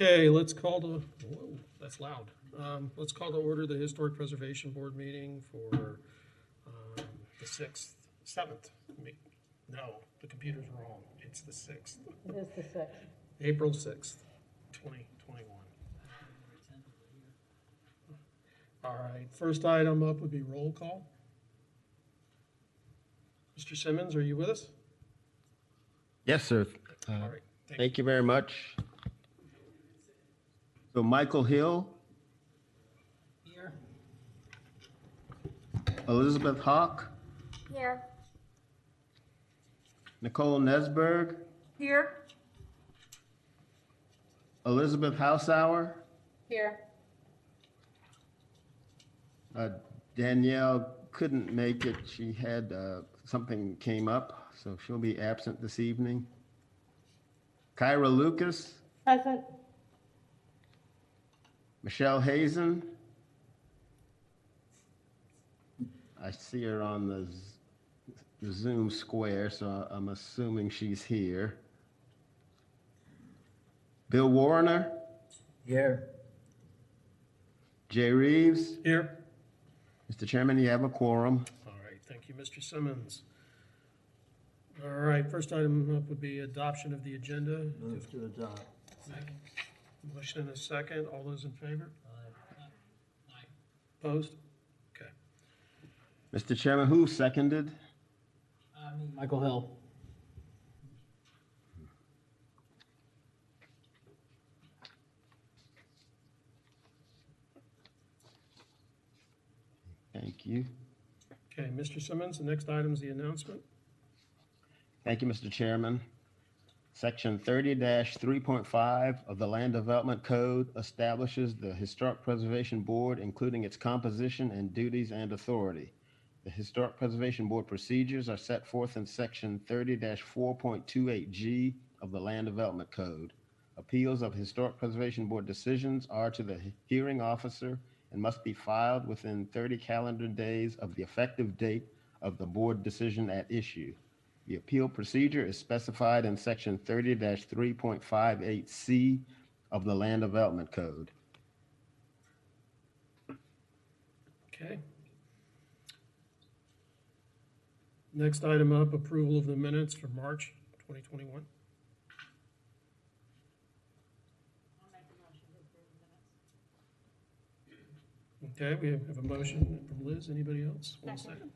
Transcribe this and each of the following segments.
Okay, let's call to, whoa, that's loud. Let's call to order the Historic Preservation Board meeting for the 6th, 7th. No, the computer's wrong. It's the 6th. It is the 6th. April 6th, 2021. All right, first item up would be roll call. Mr. Simmons, are you with us? Yes, sir. All right, Thank you very much. So Michael Hill. Here. Elizabeth Hawk. Here. Nicole Nesberg. Here. Elizabeth Hausauer. Here. Danielle couldn't make it. She had something came up, so she'll be absent this evening. Kyra Lucas. Present. Michelle Hazen. I see her on the Zoom square, so I'm assuming she's here. Bill Warner. Here. Jay Reeves. Here. Mr. Chairman, you have a quorum. All right, thank you, Mr. Simmons. All right, first item up would be adoption of the agenda. Move to adopt. Second. Motion and a second. All those in favor? Aye. Opposed? Okay. Mr. Chairman, who seconded? Michael Hill. Thank you. Okay, Mr. Simmons, the next item is the announcement. Thank you, Mr. Chairman. Section 30-3.5 of the Land Development Code establishes the Historic Preservation Board, including its composition and duties and authority. The Historic Preservation Board procedures are set forth in Section 30-4.28G of the Land Development Code. Appeals of Historic Preservation Board decisions are to the hearing officer and must be filed within 30 calendar days of the effective date of the board decision at issue. The appeal procedure is specified in Section 30-3.58C of the Land Development Code. Okay. Next item up, approval of the minutes for March 2021. Okay, we have a motion from Liz. Anybody else? 1 second.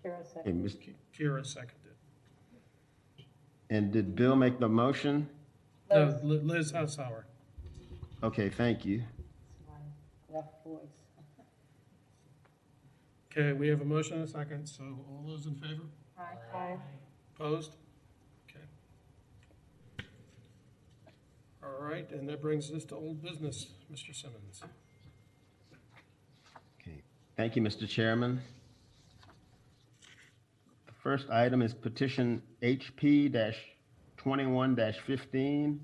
Kira Okay, second. Kira seconded. And did Bill make the motion? No, Liz Hausauer. Okay, thank you. My rough voice. Okay, we have a motion and a second, so all those in favor? Aye. Opposed? Okay. All right, and that brings us to old business, Mr. Simmons. Okay, thank you, Mr. Chairman. The first item is petition HP-21-15,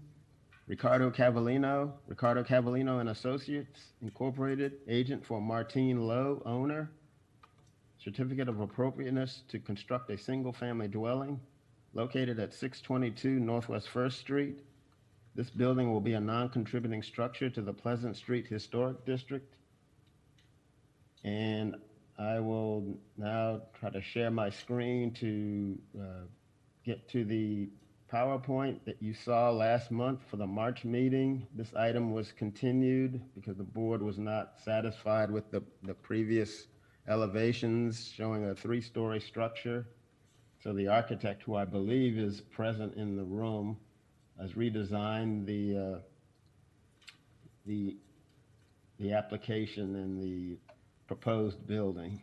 Ricardo Cavallino and Associates Incorporated, agent for Martine Lowe, owner. Certificate of appropriateness to construct a single-family dwelling located at 622 Northwest 1st Street. This building will be a non-contributing structure to the Pleasant Street Historic District. And I will now try to share my screen to get to the PowerPoint that you saw last month for the March meeting. This item was continued because the board was not satisfied with the previous elevations showing a 3-story structure. So the architect, who I believe is present in the room, has redesigned the application and the proposed building.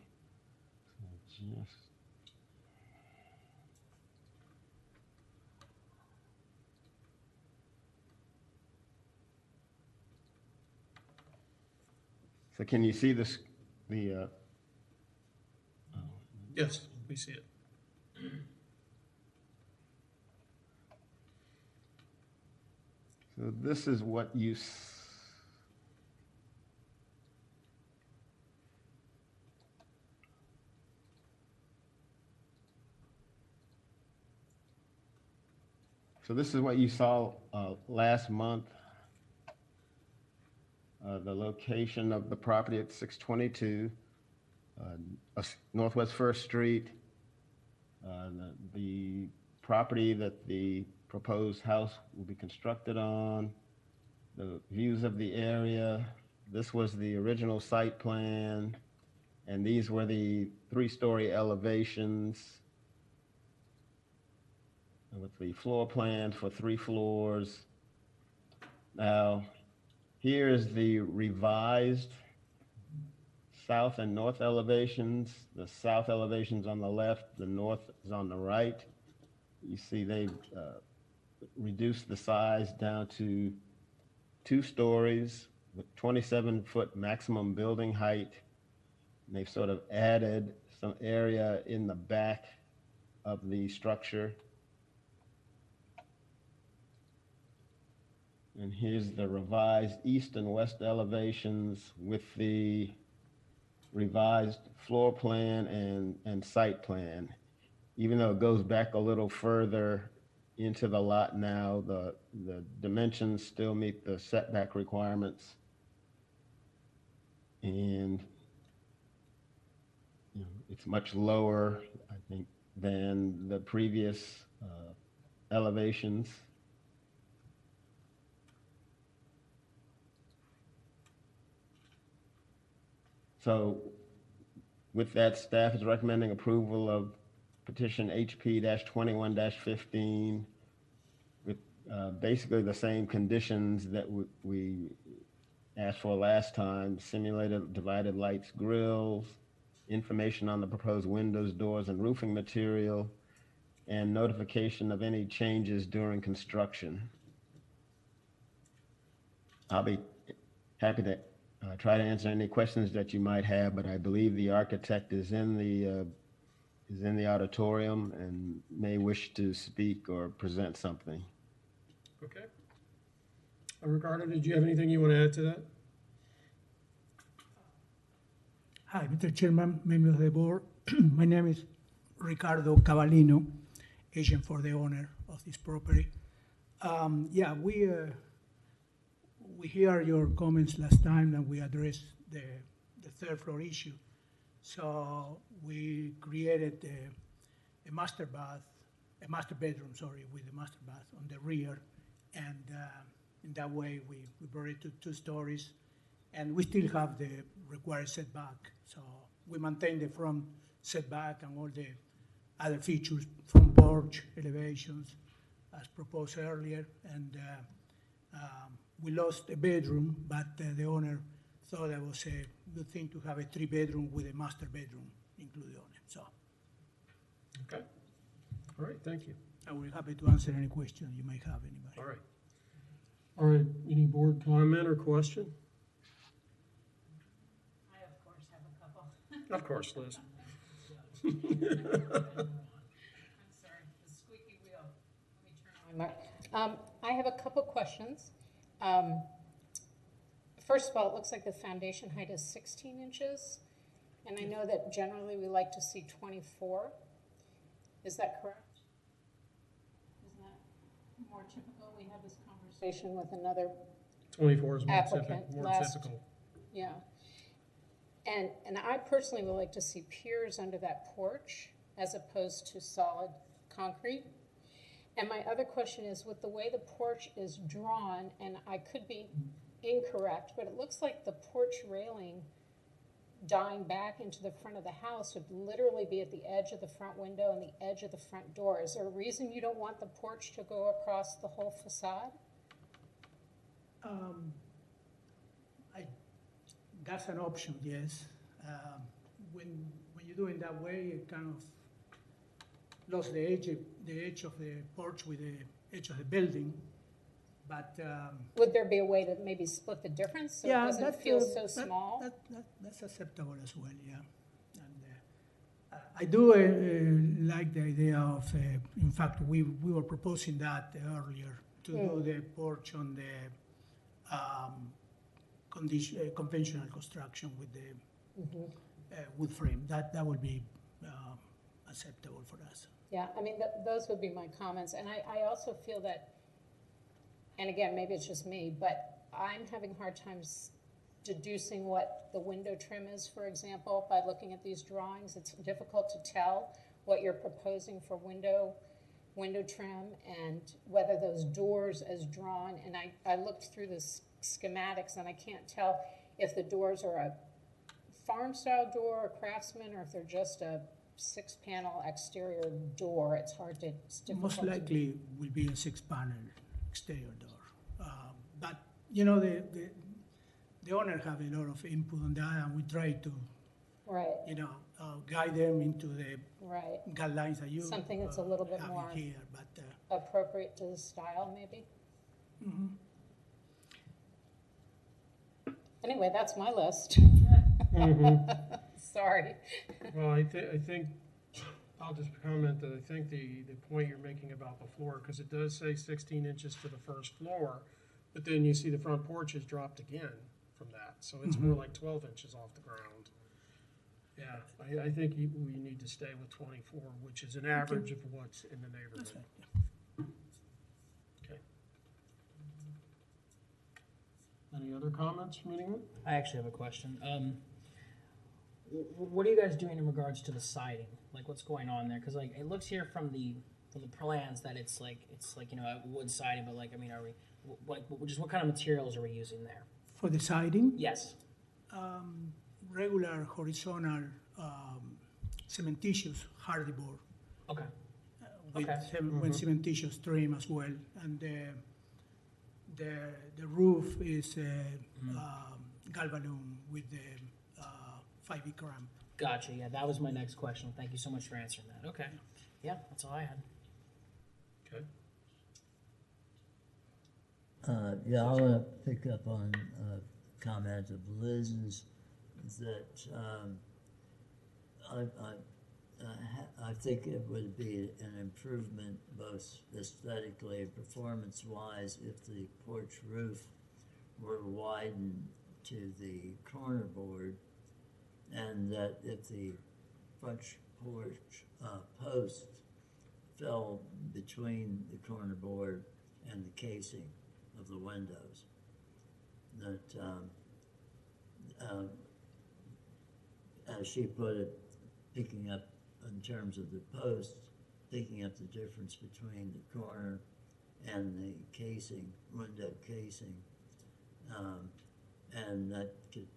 So can you see this? Yes, we see it. So this is what you So this is what you saw last month. The location of the property at 622 Northwest First Street. The property that the proposed house will be constructed on, the views of the area. This was the original site plan, and these were the 3-story elevations with the floor plans for 3 floors. Now, here is the revised south and north elevations. The south elevation's on the left, the north is on the right. You see they've reduced the size down to 2 stories with 27-foot maximum building height. And they've sort of added some area in the back of the structure. And here's the revised east and west elevations with the revised floor plan and site plan. Even though it goes back a little further into the lot now, the dimensions still meet the setback requirements. And it's much lower, I think, than the previous elevations. So with that, staff is recommending approval of petition HP-21-15 with basically the same conditions that we asked for last time: simulated divided lights, grills, information on the proposed windows, doors, and roofing material, and notification of any changes during construction. I'll be happy to try to answer any questions that you might have, but I believe the architect is in the auditorium and may wish to speak or present something. Okay. Ricardo, did you have anything you want to add to that? Hi, Mr. Chairman, members of the board. My name is Ricardo Cavallino, agent for the owner of this property. Yeah, we hear your comments last time and we addressed the third floor issue. So we created a master bedroom, with a master bath on the rear. And in that way, we brought it to 2 stories. And we still have the required setback. So we maintain the front setback and all the other features, front porch, elevations, as proposed earlier. And we lost a bedroom, but the owner thought it was a good thing to have a 3-bedroom with a master bedroom included on it. So. Okay. All right, thank you. I will be happy to answer any question you might have, anybody. All right. All right, any board comment or question? I, of course, have a couple. Of course, Liz. I'm sorry, the squeaky wheel. Let me turn on my, I have a couple questions. First of all, it looks like the foundation height is 16 inches. And I know that generally we like to see 24. Is that correct? Isn't that more typical? We had this conversation with another 24 is more applicant typical. More last, typical. yeah. And I personally would like to see piers under that porch as opposed to solid concrete. And my other question is, with the way the porch is drawn, and I could be incorrect, but it looks like the porch railing dying back into the front of the house would literally be at the edge of the front window and the edge of the front door. Is there a reason you don't want the porch to go across the whole facade? That's an option, yes. When you do it that way, it kind of lost the edge of the porch with the edge of the building. But Would there be a way to maybe split the difference so it doesn't feel so small? That's acceptable as well, yeah. And I do like the idea of, in fact, we were proposing that earlier, to do the porch on the conventional construction with the wood frame. That would be acceptable for us. Yeah, I mean, those would be my comments, and I also feel that, and again, maybe it's just me, but I'm having hard times deducing what the window trim is, for example, by looking at these drawings. It's difficult to tell what you're proposing for window trim and whether those doors as drawn, and I looked through the schematics and I can't tell if the doors are a farm-style door, a craftsman, or if they're just a 6-panel exterior door. It's difficult. Most likely will be a 6-panel exterior door. But, you know, the owner have a lot of input on that, and we try to, Right, you know, guide them into the right. guidelines that you Something that's a little bit have more in here. But appropriate to the style, maybe? Anyway, that's my list. Sorry. Well, I think, I'll just comment that I think the point you're making about the floor, because it does say 16 inches to the first floor, but then you see the front porch is dropped again from that, so it's more like 12 inches off the ground. Yeah, I think we need to stay with 24, which is an average of what's in the that's neighborhood. right. Okay. Any other comments from anyone? I actually have a question. What are you guys doing in regards to the siding? Like, what's going on there? Because like it looks here from the plans that it's like you know a wood siding, but like I mean, are we what kind of materials are we using there? For the siding, Yes. regular horizontal cementitious hardy board. Okay. With Okay. with cementitious trim as well, and the roof is galvalume with the 5E cramp. Gotcha. Yeah, that was my next question. Thank you so much for answering that. Okay. Yeah, that's all I had. Okay. Yeah, I want to pick up on a comment of Liz's that I think it would be an improvement both aesthetically and performance-wise if the porch roof were widened to the corner board, and that if the front porch post fell between the corner board and the casing of the windows, that as she put it, picking up in terms of the posts, picking up the difference between the corner and the casing, window casing, and that could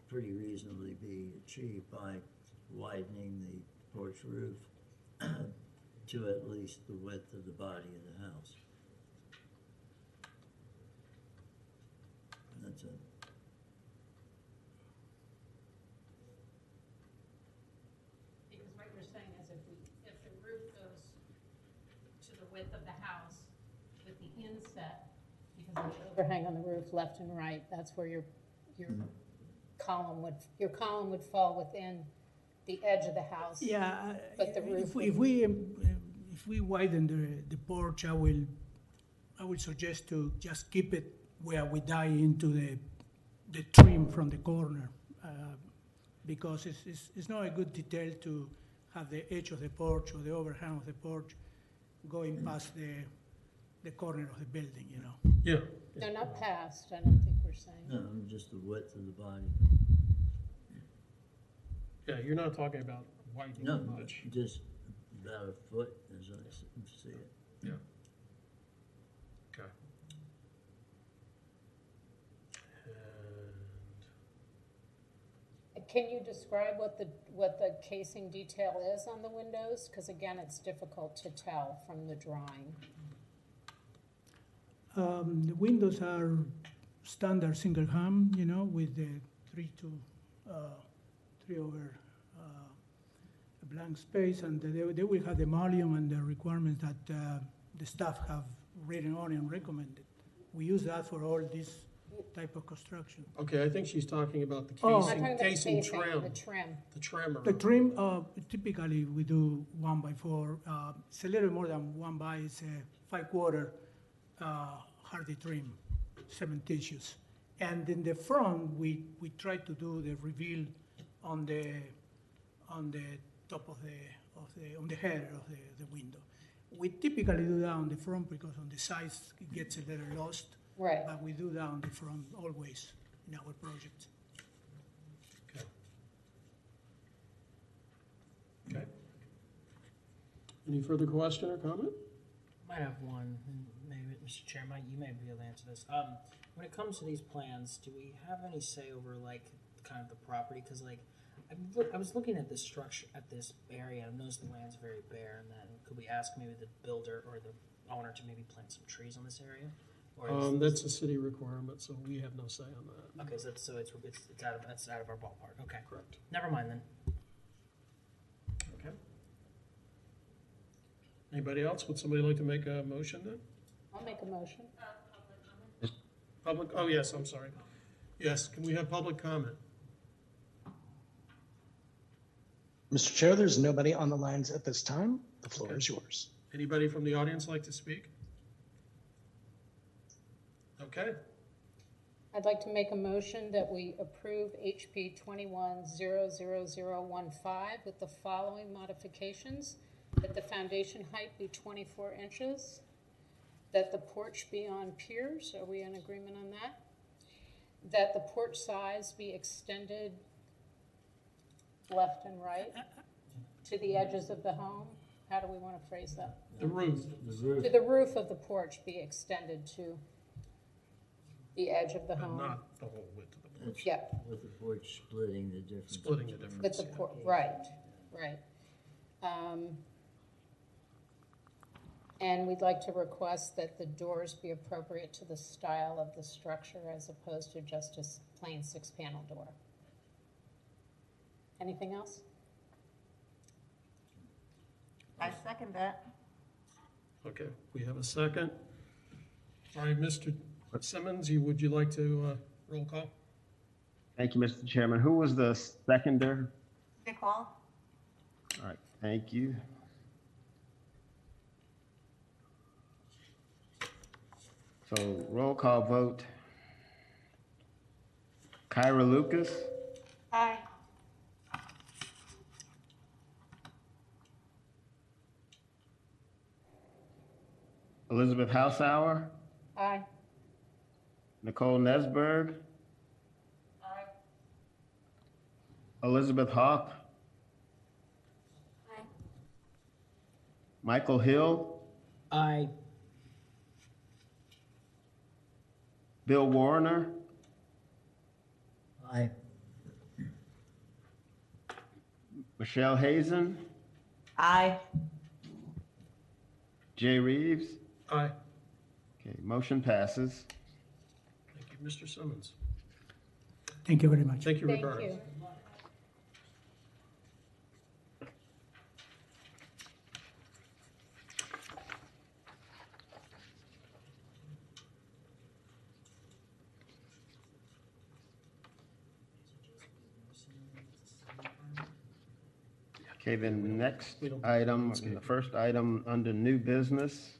pretty reasonably be achieved by widening the porch roof to at least the width of the body of the house. That's it. Because what you're saying is if the roof goes to the width of the house with the inset, because of the overhang on the roof left and right, that's where your column would fall within the edge of the house. Yeah, But the roof if we widen the porch, I will suggest to just keep it where we die into the trim from the corner, because it's not a good detail to have the edge of the porch or the overhang of the porch going past the corner of the building, you know. Yeah. No, not past, I don't think we're saying. No, just the width of the body. Yeah, you're not talking about widening No, much. just about a foot as I see it. Yeah. Okay. And Can you describe what the casing detail is on the windows? Because again, it's difficult to tell from the drawing. The windows are standard single ham, you know, with the 3 over a blank space, and they will have the mullion and the requirements that the staff have written on and recommended. We use that for all this type of construction. Okay, I think she's talking about the Oh. I'm casing, talking about the casing casing, trim, the trim. the trim The around. trim, typically we do 1x4. It's a little more than 1x, it's a 5/4 hardy trim, cementitious. And in the front, we try to do the reveal on the top of on the header of the window. We typically do that on the front because on the sides it gets a little lost. Right. But we do that on the front always in our projects. Okay. Okay. Any further question or comment? Might have one, and maybe, Mr. Chair, you may be able to answer this. When it comes to these plans, do we have any say over like kind of the property? Because like, I was looking at this structure, at this area, and I noticed the land's very bare. And then could we ask maybe the builder or the owner to maybe plant some trees on this area? Or That's a city requirement, so we have no say on that. okay, so it's out of our ballpark. Okay, Correct. never mind then. Okay. Anybody else? Would somebody like to make a motion then? I'll make a motion. Public, oh yes, I'm sorry. Yes, can we have public comment? Mr. Chair, there's nobody on the lines at this time. The floor Okay. is yours. Anybody from the audience like to speak? Okay, I'd like to make a motion that we approve HP 21-00015 with the following modifications: that the foundation height be 24 inches, that the porch be on piers, are we in agreement on that? That the porch size be extended left and right to the edges of the home. How do we want to phrase that? the roof. The roof, To the roof of the porch be extended to the edge of the But home. not the whole width of the porch. Yep, with the porch splitting the difference. Splitting the between- difference. with the right. And we'd like to request that the doors be appropriate to the style of the structure as opposed to just a plain 6-panel door. Anything else? I second that. Okay, we have a second. All right, Mr. Simmons, would you like to roll call? Thank you, Mr. Chairman. Who was the seconder? Dick Hall? All right, thank you. So roll call vote. Kyra Lucas, Aye. Elizabeth Hausauer, Aye. Nicole Nesberg, Aye. Elizabeth Hawk, Aye. Michael Hill, I Bill Warner, Aye. Michelle Hazen, Aye. Jay Reeves. Aye. Okay, motion passes. Thank you, Mr. Simmons. Thank you very much. Thank you, Thank Roberto. you. Okay, the next We don't- item, the first item under new business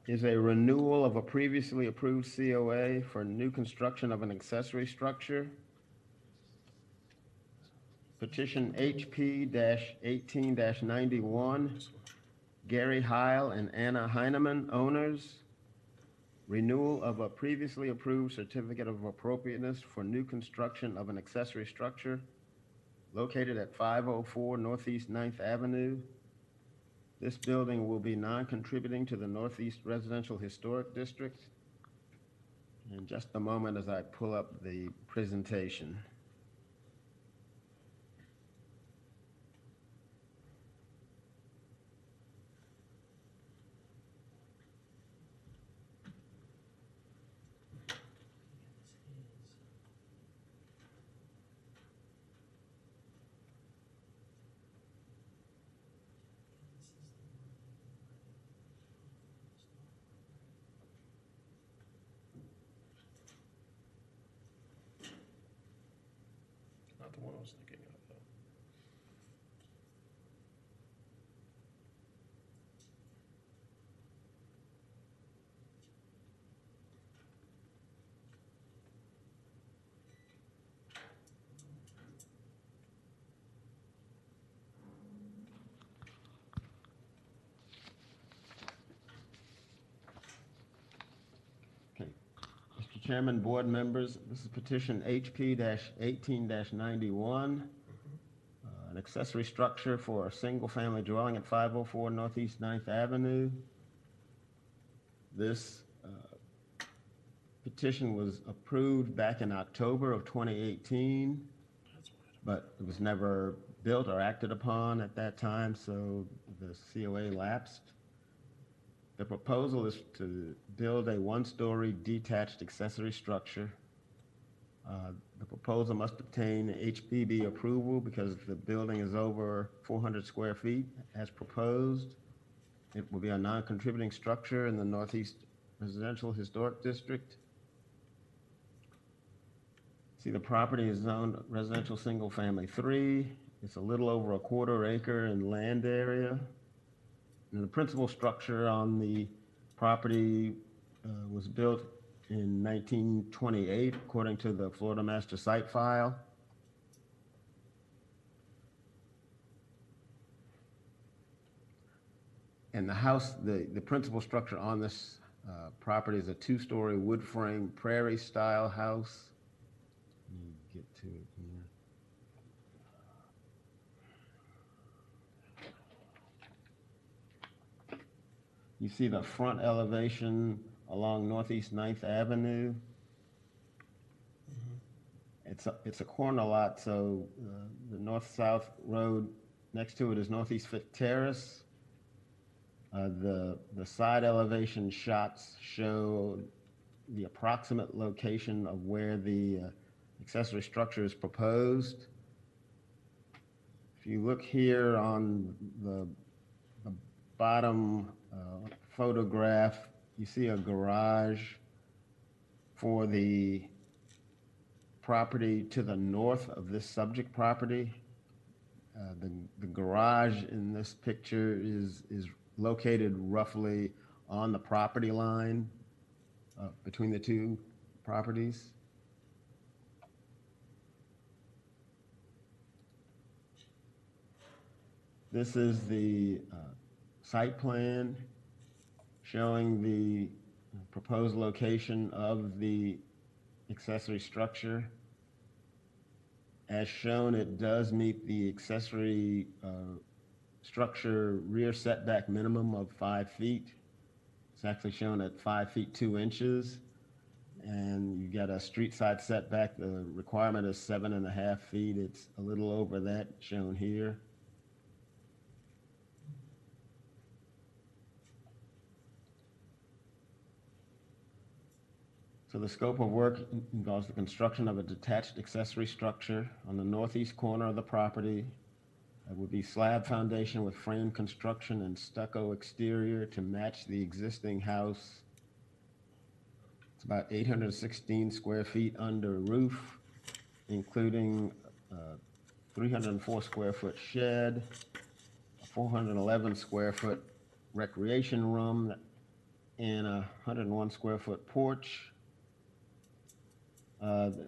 is a renewal of a previously approved COA for new construction of an accessory structure. Petition HP-18-91, Gary Heil and Anna Heineman, owners. Renewal of a previously approved certificate of appropriateness for new construction of an accessory structure located at 504 Northeast 9th Avenue. This building will be non-contributing to the Northeast Residential Historic District. In just a moment as I pull up the presentation. Not the one I was thinking of, though. Chairman, board members, this is petition HP-18-91, an accessory structure for a single-family dwelling at 504 Northeast 9th Avenue. This petition was approved back in October of 2018, but it was never built or acted upon at that time, so the COA lapsed. The proposal is to build a one-story detached accessory structure. The proposal must obtain HPB approval because the building is over 400 square feet as proposed. It will be a non-contributing structure in the Northeast Residential Historic District. See, the property is zoned residential single family 3. It's a little over a quarter acre in land area. And the principal structure on the property was built in 1928, according to the Florida Master Site File. And the house, the principal structure on this property is a 2-story wood frame prairie-style house. Let me get to it here. You see the front elevation along Northeast 9th Avenue. It's a corner lot, so the north-south road next to it is Northeast 5th Terrace. The side elevation shots show the approximate location of where the accessory structure is proposed. If you look here on the bottom photograph, you see a garage for the property to the north of this subject property. The garage in this picture is located roughly on the property line between the two properties. This is the site plan showing the proposed location of the accessory structure. As shown, it does meet the accessory structure rear setback minimum of 5 feet. It's actually shown at 5 feet 2 inches. And you got a street side setback. The requirement is 7.5 feet. It's a little over that shown here. So the scope of work involves the construction of a detached accessory structure on the northeast corner of the property. It would be slab foundation with frame construction and stucco exterior to match the existing house. It's about 816 square feet under roof, including a 304 square foot shed, a 411 square foot recreation room, and a 101 square foot porch.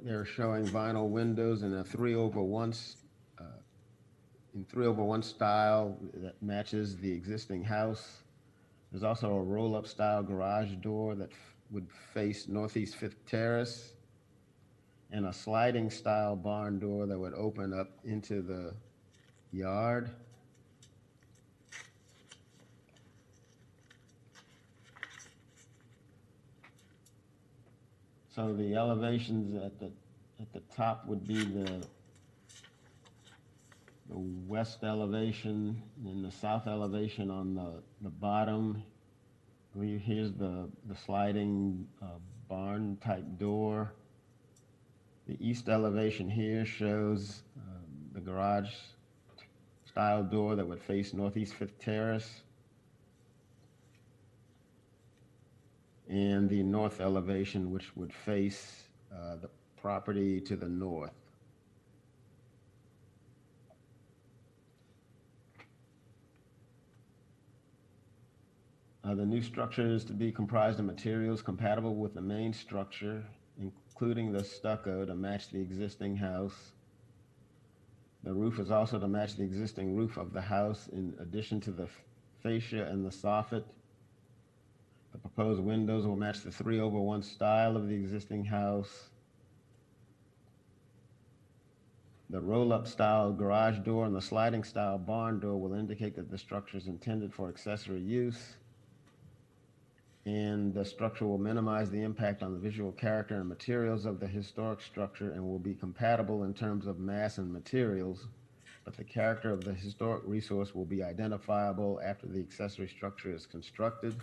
They're showing vinyl windows in a 3/1 style that matches the existing house. There's also a roll-up style garage door that would face Northeast 5th Terrace, and a sliding style barn door that would open up into the yard. So the elevations at the top would be the west elevation and the south elevation on the bottom. Here's the sliding barn type door. The east elevation here shows the garage style door that would face Northeast 5th Terrace. And the north elevation, which would face the property to the north. The new structure is to be comprised of materials compatible with the main structure, including the stucco to match the existing house. The roof is also to match the existing roof of the house in addition to the fascia and the soffit. The proposed windows will match the 3/1 style of the existing house. The roll-up style garage door and the sliding style barn door will indicate that the structure is intended for accessory use. And the structure will minimize the impact on the visual character and materials of the historic structure and will be compatible in terms of mass and materials, but the character of the historic resource will be identifiable after the accessory structure is constructed.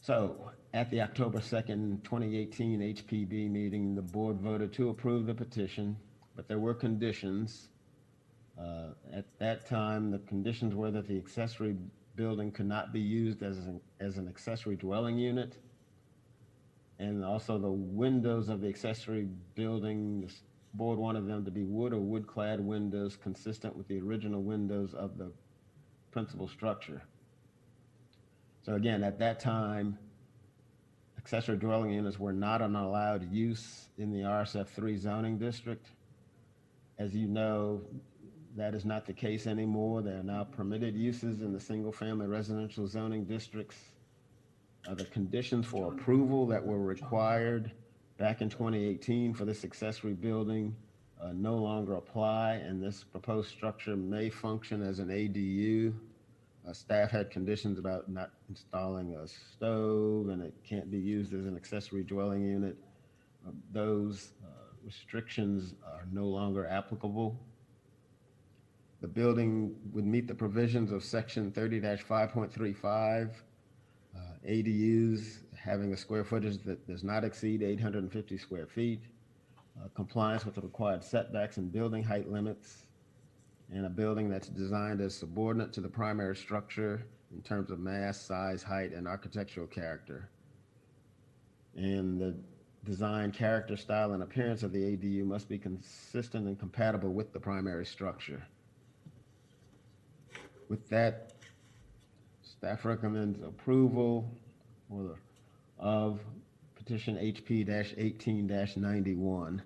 So, at the October 2nd, 2018 HPB meeting, the board voted to approve the petition, but there were conditions. At that time, the conditions were that the accessory building could not be used as an accessory dwelling unit. And also the windows of the accessory building, the board wanted them to be wood or wood-clad windows consistent with the original windows of the principal structure. So again, at that time, accessory dwelling units were not an allowed use in the RSF3 zoning district. As you know, that is not the case anymore. They are now permitted uses in the single-family residential zoning districts. The conditions for approval that were required back in 2018 for this accessory building no longer apply, and this proposed structure may function as an ADU. Staff had conditions about not installing a stove, and it can't be used as an accessory dwelling unit. Those restrictions are no longer applicable. The building would meet the provisions of section 30-5.35. ADUs having a square footage that does not exceed 850 square feet, compliance with the required setbacks and building height limits, and a building that's designed as subordinate to the primary structure in terms of mass, size, height, and architectural character. And the design, character, style, and appearance of the ADU must be consistent and compatible with the primary structure. With that, staff recommends approval of petition HP-18-91.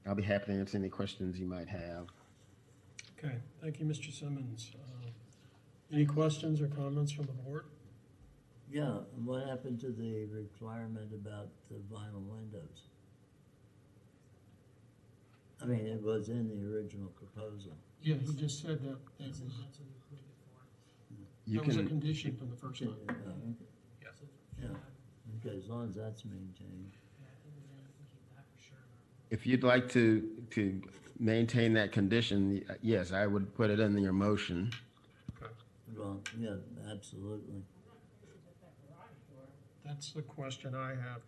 I'll be happy to answer any questions you might have. Okay, thank you, Mr. Simmons. Any questions or comments from the board? Yeah, what happened to the requirement about the vinyl windows? I mean, it was in the original proposal. Yeah, he just said that. That was a condition from the first time. Yeah, okay, as long as that's maintained. If you'd like to maintain that condition, yes, I would put it in your motion. Well, yeah, absolutely. That's the question I have.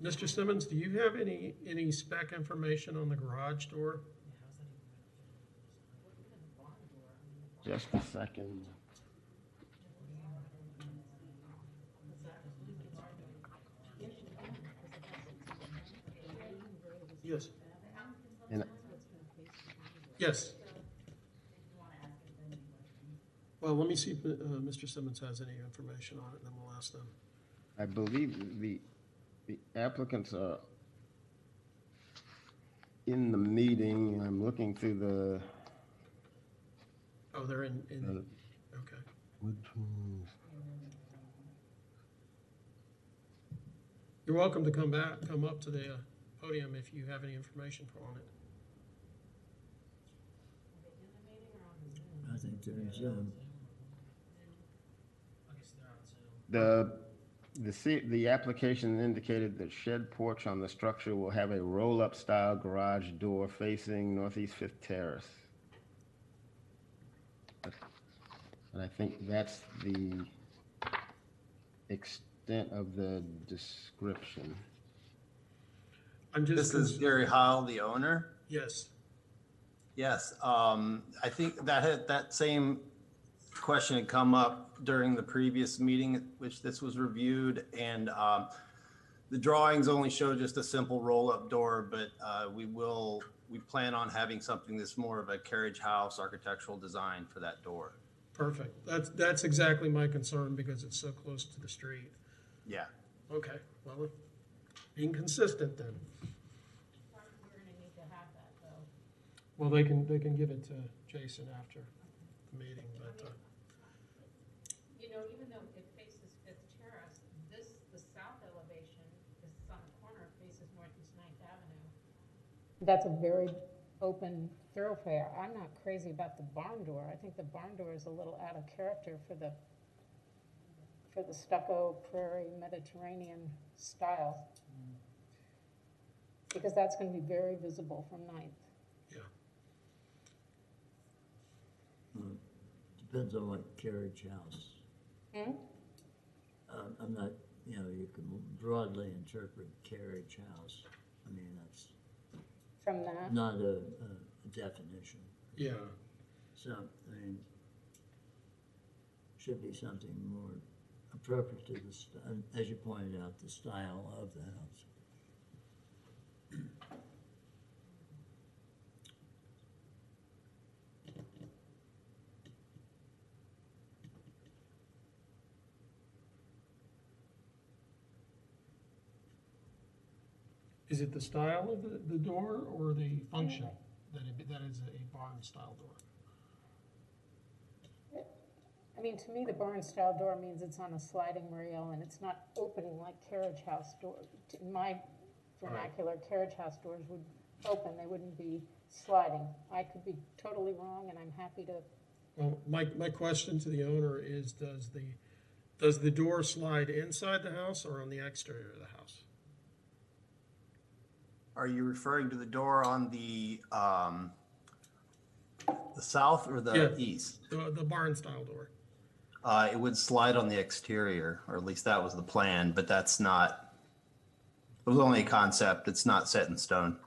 Mr. Simmons, do you have any spec information on the garage door? Just a second. Yes. And Yes. Well, let me see if Mr. Simmons has any information on it, and then we'll ask them. I believe the applicants are in the meeting. I'm looking through the. Oh, they're in okay. Which ones? You're welcome to come up to the podium if you have any information on it. I think there's, The application indicated that shed porch on the structure will have a roll-up style garage door facing Northeast Fifth Terrace. And I think that's the extent of the description. This is Gary Heil, the owner. Yes. Yes, I think that same question had come up during the previous meeting at which this was reviewed, and the drawings only show just a simple roll-up door, but we plan on having something that's more of a carriage house architectural design for that door. Perfect. That's exactly my concern because it's so close to the street. Yeah. Okay. Well, being consistent then. We're gonna need to have that though. Well, they can give it to Jason after the meeting, but, You know, even though it faces Fifth Terrace, the south elevation is on the corner, faces Northeast Ninth Avenue. That's a very open thoroughfare. I'm not crazy about the barn door. I think the barn door is a little out of character for the stucco prairie Mediterranean style. Because that's gonna be very visible from Ninth. yeah. Depends on what carriage house. Hmm? I'm not, you know, you can broadly interpret carriage house. I mean, that's From that? not a definition. Yeah, So, I mean, should be something more appropriate to the, as you pointed out, the style of the house. is it the style of the door or the function that is a barn style door? I mean, to me, the barn-style door means it's on a sliding rail and it's not opening like carriage house door. In my vernacular, carriage house doors would open, they wouldn't be sliding. I could be totally wrong, and I'm happy to, Well, my question to the owner is, does the door slide inside the house or on the exterior of the house? Are you referring to the door on the south or the Yeah. east? The barn style door. It would slide on the exterior, or at least that was the plan, but that's not, it was only a concept. It's not set in stone.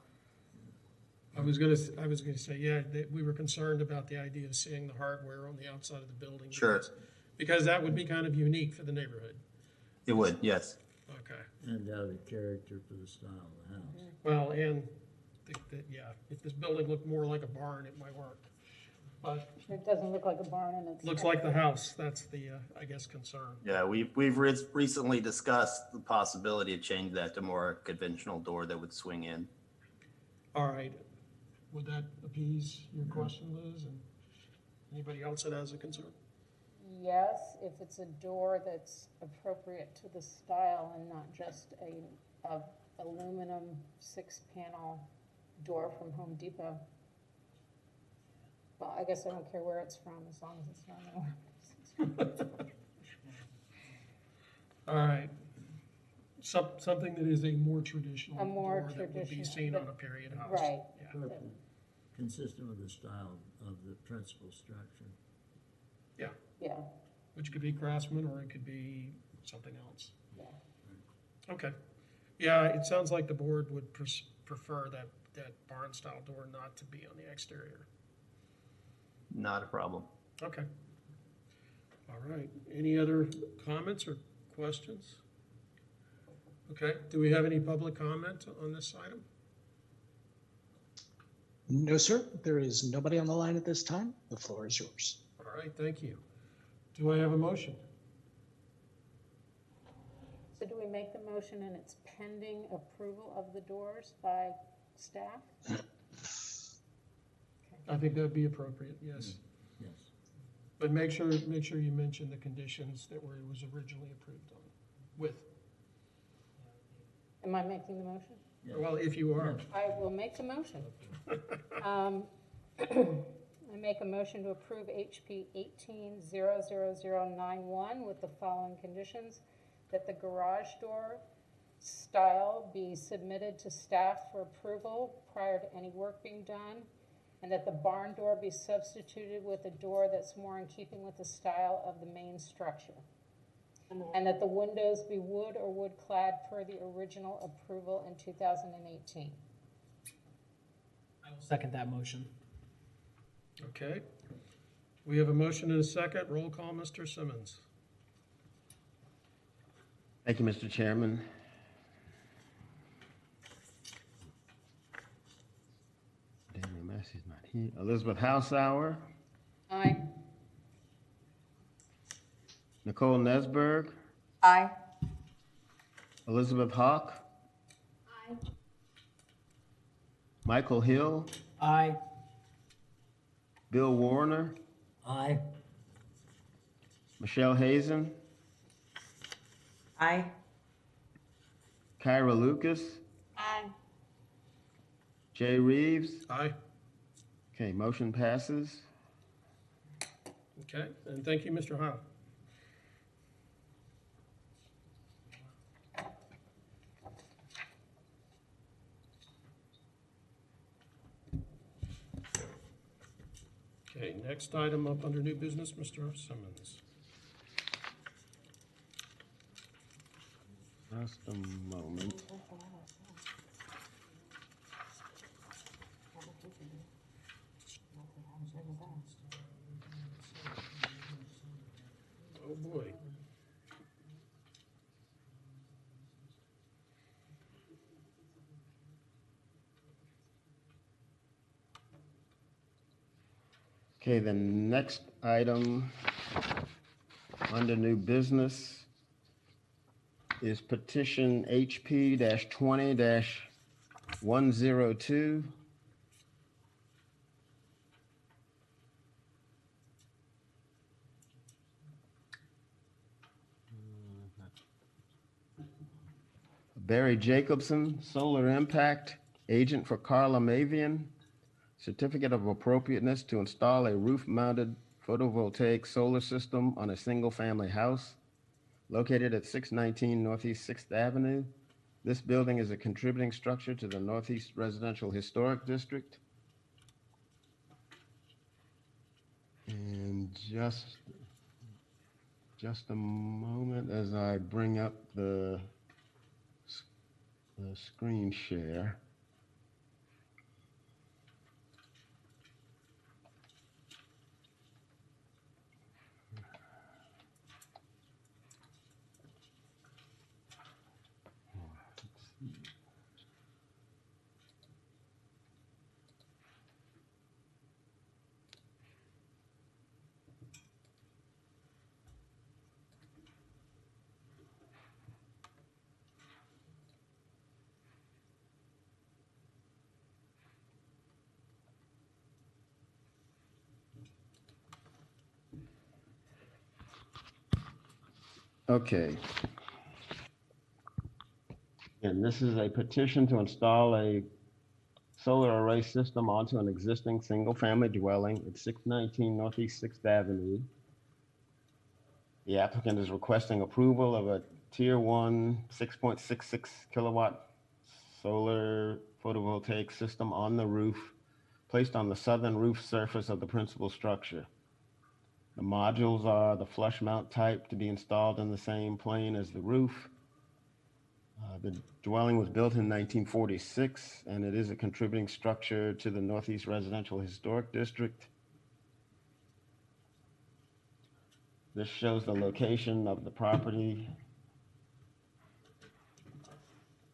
I was gonna say, yeah, that we were concerned about the idea of seeing the hardware on the outside of the building. Sure. Because that would be kind of unique for the neighborhood. It would, yes. Okay. And out of character for the style of the house. Well, and, yeah, if this building looked more like a barn, it might work. But it doesn't look like a barn and it's. looks like the house, that's the, I guess, concern. Yeah, we've recently discussed the possibility of changing that to more conventional door that would swing in. All right. Would that appease your question, Liz? And anybody else that has a concern? Yes, if it's a door that's appropriate to the style and not just a aluminum 6-panel door from Home Depot. Well, I guess I don't care where it's from, as long as it's not. All right. Something that is a more traditional A more door that would be traditional, seen but- on a period house. Right. Yeah. Appropriate, consistent with the style of the principal structure. Yeah, Which could be Craftsman or it could be something else. yeah. Okay. Yeah, it sounds like the board would prefer that barn style door not to be on the exterior. Not a problem. Okay. All right. Any other comments or questions? Okay. Do we have any public comment on this item? No, sir, there is nobody on the line at this time. The floor is yours. All right. Thank you. Do I have a motion? So do we make the motion and it's pending approval of the doors by staff? I think that'd be appropriate, yes. Yes. But make sure you mention the conditions that it was originally approved on with. Am I making the motion? Yes. Well, if you are. I will make the motion. I make a motion to approve HP 18-00091 with the following conditions: that the garage door style be submitted to staff for approval prior to any work being done, and that the barn door be substituted with a door that's more in keeping with the style of the main structure. And that the windows be wood or wood clad per the original approval in 2018. I will second that motion. Okay. We have a motion and a second. Roll call, Mr. Simmons. Thank you, Mr. Chairman. Daniel Massey's not here. Elizabeth Hausauer, Aye. Nicole Nesberg, Aye. Elizabeth Hawk, Aye. Michael Hill, Aye. Bill Warner, Aye. Michelle Hazen, Aye. Kyra Lucas, Aye. Jay Reeves. Aye. Okay, motion passes. Okay, and thank you, Mr. Howe. Okay, next item up under new business, Mr. Simmons. Just a moment. Oh, boy. Okay, the next item under new business is petition HP-20-102. Barry Jacobson, Solar Impact, agent for Carla Mavian, certificate of appropriateness to install a roof-mounted photovoltaic solar system on a single-family house located at 619 Northeast 6th Avenue. This building is a contributing structure to the Northeast Residential Historic District. And just a moment as I bring up the screen share. Okay. And this is a petition to install a solar array system onto an existing single-family dwelling at 619 Northeast 6th Avenue. The applicant is requesting approval of a Tier 1 6.66 kilowatt solar photovoltaic system on the roof, placed on the southern roof surface of the principal structure. The modules are the flush mount type to be installed in the same plane as the roof. The dwelling was built in 1946, and it is a contributing structure to the Northeast Residential Historic District. This shows the location of the property.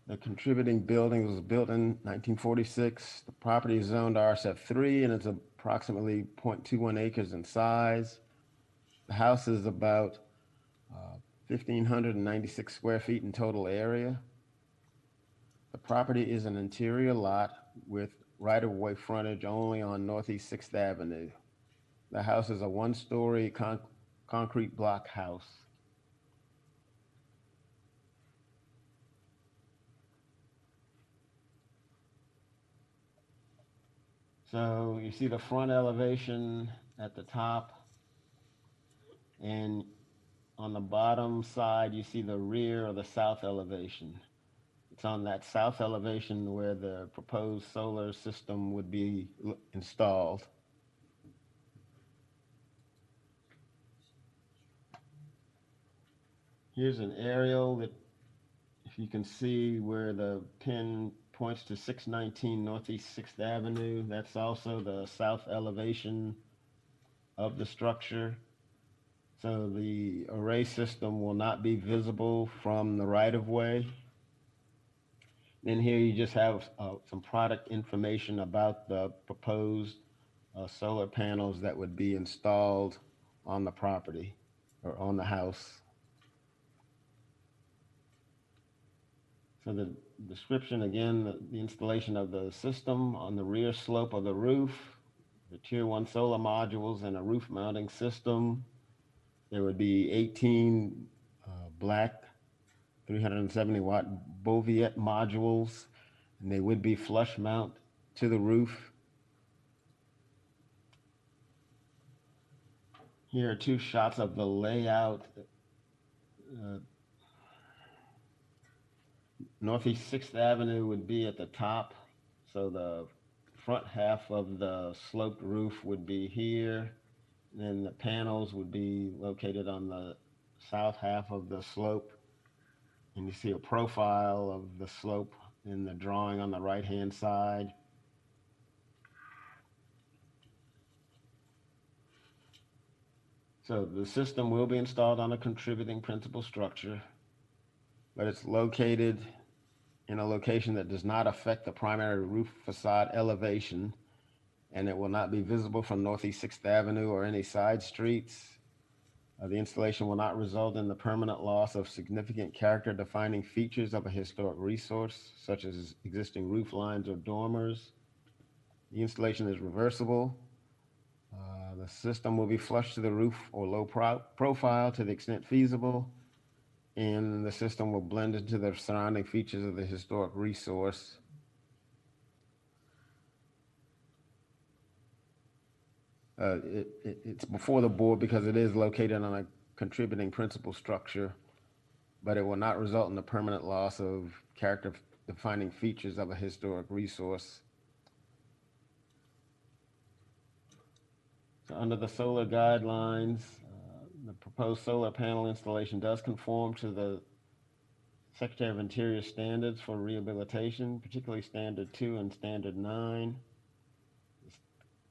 The contributing building was built in 1946. The property is zoned RSF3, and it's approximately 0.21 acres in size. The house is about 1,596 square feet in total area. The property is an interior lot with right-of-way frontage only on Northeast 6th Avenue. The house is a one-story concrete block house. So you see the front elevation at the top, and on the bottom side, you see the rear or the south elevation. It's on that south elevation where the proposed solar system would be installed. Here's an aerial that, if you can see where the pin points to 619 Northeast 6th Avenue, that's also the south elevation of the structure. So the array system will not be visible from the right-of-way. And here you just have some product information about the proposed solar panels that would be installed on the property or on the house. So the description, again, the installation of the system on the rear slope of the roof. the Tier 1 solar modules and a roof mounting system. There would be 18 black 370 watt Boviet modules, and they would be flush mount to the roof. Here are two shots of the layout. Northeast 6th Avenue would be at the top, so the front half of the sloped roof would be here. And then the panels would be located on the south half of the slope. And you see a profile of the slope in the drawing on the right-hand side. So the system will be installed on a contributing principal structure, but it's located in a location that does not affect the primary roof facade elevation, and it will not be visible from Northeast 6th Avenue or any side streets. The installation will not result in the permanent loss of significant character-defining features of a historic resource, such as existing roof lines or dormers. The installation is reversible. The system will be flush to the roof or low profile to the extent feasible, and the system will blend into the surrounding features of the historic resource. It's before the board because it is located on a contributing principal structure, but it will not result in the permanent loss of character-defining features of a historic resource. So under the solar guidelines, the proposed solar panel installation does conform to the Secretary of Interior standards for rehabilitation, particularly Standard 2 and Standard 9.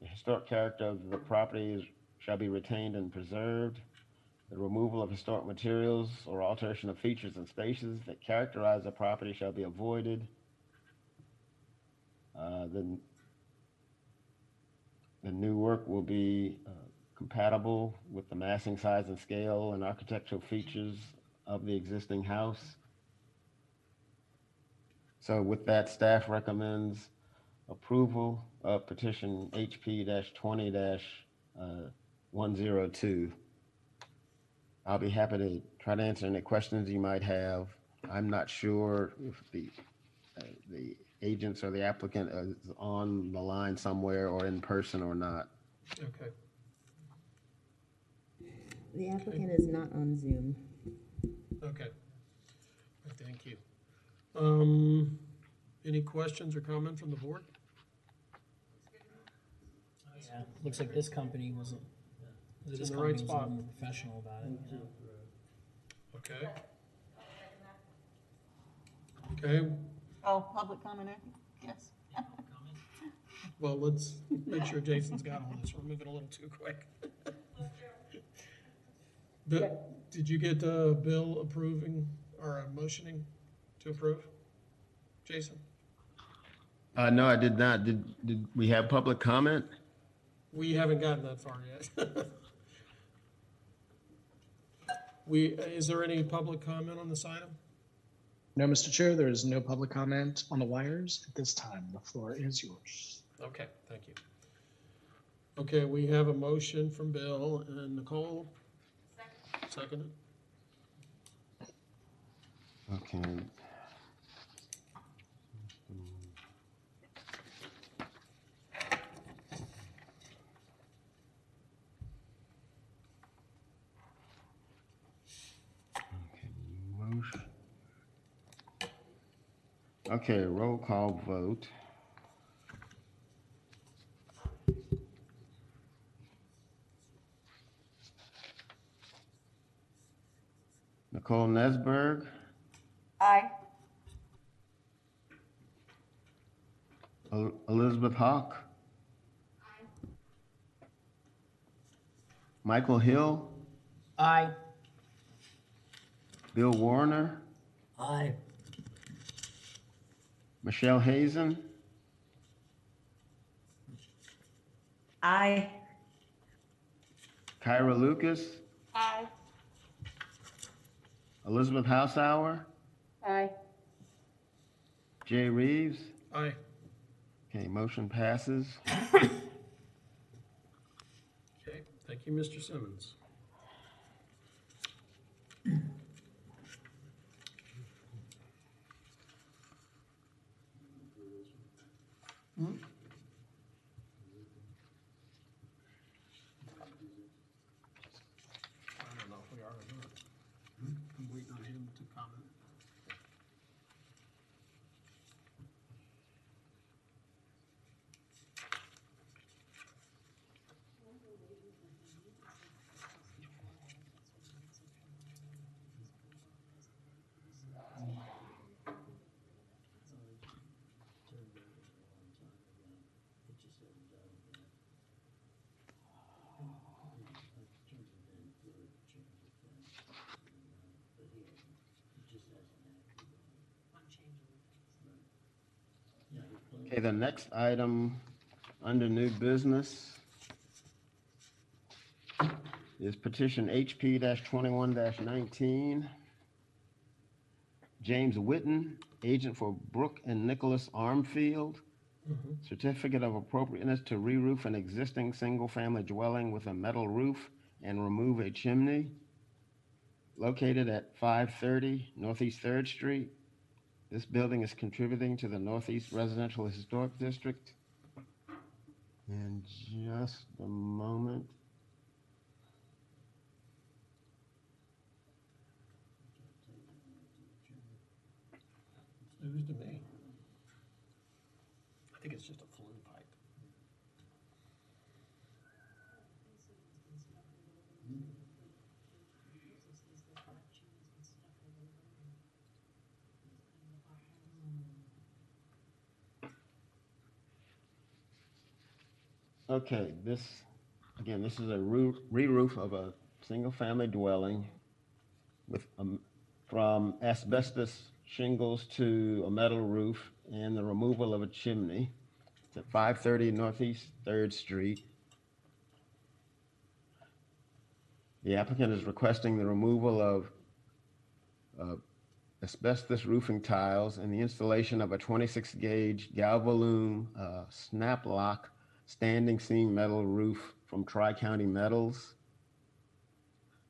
The historic character of the property shall be retained and preserved. The removal of historic materials or alteration of features and spaces that characterize the property shall be avoided. The new work will be compatible with the massing size and scale and architectural features of the existing house. So with that, staff recommends approval of petition HP-20-102. I'll be happy to try to answer any questions you might have. I'm not sure if the agents or the applicant is on the line somewhere or in person or not. Okay. The applicant is not on Zoom. Okay. Thank you. Any questions or comment from the board? Yeah, looks like this company wasn't. It's This in the right company was a spot. little more professional about it. Okay. Okay, Oh, public comment, yes. well, let's make sure Jason's got all this. We're moving a little too quick. Did you get Bill approving or motioning to approve? Jason? No, I did not. Did we have public comment? We haven't gotten that far yet. Is there any public comment on this item? No, Mr. Chair, there is no public comment on the wires at this time. The floor is yours. Okay, thank you. Okay, we have a motion from Bill and Nicole. Second. Okay. Motion. Okay, roll call vote. Nicole Nesberg, Aye. Elizabeth Hawk. Michael Hill, Aye. Bill Warner, Aye. Michelle Hazen, Aye. Kyra Lucas, Aye. Elizabeth Hausauer, Aye. Jay Reeves. Aye. Okay, motion passes. Thank you, Mr. Simmons. I don't know if we are or not. I'm waiting on him to comment. Okay, the next item under new business is petition HP 21 James Witten, agent for Brooke and Nicholas Armfield. Certificate of appropriateness to re-roof an existing single-family dwelling with a metal roof and remove a chimney located at 530 Northeast 3rd Street. This building is contributing to the Northeast Residential Historic District. In just a moment. It's news to me. I think it's just a flue pipe. Okay, this is a re-roof of a single-family dwelling with from asbestos shingles to a metal roof and the removal of a chimney. It's at 530 Northeast 3rd Street. The applicant is requesting the removal of asbestos roofing tiles and the installation of a 26-gauge Galvalume snap lock standing seam metal roof from Tri-County Metals.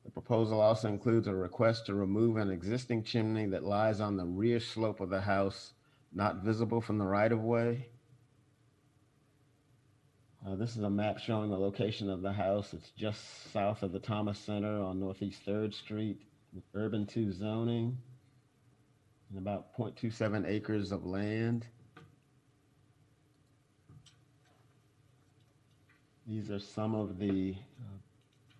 The proposal also includes a request to remove an existing chimney that lies on the rear slope of the house, not visible from the right-of-way. This is a map showing the location of the house. It's just south of the Thomas Center on Northeast 3rd Street with Urban 2 zoning and about 0.27 acres of land. These are some of the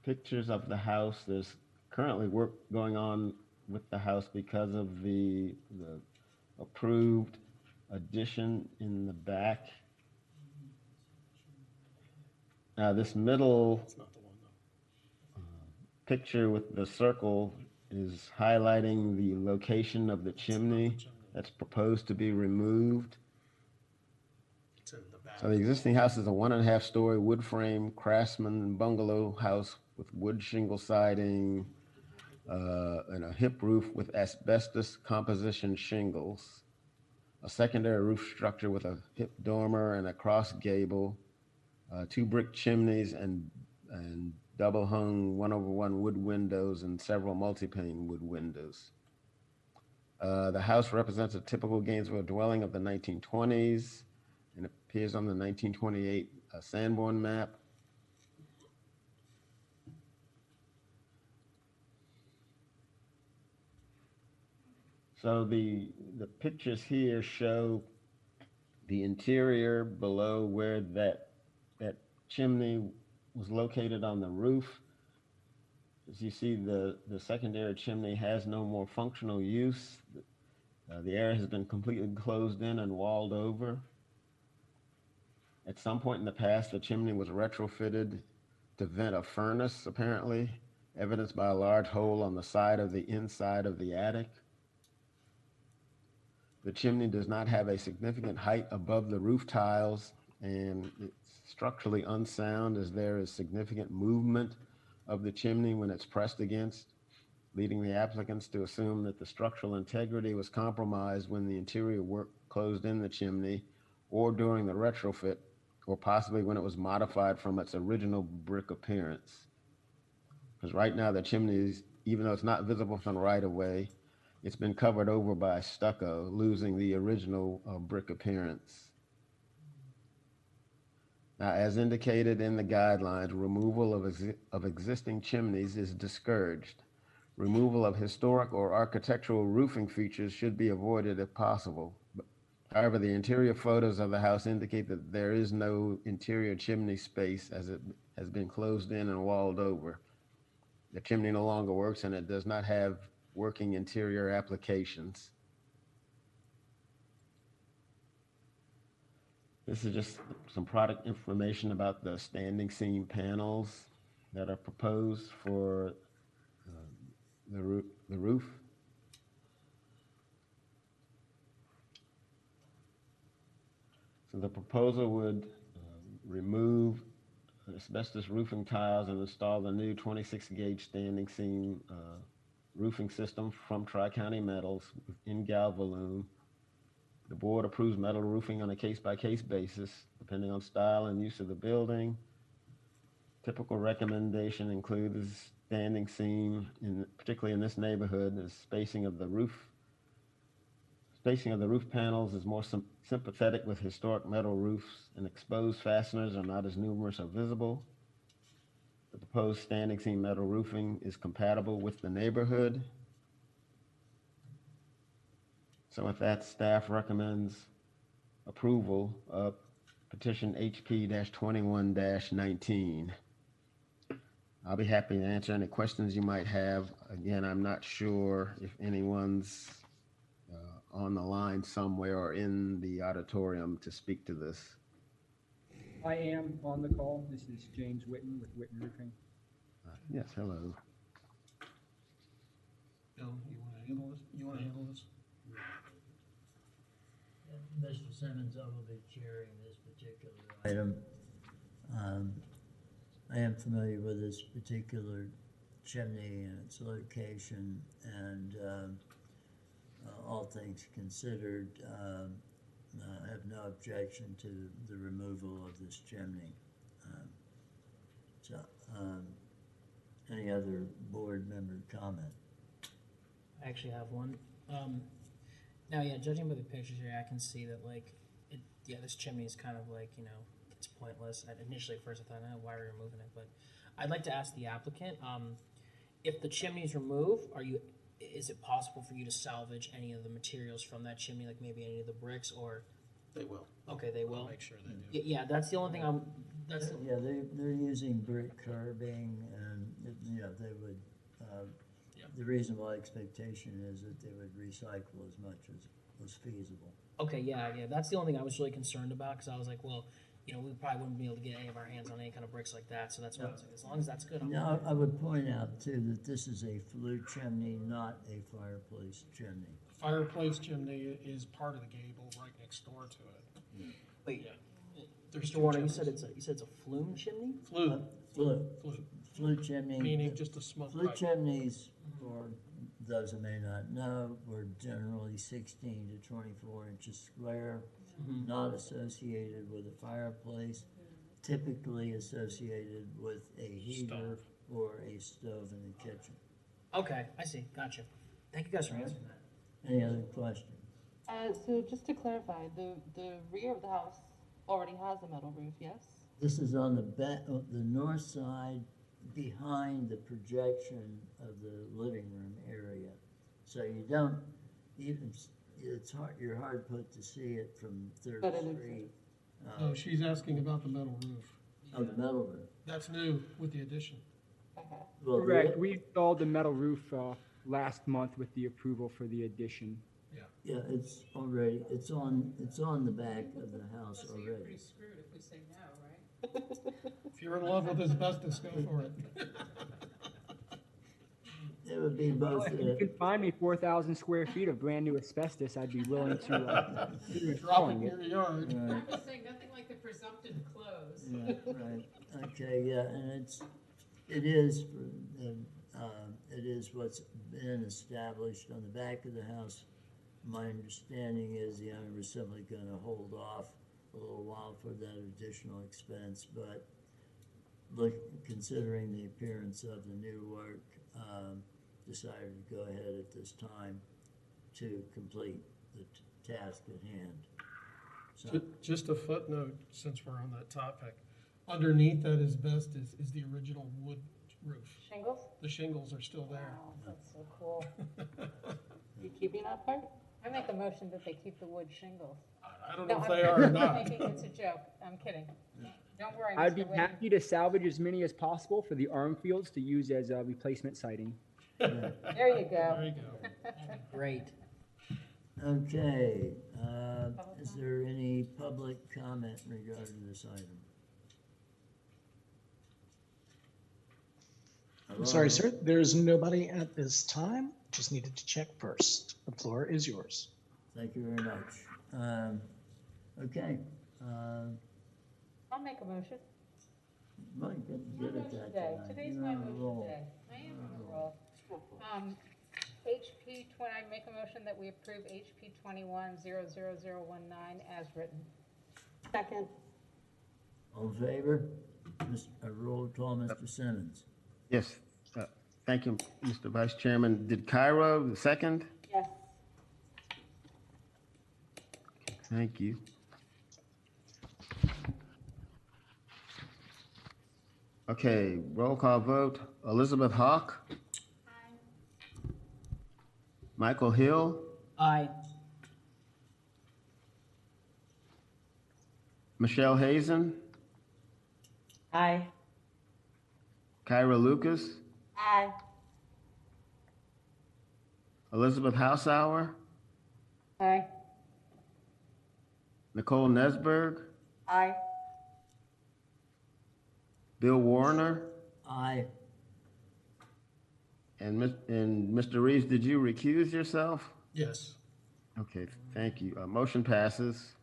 pictures of the house. There's currently work going on with the house because of the approved addition in the back. Now this middle That's not the one though. picture with the circle is highlighting the location of the chimney that's proposed to be removed. It's in the back. So the existing house is a 1.5-story wood frame craftsman bungalow house with wood shingle siding and a hip roof with asbestos composition shingles. A secondary roof structure with a hip dormer and a cross gable, 2 brick chimneys and double hung 1/1 wood windows and several multi-pane wood windows. The house represents a typical Gainesville dwelling of the 1920s and appears on the 1928 Sanborn map. So the pictures here show the interior below where that chimney was located on the roof. As you see, the secondary chimney has no more functional use. The area has been completely closed in and walled over. At some point in the past, the chimney was retrofitted to vent a furnace, apparently, evidenced by a large hole on the side of the inside of the attic. The chimney does not have a significant height above the roof tiles, and it's structurally unsound as there is significant movement of the chimney when it's pressed against, leading the applicants to assume that the structural integrity was compromised when the interior work closed in the chimney or during the retrofit, or possibly when it was modified from its original brick appearance. Because right now the chimneys, even though it's not visible from the right of way, it's been covered over by stucco, losing the original brick appearance. Now, as indicated in the guidelines, removal of existing chimneys is discouraged. Removal of historic or architectural roofing features should be avoided if possible. However, the interior photos of the house indicate that there is no interior chimney space as it has been closed in and walled over. The chimney no longer works and it does not have working interior applications. This is just some product information about the standing seam panels that are proposed for the roof. So the proposal would remove asbestos roofing tiles and install the new 26 gauge standing seam roofing system from Tri-County Metals in Galvalume. The board approves metal roofing on a case-by-case basis, depending on style and use of the building. Typical recommendation includes standing seam, particularly in this neighborhood, is spacing of the roof. Spacing of the roof panels is more sympathetic with historic metal roofs, and exposed fasteners are not as numerous or visible. The proposed standing seam metal roofing is compatible with the neighborhood. So with that, staff recommends approval of petition HP-21-19. I'll be happy to answer any questions you might have. Again, I'm not sure if anyone's on the line somewhere or in the auditorium to speak to this. I am on the call. This is James Witten with Witten Roofing. Yes, hello. Bill, you want to handle this? You want to handle this? Mr. Simmons, I will be chairing this particular item. I am familiar with this particular chimney and its location, and all things considered, I have no objection to the removal of this chimney. Any other board member comment? I actually have one. Now, yeah, judging by the pictures here, I can see that, like, this chimney is kind of like, it's pointless. Initially, at first, I thought, why are we removing it? But I'd like to ask the applicant, if the chimney is removed, is it possible for you to salvage any of the materials from that chimney, like maybe any of the bricks, or? They will. Okay, they will. I'll make sure they do. Yeah, that's the only thing Yeah, they're using brick curbing, and, they would, the reasonable expectation is that they would recycle as much as was feasible. Okay, yeah, that's the only thing I was really concerned about, because I was like, well, we probably wouldn't be able to get any of our hands on any kind of bricks like that, so that's why I was like, as long as that's good. Now, I would point out too that this is a flue chimney, not a fireplace chimney. Fireplace chimney is part of the gable right next door to it. Wait, Yeah. There's Mr. two Warner, you chimneys. said it's a flume chimney? Flue. Flue chimney. Meaning just a smoke Flue pipe. chimneys, for those who may not know, were generally 16 to 24 inches square, not associated with a fireplace, typically associated with a heater or a stove in the kitchen. Okay, I see, gotcha. Thank you guys for answering that. Any other questions? So just to clarify, the rear of the house already has a metal roof, yes? This is on the the north side behind the projection of the living room area. So you don't even, you're hard put to see it from 3rd Street. No, she's asking about the metal roof. Oh, the metal roof. That's new with the addition. Okay. Well, Correct. We installed the metal roof last month with the approval for the addition. Yeah, it's already, it's on the back of the house So you're already. pretty screwed if we say no, right? If you're in love with asbestos, go for it. It would be both, If you can find me 4,000 square feet of brand new asbestos, I'd be willing to consider Drop it installing in it. your yard. right, I'm just saying, nothing like the presumptive close. right, okay, yeah, and it is what's been established on the back of the house. My understanding is the owner is simply gonna hold off a little while for that additional expense, but considering the appearance of the new work, decided to go ahead at this time to complete the task at hand. So, Just a footnote, since we're on that topic. Underneath that is the original wood roof. Shingles? The shingles are still there. Wow, that's so cool. You keeping that part? I make a motion that they keep the wood shingles. I don't know if I'm they are or not. making- It's a joke. I'm kidding. Don't worry, I'd be Mr. Witten. happy to salvage as many as possible for the arm fields to use as a replacement siding. There you go. There you go. Great. okay, is there any public comment regarding this item? I'm sorry, sir. There's nobody at this time. Just needed to check first. The floor is yours. Thank you very much. Okay, I'll make a motion. Mike, My get it motion that day. time. Today's You're my on a motion roll. day. I am on a roll. HP 20, I make a motion that we approve HP 21-00019 as written. Second. All in favor? A roll call, Mr. Simmons. Yes, thank you, Mr. Vice Chairman. Did Cairo second? Yes. Thank you. Okay, roll call vote. Elizabeth Hawk? Aye. Michael Hill? Aye. Michelle Hazen? Aye. Kyra Lucas? Aye. Elizabeth Hausauer? Aye. Nicole Nesberg? Aye. Bill Warner? Aye. And Mr. Reeves, did you recuse yourself? Yes. Okay, thank you. Motion passes.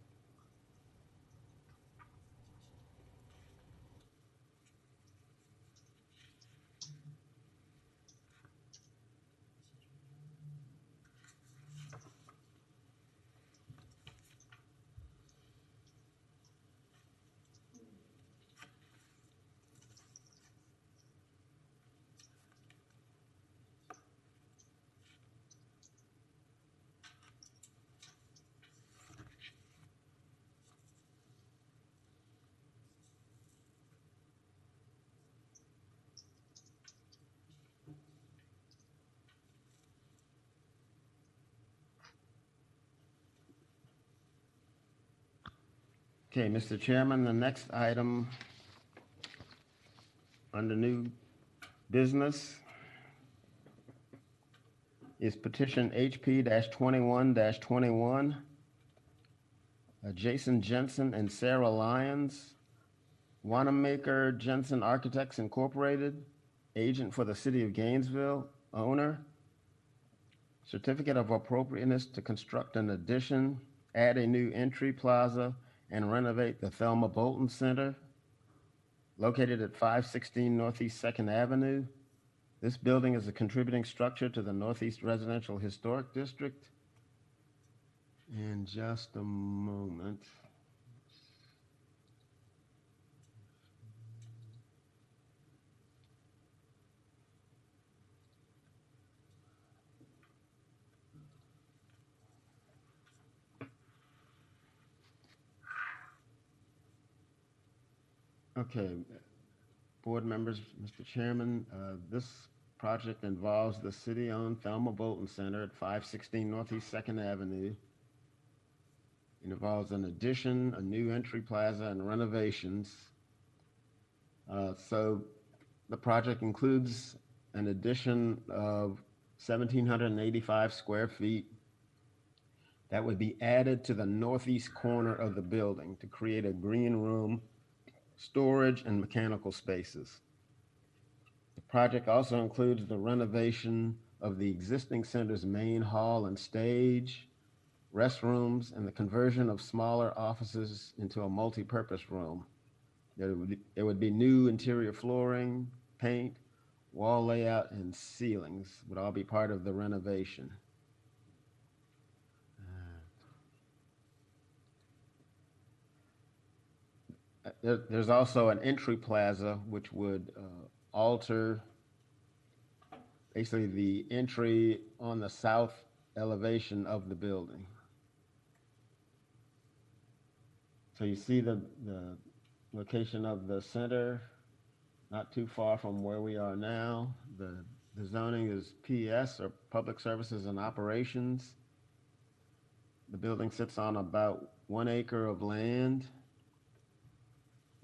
Okay, Mr. Chairman, the next item under new business is petition HP 21-21. Jason Jensen and Sarah Lyons, Wanamaker Jensen Architects Incorporated, agent for the city of Gainesville, owner. Certificate of appropriateness to construct an addition, add a new entry plaza, and renovate the Thelma Bolton Center, located at 516 Northeast 2nd Avenue. This building is a contributing structure to the Northeast Residential Historic District. In just a moment. Okay, board members, Mr. Chairman, this project involves the city-owned Thelma Bolton Center at 516 Northeast 2nd Avenue. It involves an addition, a new entry plaza, and renovations. So the project includes an addition of 1,785 square feet that would be added to the northeast corner of the building to create a green room, storage, and mechanical spaces. The project also includes the renovation of the existing center's main hall and stage, restrooms, and the conversion of smaller offices into a multi-purpose room. There would be new interior flooring, paint, wall layout, and ceilings would all be part of the renovation. There's also an entry plaza which would alter basically the entry on the south elevation of the building. So you see the location of the center, not too far from where we are now. The zoning is PS, or Public Services and Operations. The building sits on about 1 acre of land,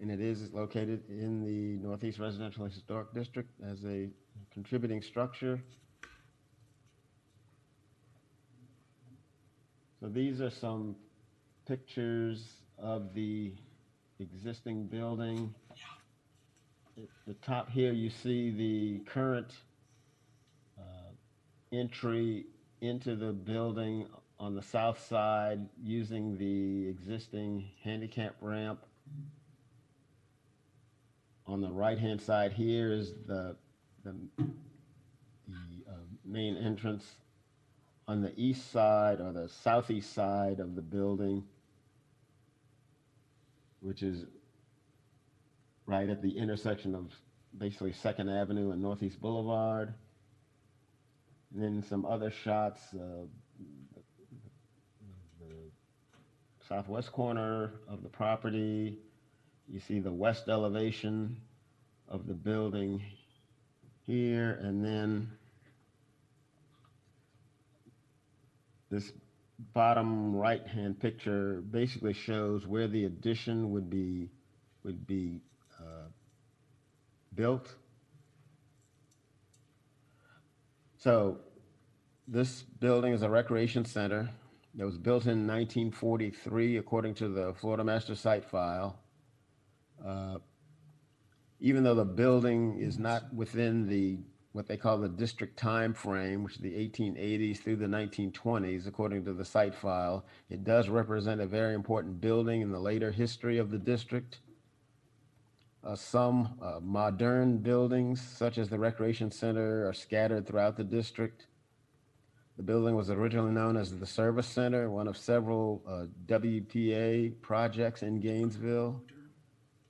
and it is located in the Northeast Residential Historic District as a contributing structure. So these are some pictures of the existing building. At the top here, you see the current entry into the building on the south side using the existing handicap ramp. On the right-hand side here is the main entrance. On the east side, or the southeast side of the building, which is right at the intersection of basically 2nd Avenue and Northeast Boulevard. And then some other shots, the southwest corner of the property. You see the west elevation of the building here, and then this bottom right-hand picture basically shows where the addition would be built. So this building is a recreation center that was built in 1943 according to the Florida Master Site File. Even though the building is not within the what they call the district time frame, which is the 1880s through the 1920s, according to the site file, it does represent a very important building in the later history of the district. Some modern buildings, such as the Recreation Center, are scattered throughout the district. The building was originally known as the Service Center, one of several WPA projects in Gainesville.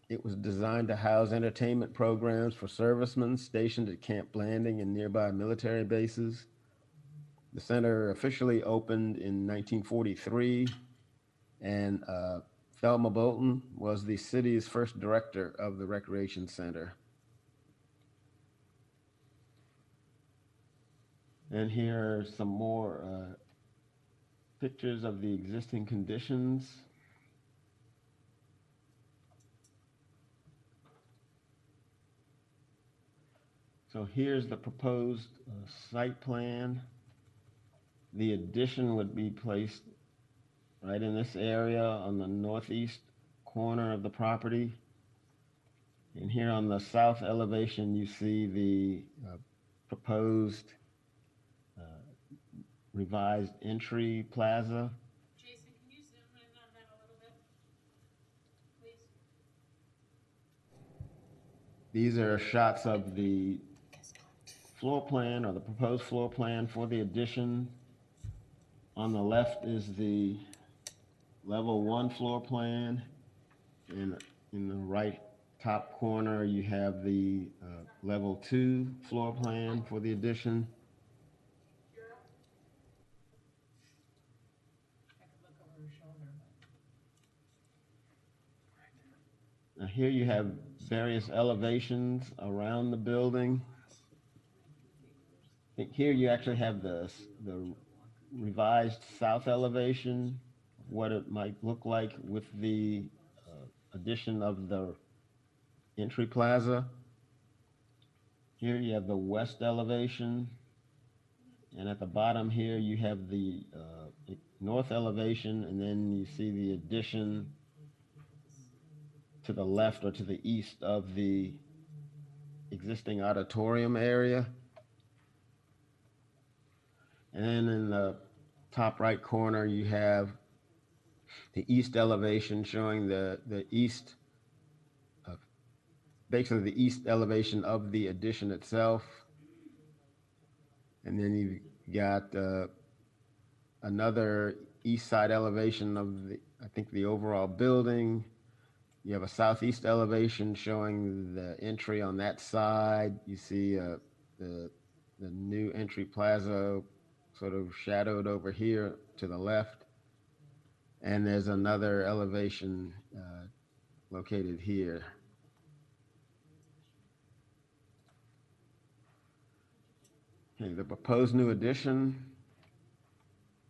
It was designed to house entertainment programs for servicemen stationed at Camp Blanding and nearby military bases. The center officially opened in 1943, and Thelma Bolton was the city's first director of the Recreation Center. And here are some more pictures of the existing conditions. So here's the proposed site plan. The addition would be placed right in this area on the northeast corner of the property. And here on the south elevation, you see the proposed revised entry plaza. Jason, can you zoom in on that a little bit, please? These are shots of the floor plan, or the proposed floor plan for the addition. On the left is the level 1 floor plan, and in the right top corner you have the level 2 floor plan for the addition. I could look over her shoulder. Now here you have various elevations around the building. Here you actually have the revised south elevation, what it might look like with the addition of the entry plaza. Here you have the west elevation, and at the bottom here you have the north elevation, and then you see the addition to the left or to the east of the existing auditorium area. And then in the top right corner, you have the east elevation showing the east, basically the east elevation of the addition itself. And then you've got another east side elevation of the, I think, the overall building. You have a southeast elevation showing the entry on that side. You see the new entry plaza sort of shadowed over here to the left. And there's another elevation located here. Okay, the proposed new addition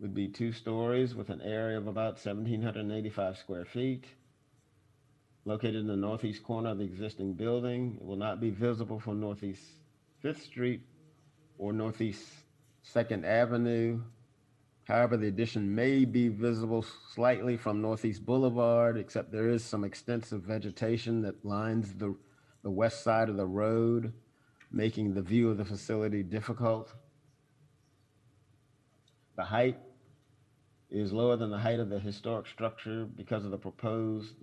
would be 2 stories with an area of about 1,785 square feet. Located in the northeast corner of the existing building. It will not be visible from Northeast 5th Street or Northeast 2nd Avenue. However, the addition may be visible slightly from Northeast Boulevard, except there is some extensive vegetation that lines the west side of the road, making the view of the facility difficult. The height is lower than the height of the historic structure because of the proposed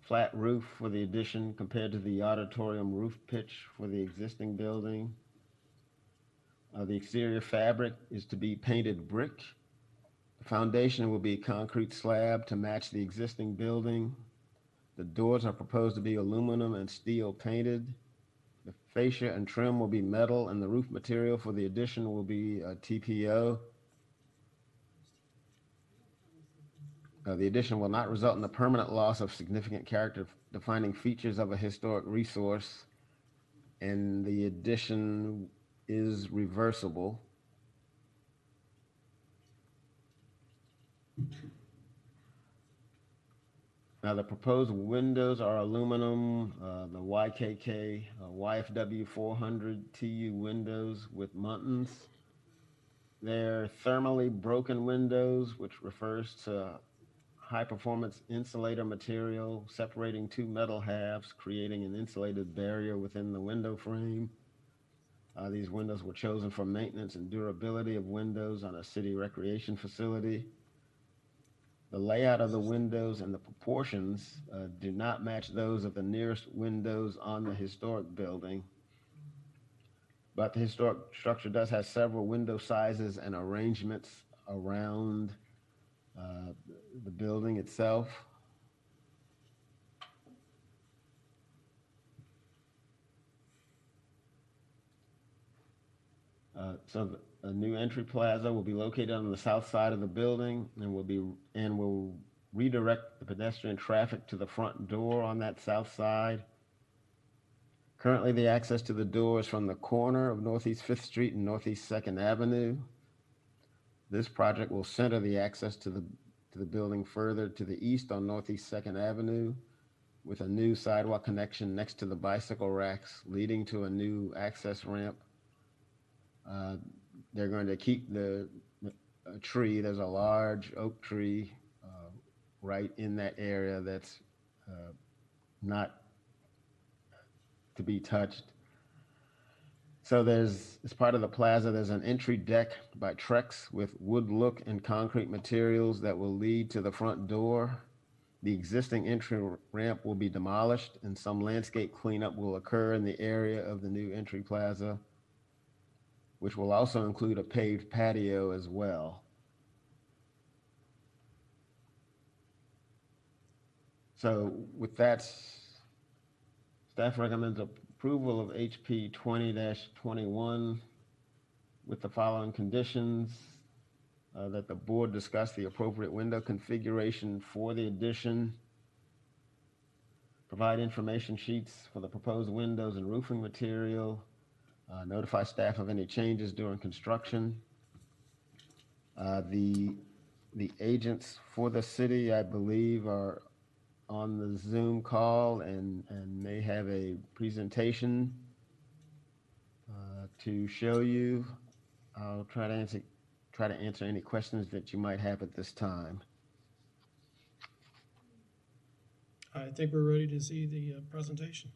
flat roof for the addition compared to the auditorium roof pitch for the existing building. The exterior fabric is to be painted brick. The foundation will be a concrete slab to match the existing building. The doors are proposed to be aluminum and steel painted. The fascia and trim will be metal, and the roof material for the addition will be TPO. The addition will not result in the permanent loss of significant character-defining features of a historic resource, and the addition is reversible. Now, the proposed windows are aluminum, the YKK, YFW 400 TU windows with muntins. They're thermally broken windows, which refers to high-performance insulator material separating 2 metal halves, creating an insulated barrier within the window frame. These windows were chosen for maintenance and durability of windows on a city recreation facility. The layout of the windows and the proportions do not match those of the nearest windows on the historic building. But the historic structure does have several window sizes and arrangements around the building itself. So a new entry plaza will be located on the south side of the building and will redirect the pedestrian traffic to the front door on that south side. Currently, the access to the door is from the corner of Northeast 5th Street and Northeast 2nd Avenue. This project will center the access to the building further to the east on Northeast 2nd Avenue with a new sidewalk connection next to the bicycle racks leading to a new access ramp. They're going to keep the tree. There's a large oak tree right in that area that's not to be touched. So as part of the plaza, there's an entry deck by Trex with wood look and concrete materials that will lead to the front door. The existing entry ramp will be demolished and some landscape cleanup will occur in the area of the new entry plaza, which will also include a paved patio as well. So with that, staff recommends approval of HP 20-21 with the following conditions. That the board discuss the appropriate window configuration for the addition, provide information sheets for the proposed windows and roofing material, notify staff of any changes during construction. The agents for the city, I believe, are on the Zoom call and may have a presentation to show you. I'll try to answer any questions that you might have at this time. I think we're ready to see the presentation.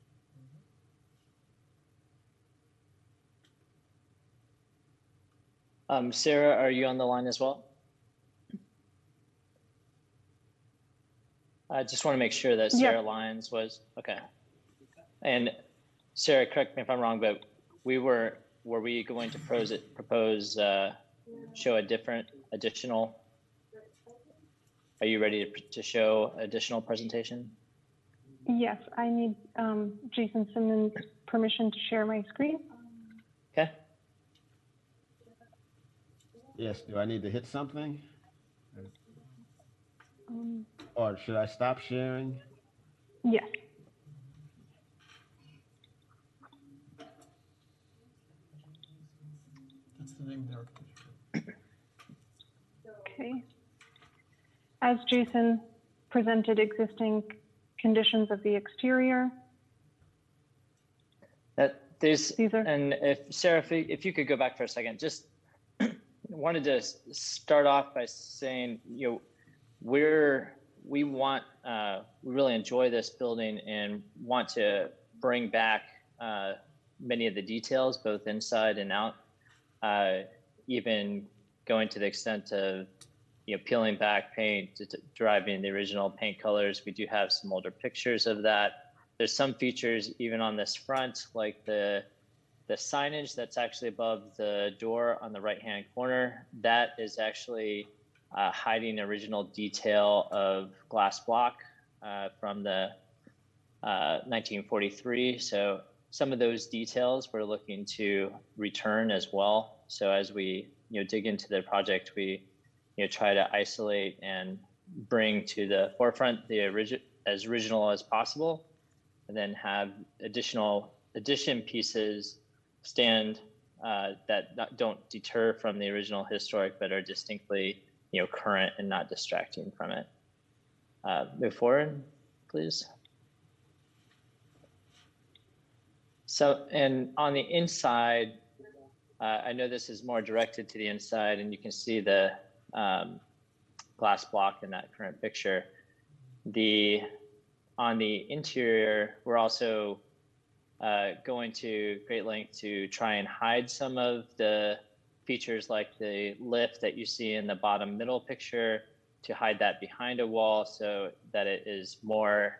Sarah, are you on the line as well? I just want to make sure that Sarah Lyons was, okay. And Sarah, correct me if I'm wrong, but were we going to propose show a different additional, are you ready to show additional presentation? Yes, I need Jason Simmons' permission to share my screen. Okay. Yes, do I need to hit something? Um, Or should I stop sharing? yes. That's the name of the architecture. Okay. As Jason presented existing conditions of the exterior. These are... And if Sarah, if you could go back for a second, just wanted to start off by saying, you know, we really enjoy this building and want to bring back many of the details, both inside and out, even going to the extent of, you know, peeling back paint, driving the original paint colors. We do have some older pictures of that. There's some features even on this front, like the signage that's actually above the door on the right-hand corner. That is actually hiding original detail of glass block from the 1943. So some of those details we're looking to return as well. So as we, you know, dig into the project, we, you know, try to isolate and bring to the forefront the original as possible, and then have addition pieces stand that don't deter from the original historic, but are distinctly, you know, current and not distracting from it. Move forward, please. So, and on the inside, I know this is more directed to the inside, and you can see the glass block in that current picture. On the interior, we're also going to great length to try and hide some of the features like the lift that you see in the bottom middle picture, to hide that behind a wall so that it is more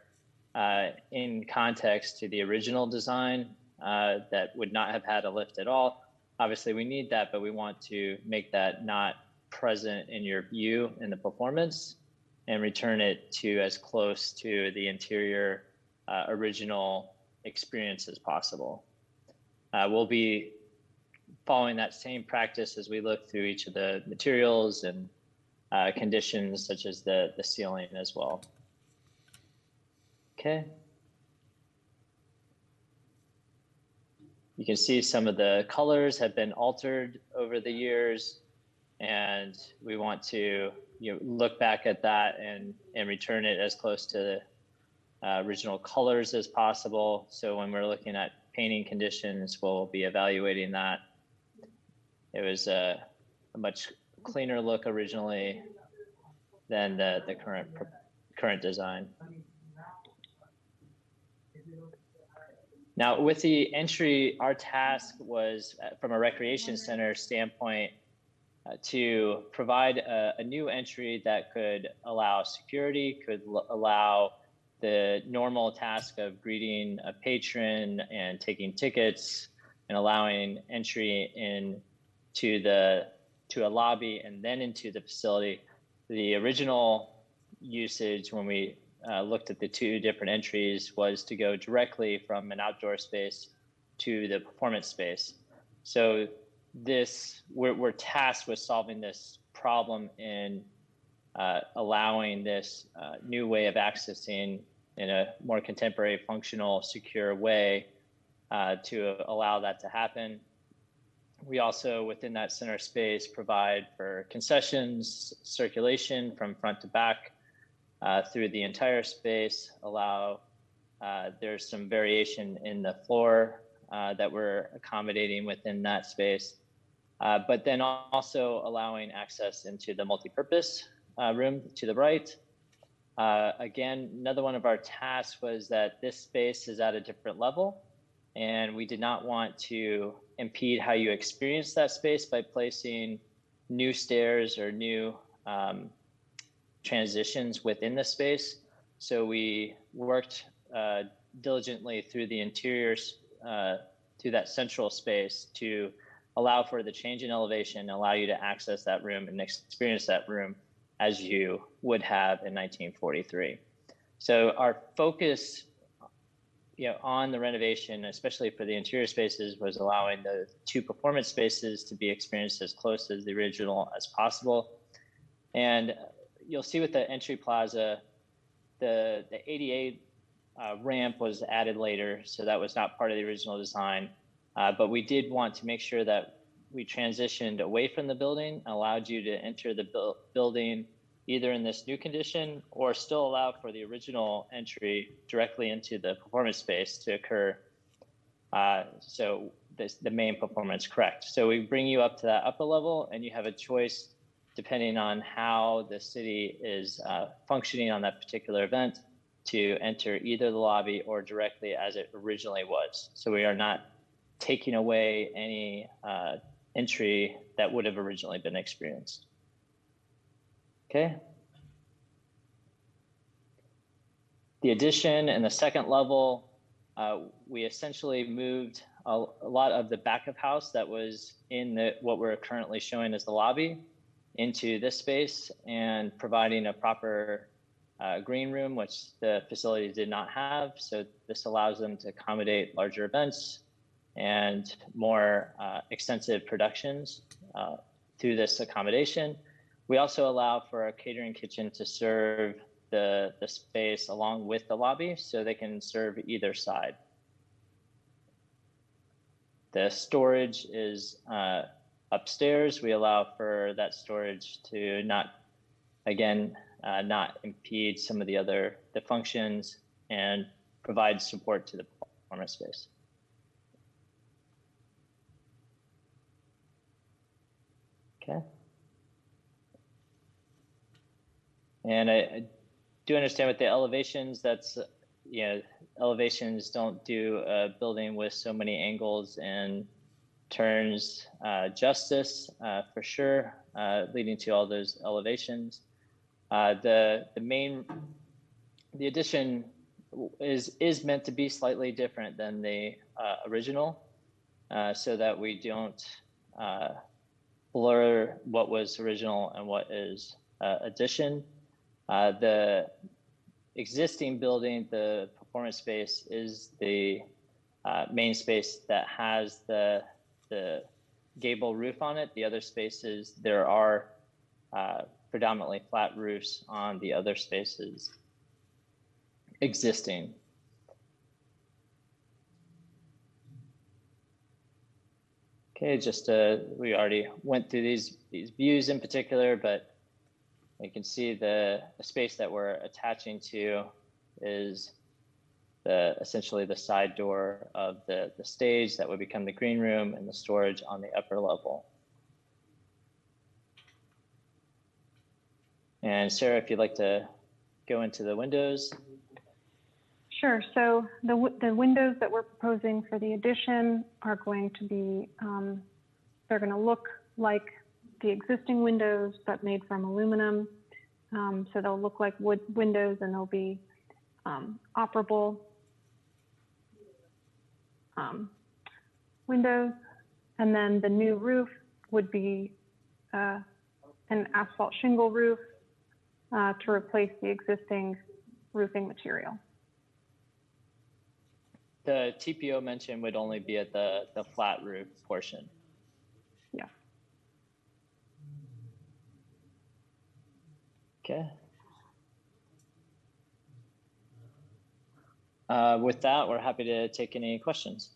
in context to the original design that would not have had a lift at all. Obviously we need that, but we want to make that not present in your view in the performance, and return it to as close to the interior original experience as possible. We'll be following that same practice as we look through each of the materials and conditions, such as the ceiling as well. Okay. You can see some of the colors have been altered over the years, and we want to, you know, look back at that and return it as close to the original colors as possible. So when we're looking at painting conditions, we'll be evaluating that. It was a much cleaner look originally than the current design. Now, with the entry, our task was, from a recreation center standpoint, to provide a new entry that could allow security, could allow the normal task of greeting a patron and taking tickets, and allowing entry to a lobby and then into the facility. The original usage, when we looked at the two different entries, was to go directly from an outdoor space to the performance space. So we're tasked with solving this problem in allowing this new way of accessing in a more contemporary, functional, secure way to allow that to happen. We also, within that center space, provide for concessions, circulation from front to back through the entire space, there's some variation in the floor that we're accommodating within that space, but then also allowing access into the multipurpose room to the right. Again, another one of our tasks was that this space is at a different level, and we did not want to impede how you experience that space by placing new stairs or new transitions within the space. So we worked diligently through the interiors, through that central space, to allow for the change in elevation, allow you to access that room and experience that room as you would have in 1943. So our focus on the renovation, especially for the interior spaces, was allowing the 2 performance spaces to be experienced as close as the original as possible. And you'll see with the entry plaza, the ADA ramp was added later, so that was not part of the original design. But we did want to make sure that we transitioned away from the building, allowed you to enter the building either in this new condition or still allow for the original entry directly into the performance space to occur. So the main performance, correct. So we bring you up to that upper level and you have a choice depending on how the city is functioning on that particular event to enter either the lobby or directly as it originally was. So we are not taking away any entry that would have originally been experienced. Okay. The addition and the second level, we essentially moved a lot of the back of house that was in what we're currently showing as the lobby into this space and providing a proper green room, which the facility did not have. So this allows them to accommodate larger events and more extensive productions through this accommodation. We also allow for a catering kitchen to serve the space along with the lobby, so they can serve either side. The storage is upstairs. We allow for that storage to not impede some of the functions and provide support to the performance space. Okay. And I do understand with the elevations, that's, elevations don't do a building with so many angles and turns justice for sure, leading to all those elevations. The addition is meant to be slightly different than the original, so that we don't blur what was original and what is addition. The existing building, the performance space, is the main space that has the gable roof on it. The other spaces, there are predominantly flat roofs on the other spaces existing. Okay, we already went through these views in particular, but you can see the space that we're attaching to is essentially the side door of the stage that would become the green room and the storage on the upper level. And Sarah, if you'd like to go into the windows. Sure. So the windows that we're proposing for the addition are going to be, they're going to look like the existing windows, but made from aluminum. So they'll look like wood windows, and they'll be operable windows. And then the new roof would be an asphalt shingle roof to replace the existing roofing material. The TPO mentioned would only be at the flat roof portion. Yeah. Okay. With that, we're happy to take any questions.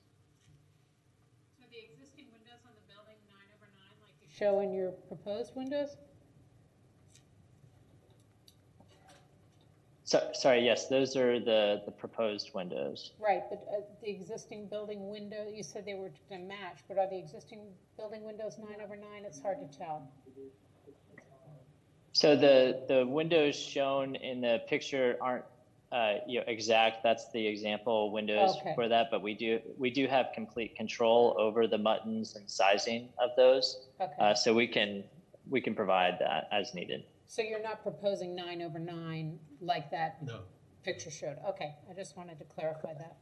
So the existing windows on the building 9/9, like you show in your proposed windows? So, sorry, yes, those are the proposed windows. Right, but the existing building window, you said they were going to match, but are the existing building windows 9/9? It's hard to tell. So the windows shown in the picture aren't exact. That's the example windows for that, but we do have complete control over the buttons and sizing of those. Okay. So we can provide that as needed. So you're not proposing 9/9 like that No. picture showed? Okay, I just wanted to clarify that.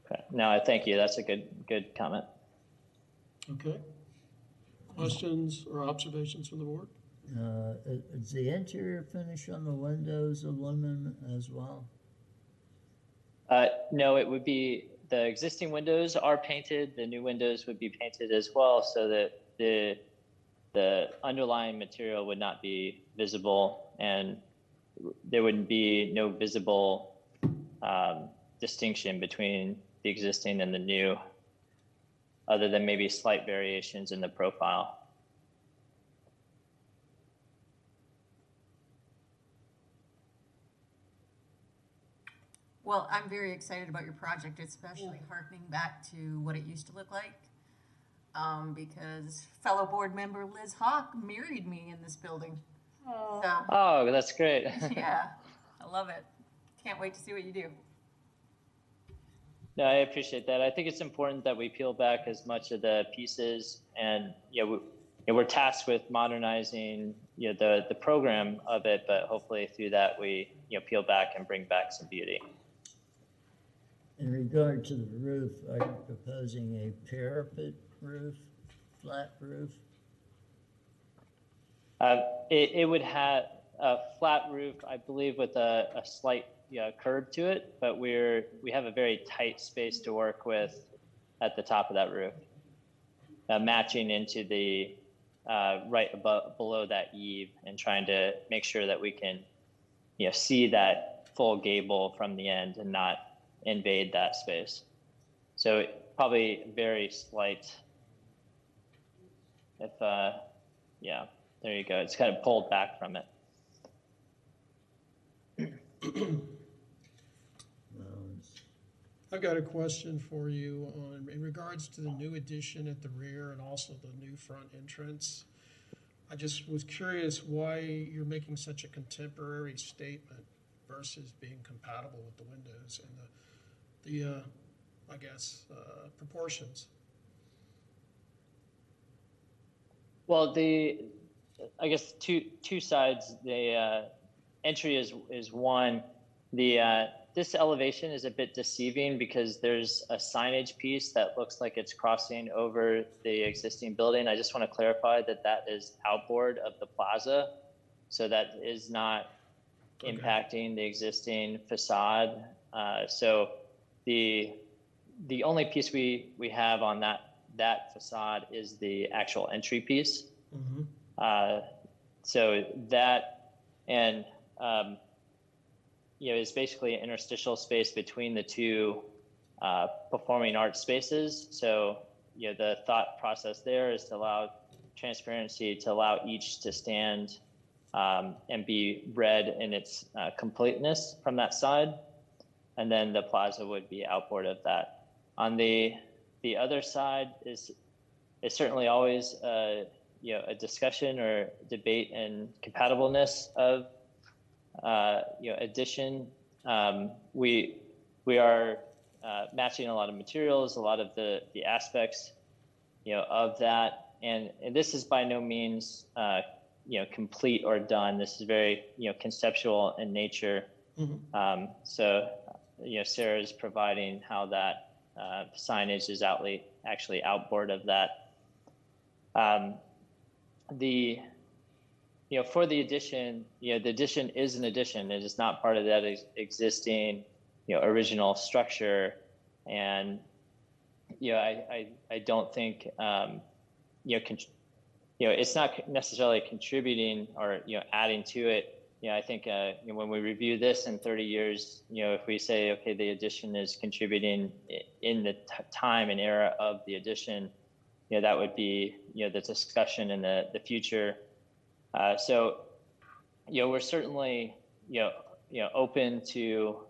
Okay. No, thank you. That's a good comment. Okay. Questions or observations from the board? Is the interior finish on the windows aluminum as well? No, it would be the existing windows are painted. The new windows would be painted as well, so that the underlying material would not be visible, and there would be no visible distinction between the existing and the new, other than maybe slight variations in the profile. Well, I'm very excited about your project, especially harkening back to what it used to look like. Because fellow board member Liz Hawk married me in this building. Oh. So, Oh, that's great. yeah, I love it. Can't wait to see what you do. No, I appreciate that. I think it's important that we peel back as much of the pieces, and we're tasked with modernizing the program of it, but hopefully through that we peel back and bring back some beauty. In regard to the roof, are you proposing a parapet roof, flat roof? It would have a flat roof, I believe, with a slight curve to it, but we have a very tight space to work with at the top of that roof, matching into the right below that eave, and trying to make sure that we can see that full gable from the end and not invade that space. So probably very slight, if yeah, there you go. It's kind of pulled back from it. I've got a question for you in regards to the new addition at the rear and also the new front entrance. I just was curious why you're making such a contemporary statement versus being compatible with the windows and the I guess, proportions. Well, I guess two sides. The entry is one. This elevation is a bit deceiving because there's a signage piece that looks like it's crossing over the existing building. I just want to clarify that is outboard of the plaza, so that is not impacting the existing facade. So the only piece we have on that facade is the actual entry piece. Mm-hmm. So that, and is basically an interstitial space between the two performing arts spaces. So the thought process there is to allow transparency, to allow each to stand and be read in its completeness from that side. And then the plaza would be outboard of that. On the other side is certainly always a discussion or debate and compatibleness of addition. We are matching a lot of materials, a lot of the aspects of that, and this is by no means complete or done. This is very conceptual in nature. Mm-hmm. So Sarah is providing how that signage is actually outboard of that. For the addition, the addition is an addition. It is not part of that existing, original structure. And, I don't think, it's not necessarily contributing or, adding to it. I think when we review this in 30 years, if we say, okay, the addition is contributing in the time and era of the addition, that would be, the discussion in the future. So, we're certainly, open to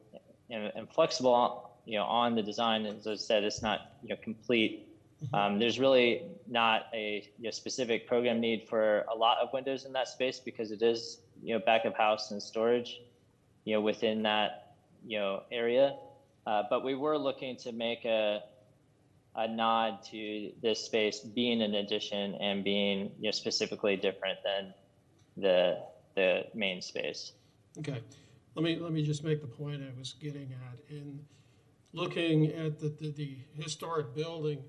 and flexible, on the design. As I said, it's not, complete. There's really not a specific program need for a lot of windows in that space because it is, back of house and storage, within that, area. But we were looking to make a nod to this space being an addition and being, specifically different than the main space. Okay, let me just make the point I was getting at. In looking at the historic building,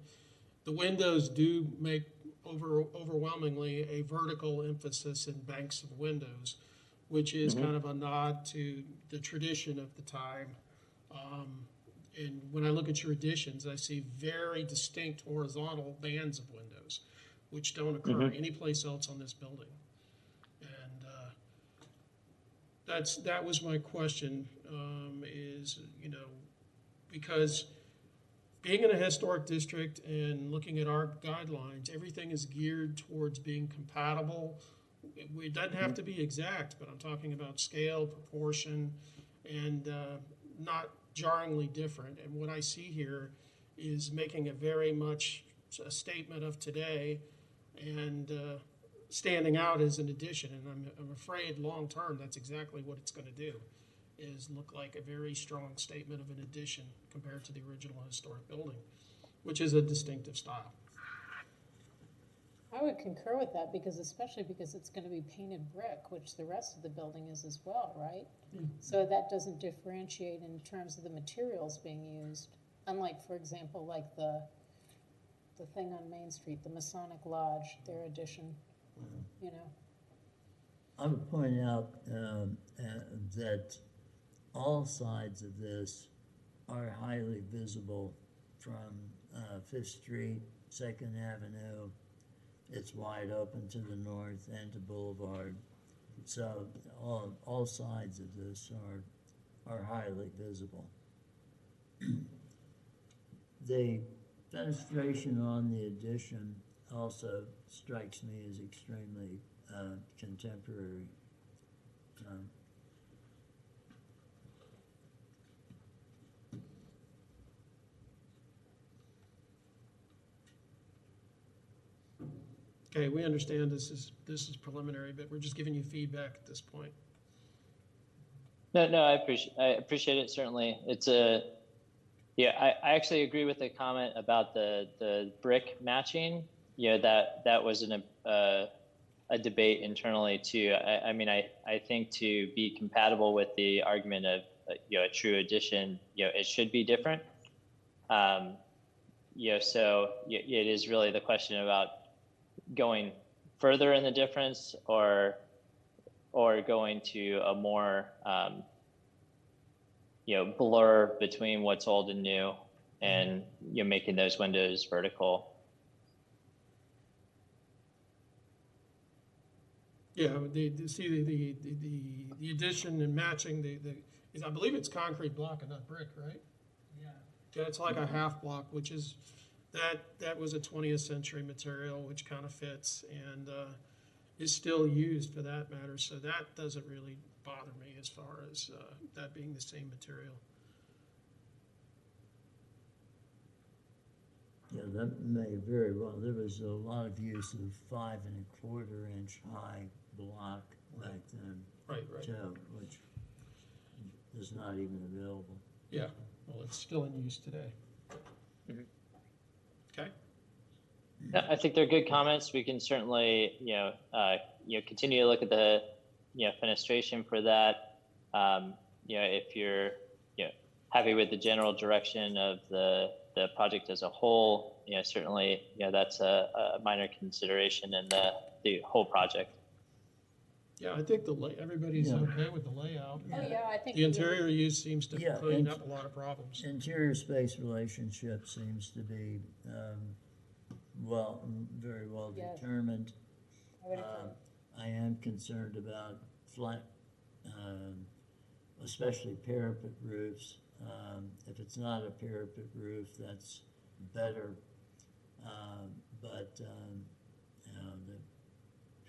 the windows do make overwhelmingly a vertical emphasis in banks of windows, which is kind of a nod to the tradition of the time. And when I look at your additions, I see very distinct horizontal bands of windows, which don't occur anyplace else on this building. And that was my question, is, you know, because being in a historic district and looking at our guidelines, everything is geared towards being compatible. It doesn't have to be exact, but I'm talking about scale, proportion, and not jarringly different. And what I see here is making a very much a statement of today and standing out as an addition. And I'm afraid long term that's exactly what it's going to do, is look like a very strong statement of an addition compared to the original historic building, which is a distinctive style. I would concur with that, because especially because it's going to be painted brick, which the rest of the building is as well, right? So that doesn't differentiate in terms of the materials being used. Unlike, for example, like the thing on Main Street, the Masonic Lodge, their addition, you know. I would point out that all sides of this are highly visible from 5th Street, 2nd Avenue. It's wide open to the north and to Boulevard. So all sides of this are highly visible. The fenestration on the addition also strikes me as extremely contemporary. Okay, we understand this is preliminary, but we're just giving you feedback at this point. No, I appreciate it. Certainly, it's I actually agree with the comment about the brick matching. You know, that was a debate internally too. I mean, I think to be compatible with the argument of a true addition, it should be different. So it is really the question about going further in the difference or going to a more blur between what's old and new, and making those windows vertical. Yeah, the addition and matching I believe it's concrete block and not brick, right? Yeah, it's like a half block, which is that was a 20th century material, which kind of fits and is still used for that matter. So that doesn't really bother me as far as that being the same material. Yeah, that may very well. There was a lot of use of 5 1/4 inch high block back then. Right. Too, which is not even available. Yeah, well, it's still in use today. Okay. I think they're good comments. We can certainly, continue to look at the, fenestration for that. If you're, happy with the general direction of the project as a whole, certainly, that's a minor consideration in the whole project. Yeah, I think everybody's okay with the layout. Oh, yeah, I think the interior use seems to clean up a lot of problems. Interior space relationship seems to be very well determined. I am concerned about flat, especially parapet roofs. If it's not a parapet roof, that's better. But the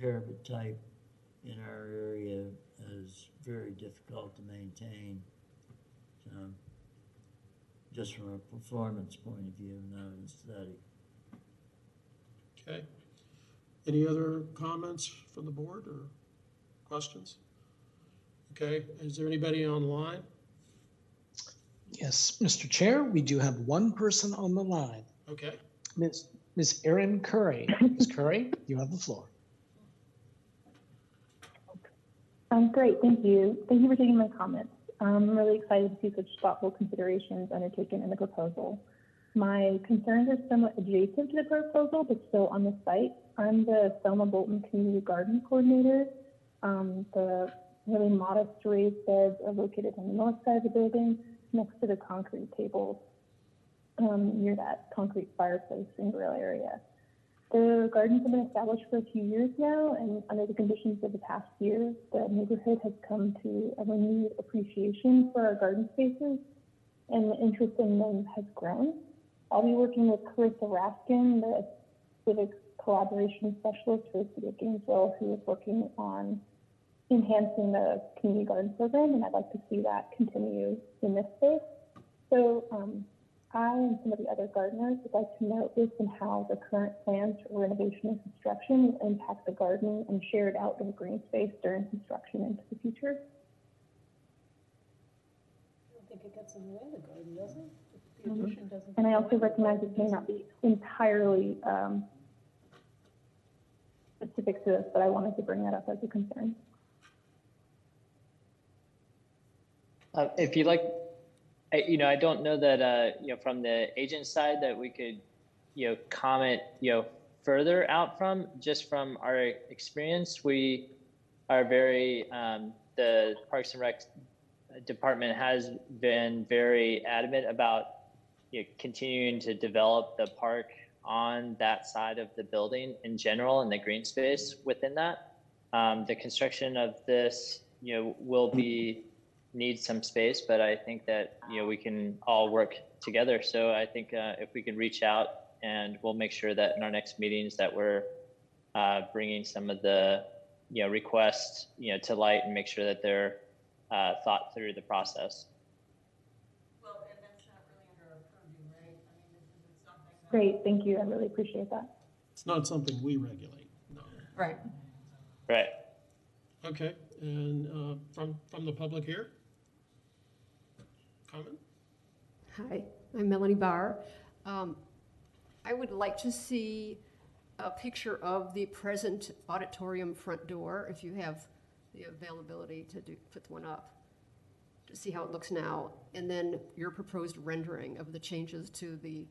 parapet type in our area is very difficult to maintain. So, just from a performance point of view, not an aesthetic. Okay. Any other comments from the board or questions? Okay. Is there anybody online? Yes, Mr. Chair, we do have one person on the line. Okay. Ms. Erin Curry. Ms. Curry, you have the floor. Great, thank you. Thank you for taking my comments. I'm really excited to see such thoughtful considerations undertaken in the proposal. My concerns are somewhat adjacent to the proposal, but still on the site. I'm the Selma Bolton Community Garden Coordinator. The really modest raised beds are located on the north side of the building. next to the concrete tables near that concrete fireplace and grill area. The gardens have been established for a few years now, and under the conditions of the past years, the neighborhood has come to a renewed appreciation for our garden spaces, and the interest in them has grown. I'll be working with Carissa Raskin, the civic collaboration specialist for the City of Gainesville, who is working on enhancing the community garden program, and I'd like to see that continue in this space. So I and some of the other gardeners would like to know if and how the current plans for renovation and construction will impact the garden and shared outdoor green space during construction into the future. I don't think it gets in the way of the garden, does it? The addition doesn't. And I also recognize it may not be entirely specific to this, but I wanted to bring that up as a concern. If you like, I don't know that, from the agent side that we could, comment, further out from. Just from our experience, we are very, the Parks and Rec department has been very adamant about continuing to develop the park on that side of the building in general and the green space within that. The construction of this, will need some space, but I think that, we can all work together. So I think if we can reach out, and we'll make sure that in our next meetings that we're bringing some of the, requests, to light, and make sure that they're thought through the process. Well, and that's not really under our purview, right? I mean, this isn't something that... Great, thank you. I really appreciate that. It's not something we regulate, no. Right. Right. Okay, and from the public here? Comment? Hi, I'm Melanie Barr. I would like to see a picture of the present auditorium front door, if you have the availability to put one up, to see how it looks now, and then your proposed rendering of the changes to the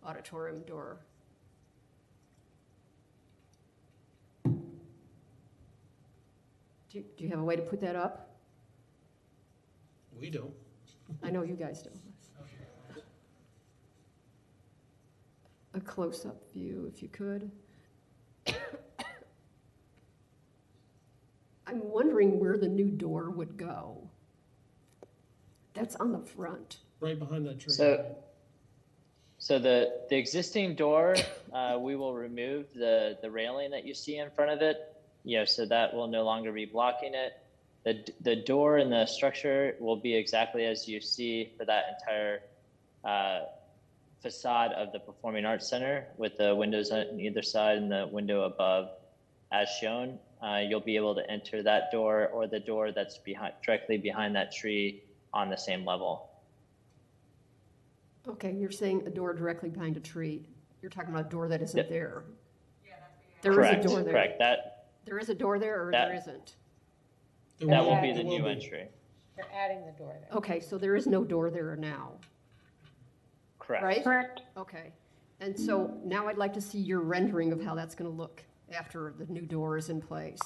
auditorium door. Do you have a way to put that up? We don't. I know you guys do. A close-up view, if you could. I'm wondering where the new door would go. That's on the front. Right behind that tree. So the existing door, we will remove the railing that you see in front of it. So that will no longer be blocking it. The door and the structure will be exactly as you see for that entire facade of the Performing Arts Center, with the windows on either side and the window above as shown. You'll be able to enter that door or the door that's directly behind that tree on the same level. Okay, you're saying a door directly behind a tree. You're talking about a door that isn't Yep. there. Yeah, that's There Correct, is a door there. correct. There is a door there, or that- there isn't? That will be the new entry. They're adding the door there. Okay, so there is no door there now, Correct. right? Correct. Okay, and so now I'd like to see your rendering of how that's going to look after the new door is in place.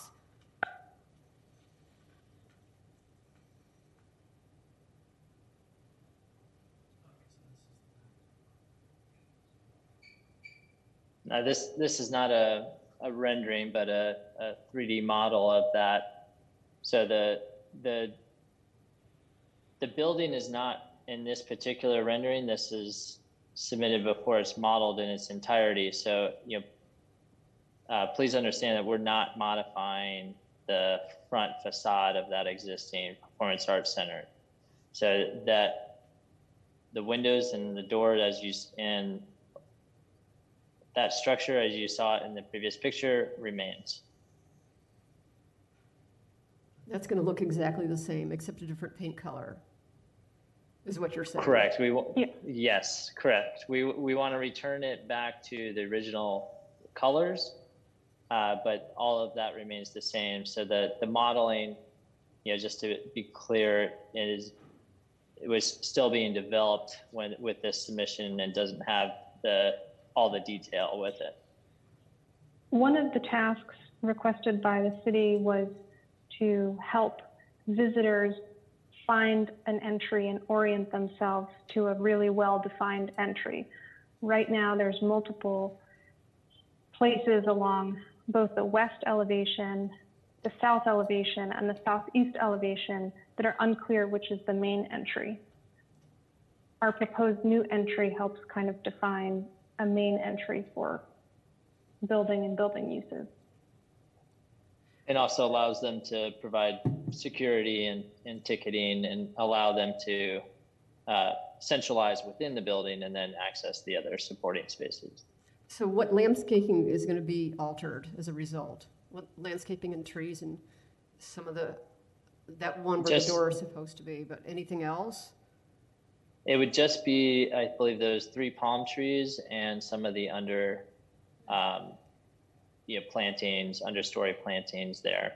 Now this is not a rendering, but a 3D model of that. So the building is not in this particular rendering. This is submitted before it's modeled in its entirety. So please understand that we're not modifying the front facade of that existing Performance Arts Center. So that the windows and the door, and that structure as you saw it in the previous picture, remains. That's going to look exactly the same, except a different paint color, is what you're saying. Correct. Yes, correct. We want to return it back to the original colors, but all of that remains the same. So that the modeling, just to be clear, it was still being developed with this submission, and doesn't have all the detail with it. One of the tasks requested by the city was to help visitors find an entry and orient themselves to a really well-defined entry. Right now, there's multiple places along both the west elevation, the south elevation, and the southeast elevation that are unclear which is the main entry. Our proposed new entry helps kind of define a main entry for building and building uses. And also allows them to provide security and ticketing and allow them to centralize within the building and then access the other supporting spaces. So what landscaping is going to be altered as a result? What landscaping and trees and some of that one where the door is supposed to be, but anything else? It would just be, I believe, those 3 palm trees and some of the plantings, understory plantings there.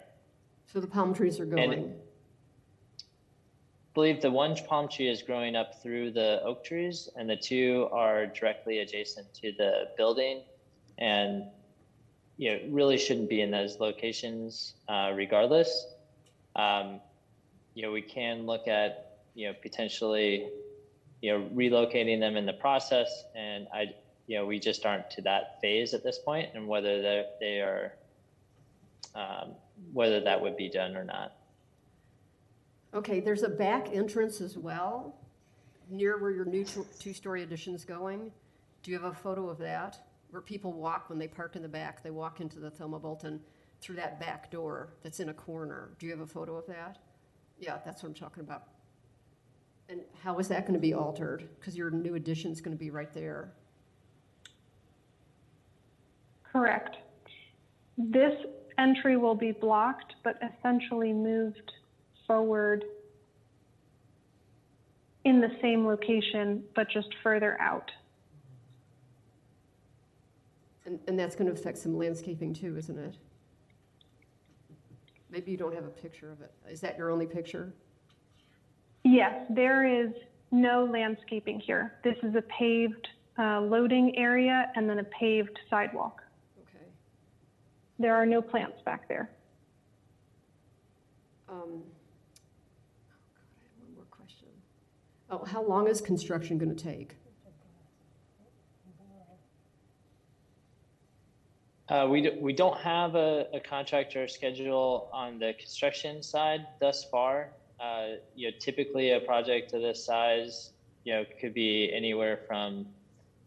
So the palm trees are going? And I believe the one palm tree is growing up through the oak trees, and the 2 are directly adjacent to the building, and really shouldn't be in those locations regardless. We can look at potentially relocating them in the process, and we just aren't to that phase at this point, and whether they are whether that would be done or not. Okay, there's a back entrance as well, near where your new 2-story addition is going. Do you have a photo of that? Where people walk when they park in the back, they walk into the Thelma Bolton through that back door that's in a corner. Do you have a photo of that? Yeah, that's what I'm talking about. And how is that going to be altered? Because your new addition is going to be right there. Correct. This entry will be blocked, but essentially moved forward in the same location, but just further out. And that's going to affect some landscaping too, isn't it? Maybe you don't have a picture of it. Is that your only picture? Yes, there is no landscaping here. This is a paved loading area and then a paved sidewalk. Okay. There are no plants back there. Oh, God, I have one more question. Oh, how long is construction going to take? We don't have a contractor schedule on the construction side thus far. Typically a project of this size, could be anywhere from,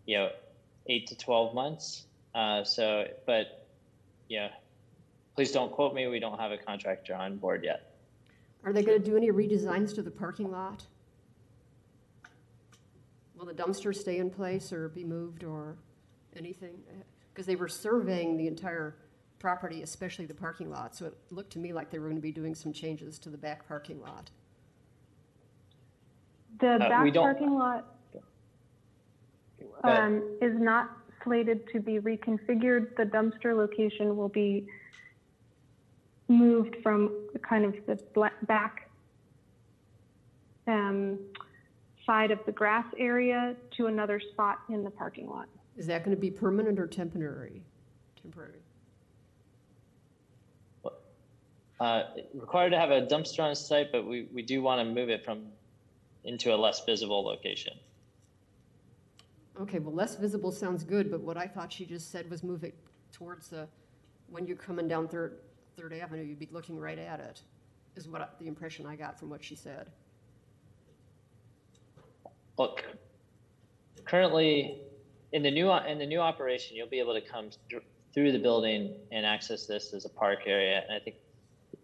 8 to 12 months. But please don't quote me. We don't have a contractor on board yet. Are they going to do any redesigns to the parking lot? Will the dumpster stay in place or be moved or anything? Because they were surveying the entire property, especially the parking lot. So it looked to me like they were going to be doing some changes to the back parking lot. The back parking lot is not slated to be reconfigured. The dumpster location will be moved from kind of the back side of the grass area to another spot in the parking lot. Is that going to be permanent or temporary? Temporary. Required to have a dumpster on site, but we do want to move it into a less visible location. Okay, well, less visible sounds good, but what I thought she just said was move it towards when you're coming down Third Avenue, you'd be looking right at it, is the impression I got from what she said. Look, currently in the new operation, you'll be able to come through the building and access this as a park area. And I think,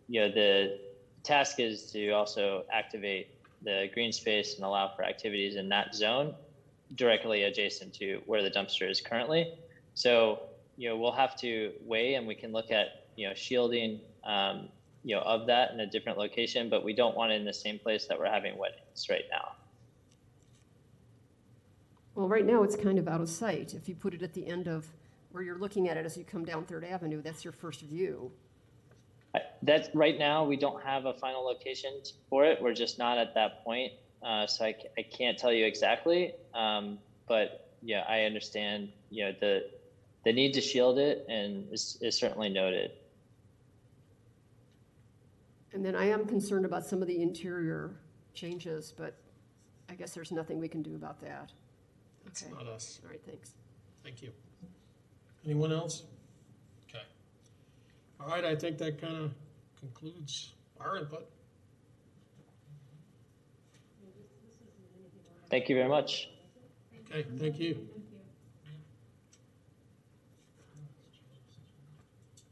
the task is to also activate the green space and allow for activities in that zone directly adjacent to where the dumpster is currently. So, we'll have to weigh, and we can look at, shielding, of that in a different location, but we don't want it in the same place that we're having weddings right now. Well, right now it's kind of out of sight. If you put it at the end of where you're looking at it as you come down Third Avenue, that's your first view. That's right now, we don't have a final location for it. We're just not at that point. So I can't tell you exactly. But yeah, I understand, the need to shield it and is certainly noted. And then I am concerned about some of the interior changes, but I guess there's nothing we can do about that. That's Okay. not us. All right, thanks. Thank you. Anyone else? Okay. All right, I think that kind of concludes our input. Thank you very much. Okay, thank you.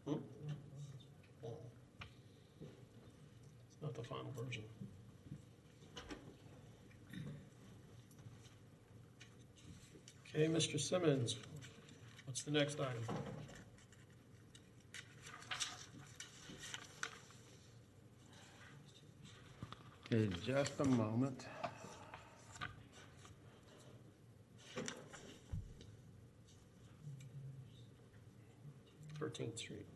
Hmm? Oh. It's not the final version. Okay, Mr. Simmons, what's the next item? Okay, just a moment. Yeah. 13th Street.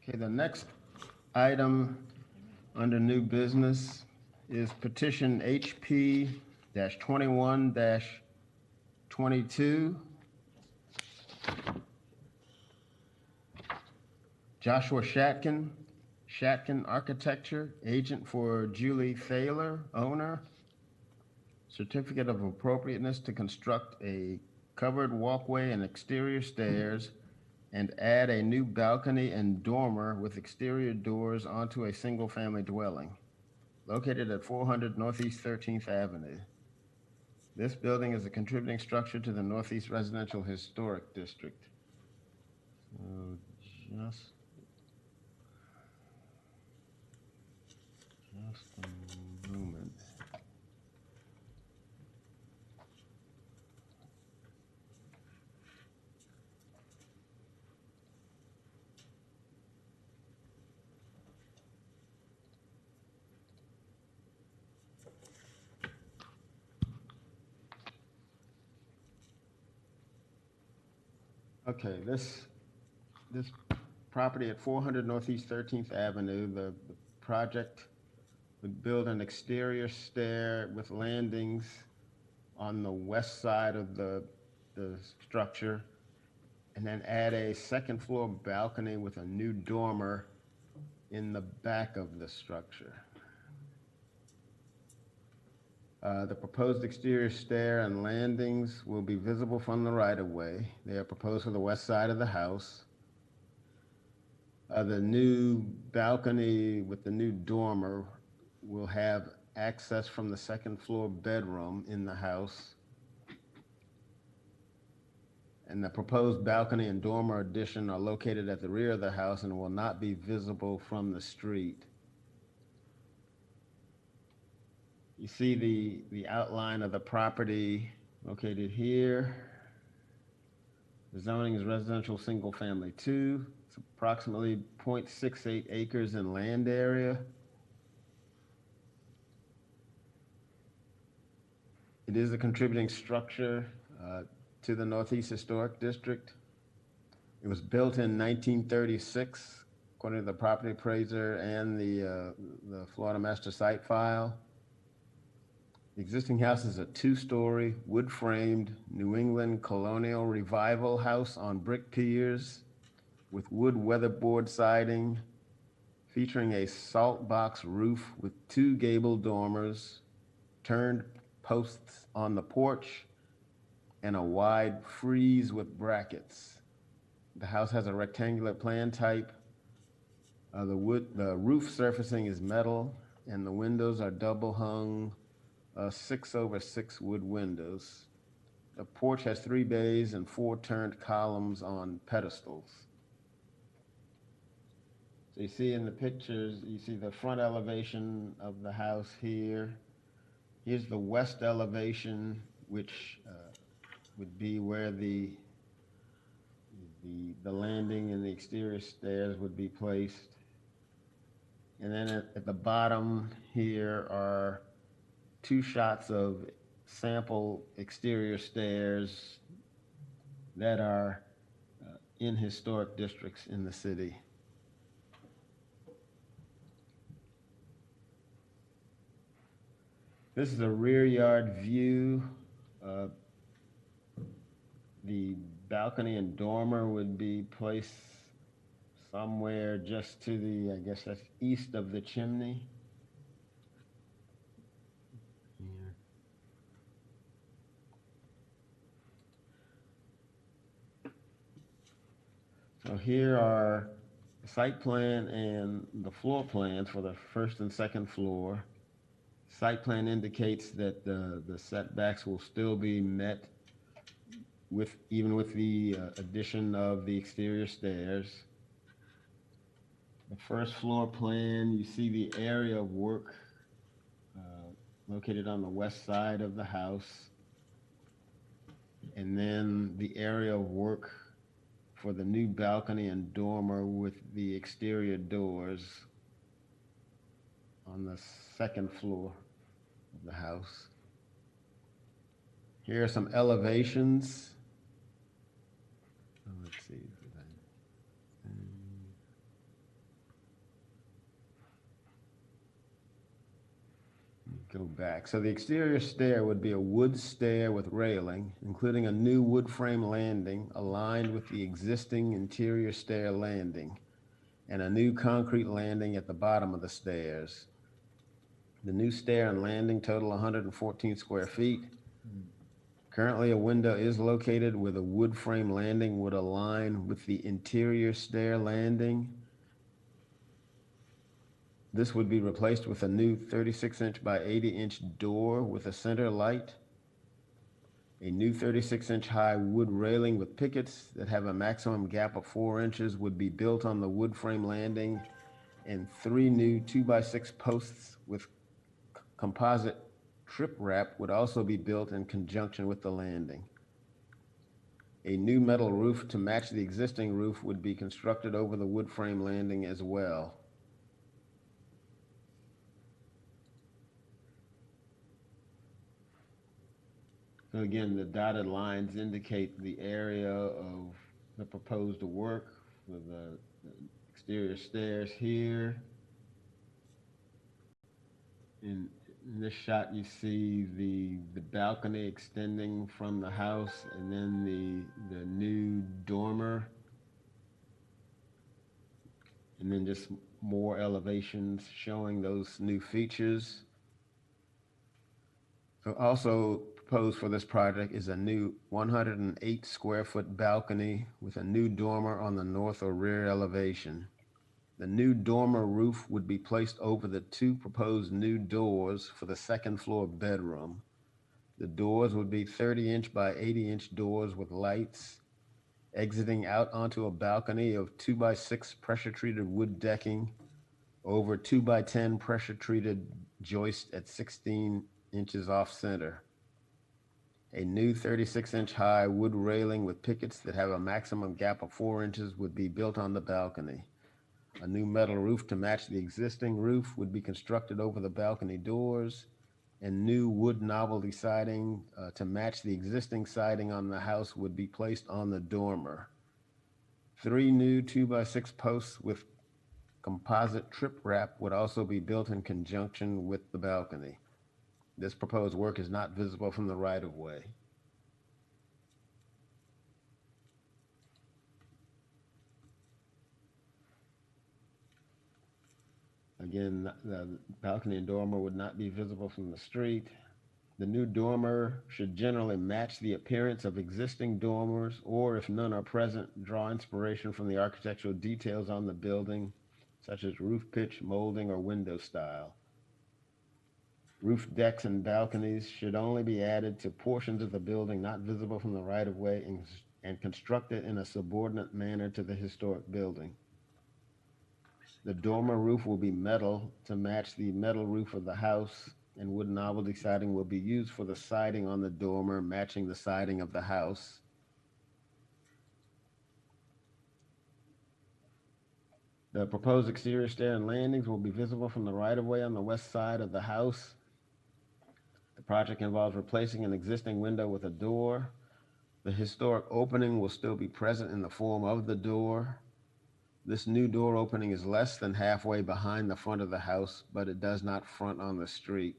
Okay, the next item under new business is petition HP-21-22. Joshua Shatkin, Shatkin Architecture, agent for Julie Thaler, owner. Certificate of appropriateness to construct a covered walkway and exterior stairs and add a new balcony and dormer with exterior doors onto a single-family dwelling located at 400 Northeast 13th Avenue. This building is a contributing structure to the Northeast Residential Historic District. So just a moment. Okay, this property at 400 Northeast 13th Avenue, the project would build an exterior stair with landings on the west side of the structure, and then add a second floor balcony with a new dormer in the back of the structure. The proposed exterior stair and landings will be visible from the right-of-way. They are proposed for the west side of the house. The new balcony with the new dormer will have access from the second floor bedroom in the house. And the proposed balcony and dormer addition are located at the rear of the house and will not be visible from the street. You see the outline of the property located here. The zoning is residential single family 2. It's approximately 0.68 acres in land area. It is a contributing structure to the Northeast Historic District. It was built in 1936, according to the property appraiser and the Florida Master Site file. The existing house is a 2-story, wood-framed, New England colonial revival house on brick piers with wood weatherboard siding, featuring a salt box roof with 2 gable dormers, turned posts on the porch, and a wide frieze with brackets. The house has a rectangular plan type. The roof surfacing is metal, and the windows are double hung 6/6 wood windows. The porch has 3 bays and 4 turned columns on pedestals. So you see in the pictures, you see the front elevation of the house here. Here's the west elevation, which would be where the landing and the exterior stairs would be placed. And then at the bottom here are 2 shots of sample exterior stairs that are in historic districts in the city. This is a rear yard view. The balcony and dormer would be placed somewhere just to the, I guess that's east of the chimney. Here. So here are the site plan and the floor plans for the first and second floor. Site plan indicates that the setbacks will still be met with, even with the addition of the exterior stairs. The first floor plan, you see the area of work located on the west side of the house. And then the area of work for the new balcony and dormer with the exterior doors on the second floor of the house. Here are some elevations. Let's see. Go back. So the exterior stair would be a wood stair with railing, including a new wood frame landing aligned with the existing interior stair landing, and a new concrete landing at the bottom of the stairs. The new stair and landing total 114 square feet. Currently, a window is located where the wood frame landing would align with the interior stair landing. This would be replaced with a new 36-inch by 80-inch door with a center light, a new 36-inch high wood railing with pickets that have a maximum gap of 4 inches would be built on the wood frame landing, and 3 new 2x6 posts with composite trip wrap would also be built in conjunction with the landing. A new metal roof to match the existing roof would be constructed over the wood frame landing as well. So again, the dotted lines indicate the area of the proposed work for the exterior stairs here. In this shot, you see the balcony extending from the house, and then the new dormer, and then just more elevations showing those new features. Also proposed for this project is a new 108 square foot balcony with a new dormer on the north or rear elevation. The new dormer roof would be placed over the 2 proposed new doors for the second floor bedroom. The doors would be 30-inch by 80-inch doors with lights, exiting out onto a balcony of 2x6 pressure-treated wood decking over 2x10 pressure-treated joist at 16 inches off center. A new 36-inch high wood railing with pickets that have a maximum gap of 4 inches would be built on the balcony. A new metal roof to match the existing roof would be constructed over the balcony doors, and new wood novelty siding to match the existing siding on the house would be placed on the dormer. 3 new 2x6 posts with composite trip wrap would also be built in conjunction with the balcony. This proposed work is not visible from the right-of-way. Again, the balcony and dormer would not be visible from the street. The new dormer should generally match the appearance of existing dormers, or if none are present, draw inspiration from the architectural details on the building, such as roof pitch, molding, or window style. Roof decks and balconies should only be added to portions of the building not visible from the right-of-way and constructed in a subordinate manner to the historic building. The dormer roof will be metal to match the metal roof of the house, and wood novelty siding will be used for the siding on the dormer, matching the siding of the house. The proposed exterior stair and landings will be visible from the right-of-way on the west side of the house. The project involves replacing an existing window with a door. The historic opening will still be present in the form of the door. This new door opening is less than halfway behind the front of the house, but it does not front on the street.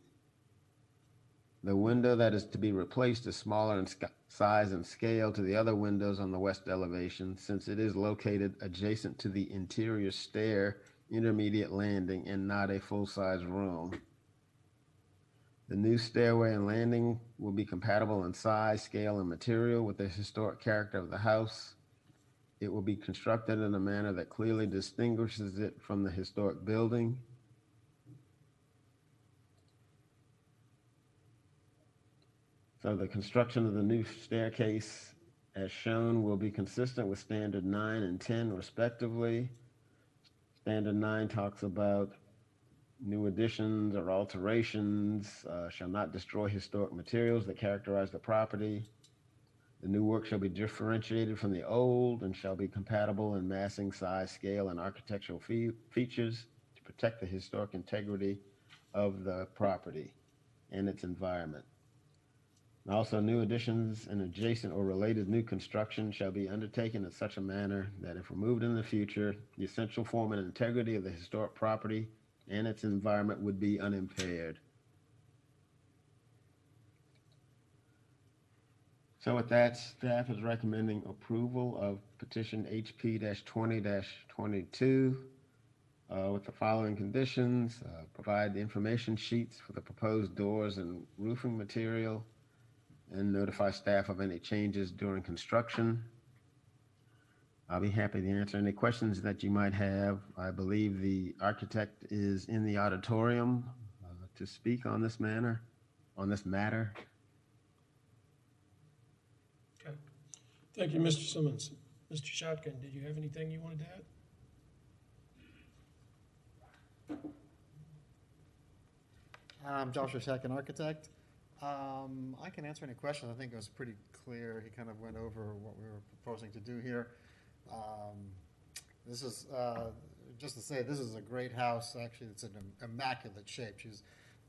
The window that is to be replaced is smaller in size and scale to the other windows on the west elevation, since it is located adjacent to the interior stair intermediate landing and not a full-size room. The new stairway and landing will be compatible in size, scale, and material with the historic character of the house. It will be constructed in a manner that clearly distinguishes it from the historic building. So the construction of the new staircase, as shown, will be consistent with Standard 9 and 10 respectively. Standard 9 talks about new additions or alterations shall not destroy historic materials that characterize the property. The new work shall be differentiated from the old and shall be compatible in massing, size, scale, and architectural features to protect the historic integrity of the property and its environment. And also, new additions and adjacent or related new construction shall be undertaken in such a manner that if removed in the future, the essential form and integrity of the historic property and its environment would be unimpaired. So with that, staff is recommending approval of petition HP-20-22 with the following conditions. Provide the information sheets for the proposed doors and roofing material, and notify staff of any changes during construction. I'll be happy to answer any questions that you might have. I believe the architect is in the auditorium to speak on this matter. Okay. Thank you, Mr. Simmons. Mr. Shotkin, did you have anything you wanted to add? I'm Joshua Shotkin, architect. I can answer any questions. I think it was pretty clear. He kind of went over what we were proposing to do here. This is, just to say, this is a great house. Actually, it's in immaculate shape.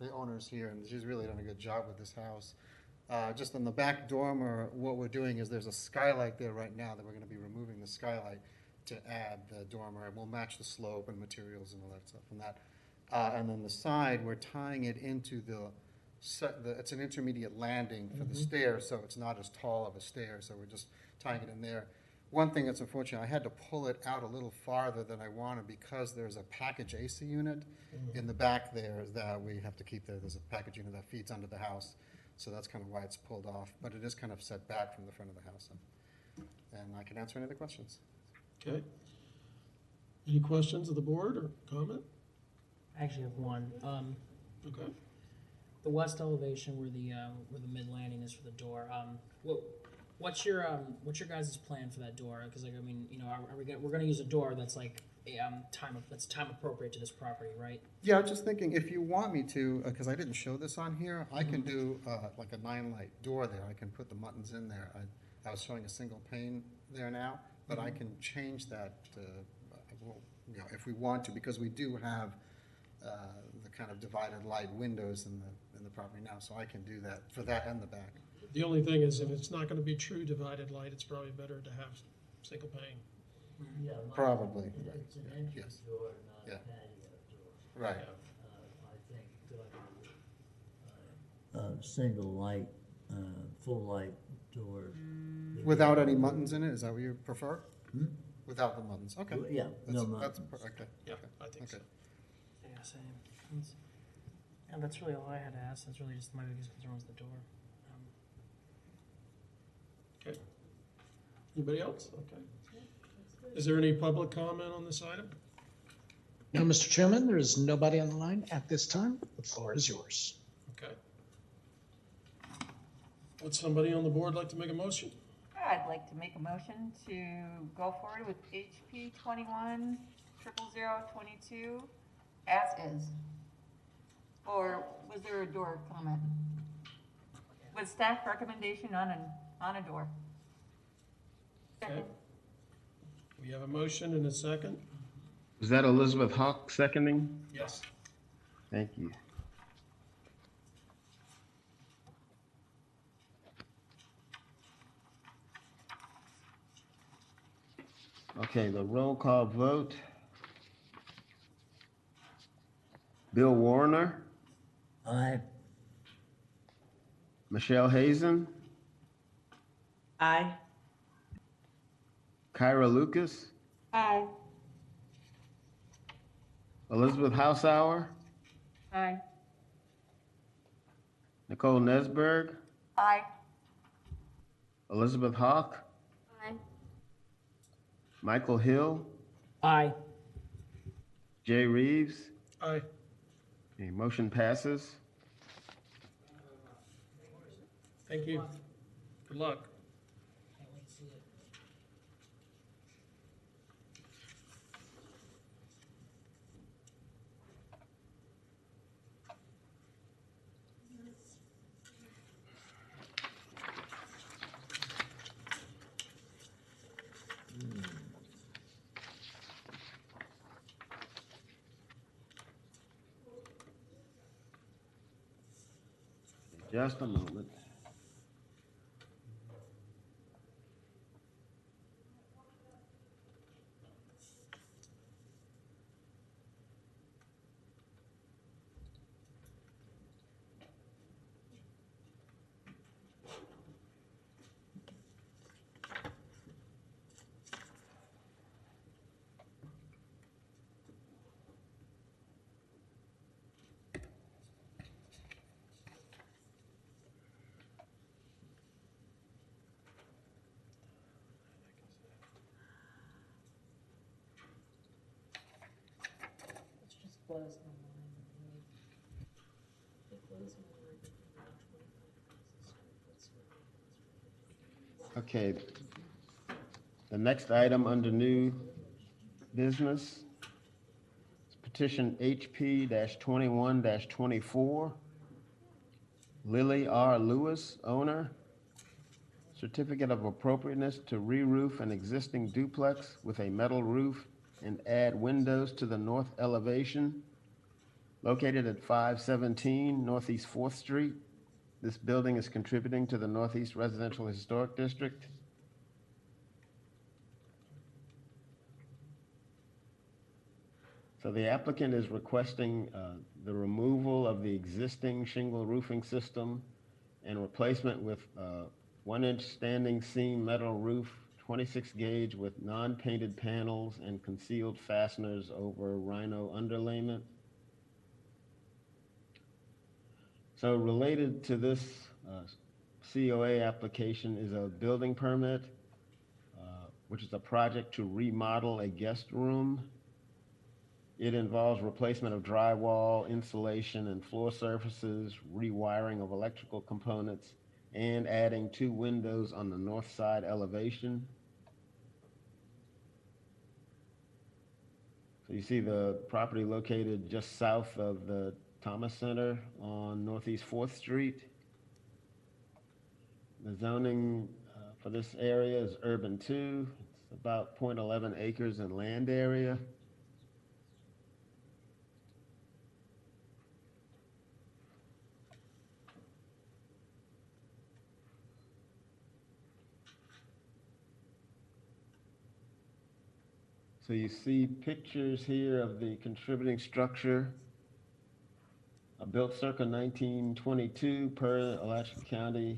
The owner's here, and she's really done a good job with this house. Just in the back dormer, what we're doing is there's a skylight there right now that we're going to be removing the skylight to add the dormer, and we'll match the slope and materials and all that stuff from that. And then the side, we're tying it into it's an intermediate landing for the stairs, so it's not as tall of a stair, so we're just tying it in there. One thing that's unfortunate, I had to pull it out a little farther than I wanted because there's a package AC unit in the back there that we have to keep there. There's a package unit that feeds under the house, so that's kind of why it's pulled off, but it is kind of set back from the front of the house. And I can answer any other questions. Okay. Any questions of the board or comment? I actually have one. Okay. The west elevation where the mid landing is for the door. What's your guys' plan for that door? Because we're gonna use a door that's like time appropriate to this property, right? Yeah, I was just thinking if you want me to, because I didn't show this on here, I can do like a 9-light door there. I can put the muttons in there. I was showing a single pane there now, but I can change that to, if we want to, because we do have the kind of divided light windows in the property now, so I can do that for that and the back. The only thing is, if it's not going to be true divided light, it's probably better to have single pane. Yeah, probably. It's an entrance door, not a patio door. Right. I think single light, full light doors. Without any muttons in it, is that what you prefer? Without the muttons, okay. Yeah, no that's muttons. okay. Yeah, I think so. Yeah, same. And that's really all I had to ask. That's really just my biggest concern was the door. Okay. Anybody else? Okay. Is there any public comment on this item? No, Mr. Chairman, there is nobody on the line at this time. The floor is yours. Okay. Would somebody on the board like to make a motion? I'd like to make a motion to go forward with HP 21-000-22 as is. Or was there a door comment? With staff recommendation on a door. Okay. We have a motion and a second. Is that Elizabeth Hawk seconding? Yes. Thank you. Okay, the roll call vote. Bill Warner, Aye. Michelle Hazen, Aye. Kyra Lucas, Aye. Elizabeth Hausauer, Aye. Nicole Nesberg, Aye. Elizabeth Hawk, Aye. Michael Hill, Aye. Jay Reeves. Aye. Okay, motion passes. Thank you. Good luck. Can't wait to see it. Just a moment. It's just blows my mind. It blows my mind that we have 25,000 square foot. Okay. The next item under new business is petition HP-21-24. Lily R. Lewis, owner. Certificate of appropriateness to re-roof an existing duplex with a metal roof and add windows to the north elevation, located at 517 Northeast 4th Street. This building is contributing to the Northeast Residential Historic District. So the applicant is requesting the removal of the existing shingle roofing system and replacement with 1-inch standing seam metal roof, 26 gauge with non-painted panels and concealed fasteners over rhino underlayment. So related to this COA application is a building permit, which is a project to remodel a guest room. It involves replacement of drywall, insulation, and floor surfaces, rewiring of electrical components, and adding 2 windows on the north side elevation. So you see the property located just south of the Thomas Center on Northeast 4th Street. The zoning for this area is urban 2. It's about 0.11 acres in land area. So you see pictures here of the contributing structure, built circa 1922 per Alachua County,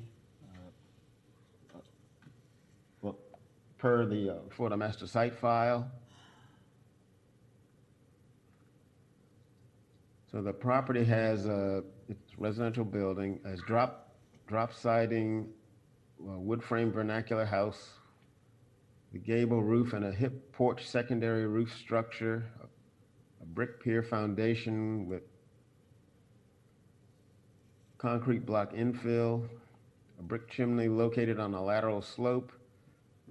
per the Florida Master Site file. So the property has it's residential building, has drop siding, wood frame vernacular house, the gable roof and a hip porch secondary roof structure, a brick pier foundation with concrete block infill, a brick chimney located on a lateral slope,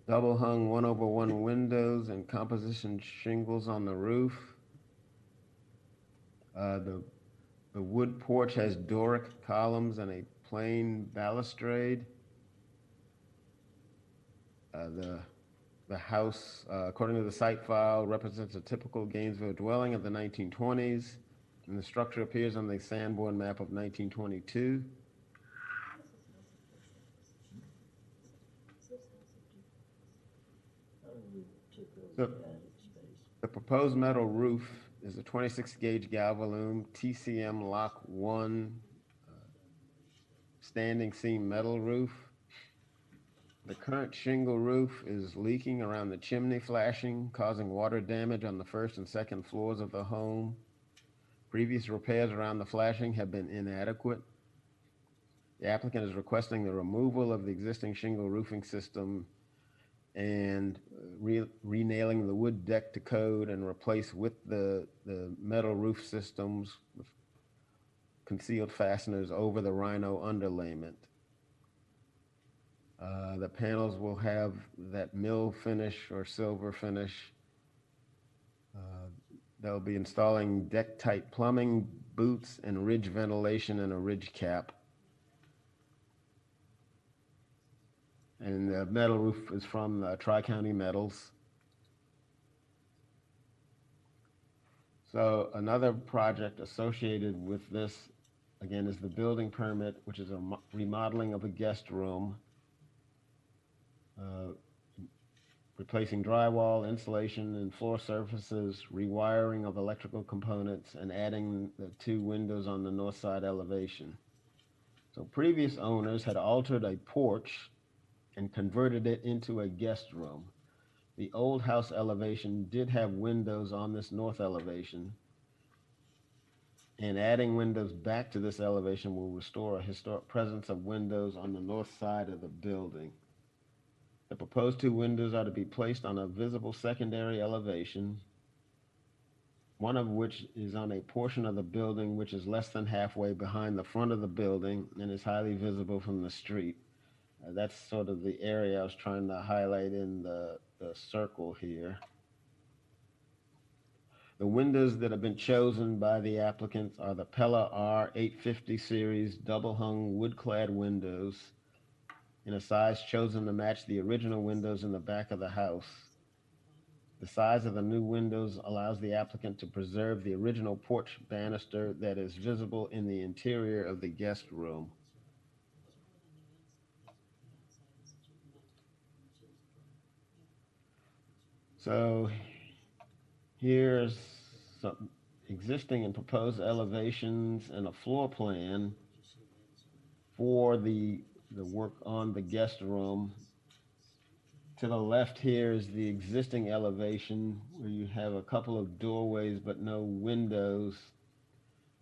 double hung 1/1 windows and composition shingles on the roof. The wood porch has Doric columns and a plain balustrade. The house, according to the site file, represents a typical Gainesville dwelling of the 1920s, and the structure appears on the Sanborn map of 1922. the The- attic space. The proposed metal roof is a 26 gauge Galvalume TCM Lock 1 standing seam metal roof. The current shingle roof is leaking around the chimney flashing, causing water damage on the first and second floors of the home. Previous repairs around the flashing have been inadequate. The applicant is requesting the removal of the existing shingle roofing system and renailing the wood deck to code and replace with the metal roof systems with concealed fasteners over the rhino underlayment. The panels will have that mill finish or silver finish. They'll be installing deck-tight plumbing, boots, and ridge ventilation and a ridge cap. And the metal roof is from Tri-County Metals. So another project associated with this, again, is the building permit, which is a remodeling of a guest room, replacing drywall, insulation, and floor surfaces, rewiring of electrical components, and adding the 2 windows on the north side elevation. So previous owners had altered a porch and converted it into a guest room. The old house elevation did have windows on this north elevation, and adding windows back to this elevation will restore a historic presence of windows on the north side of the building. The proposed 2 windows are to be placed on a visible secondary elevation, one of which is on a portion of the building which is less than halfway behind the front of the building and is highly visible from the street. That's sort of the area I was trying to highlight in the circle here. The windows that have been chosen by the applicants are the Pella R850 series double hung wood-clad windows in a size chosen to match the original windows in the back of the house. The size of the new windows allows the applicant to preserve the original porch banister that is visible in the interior of the guest room. So here's some existing and proposed elevations and a floor plan for the work on the guest room. To the left here is the existing elevation where you have a couple of doorways but no windows.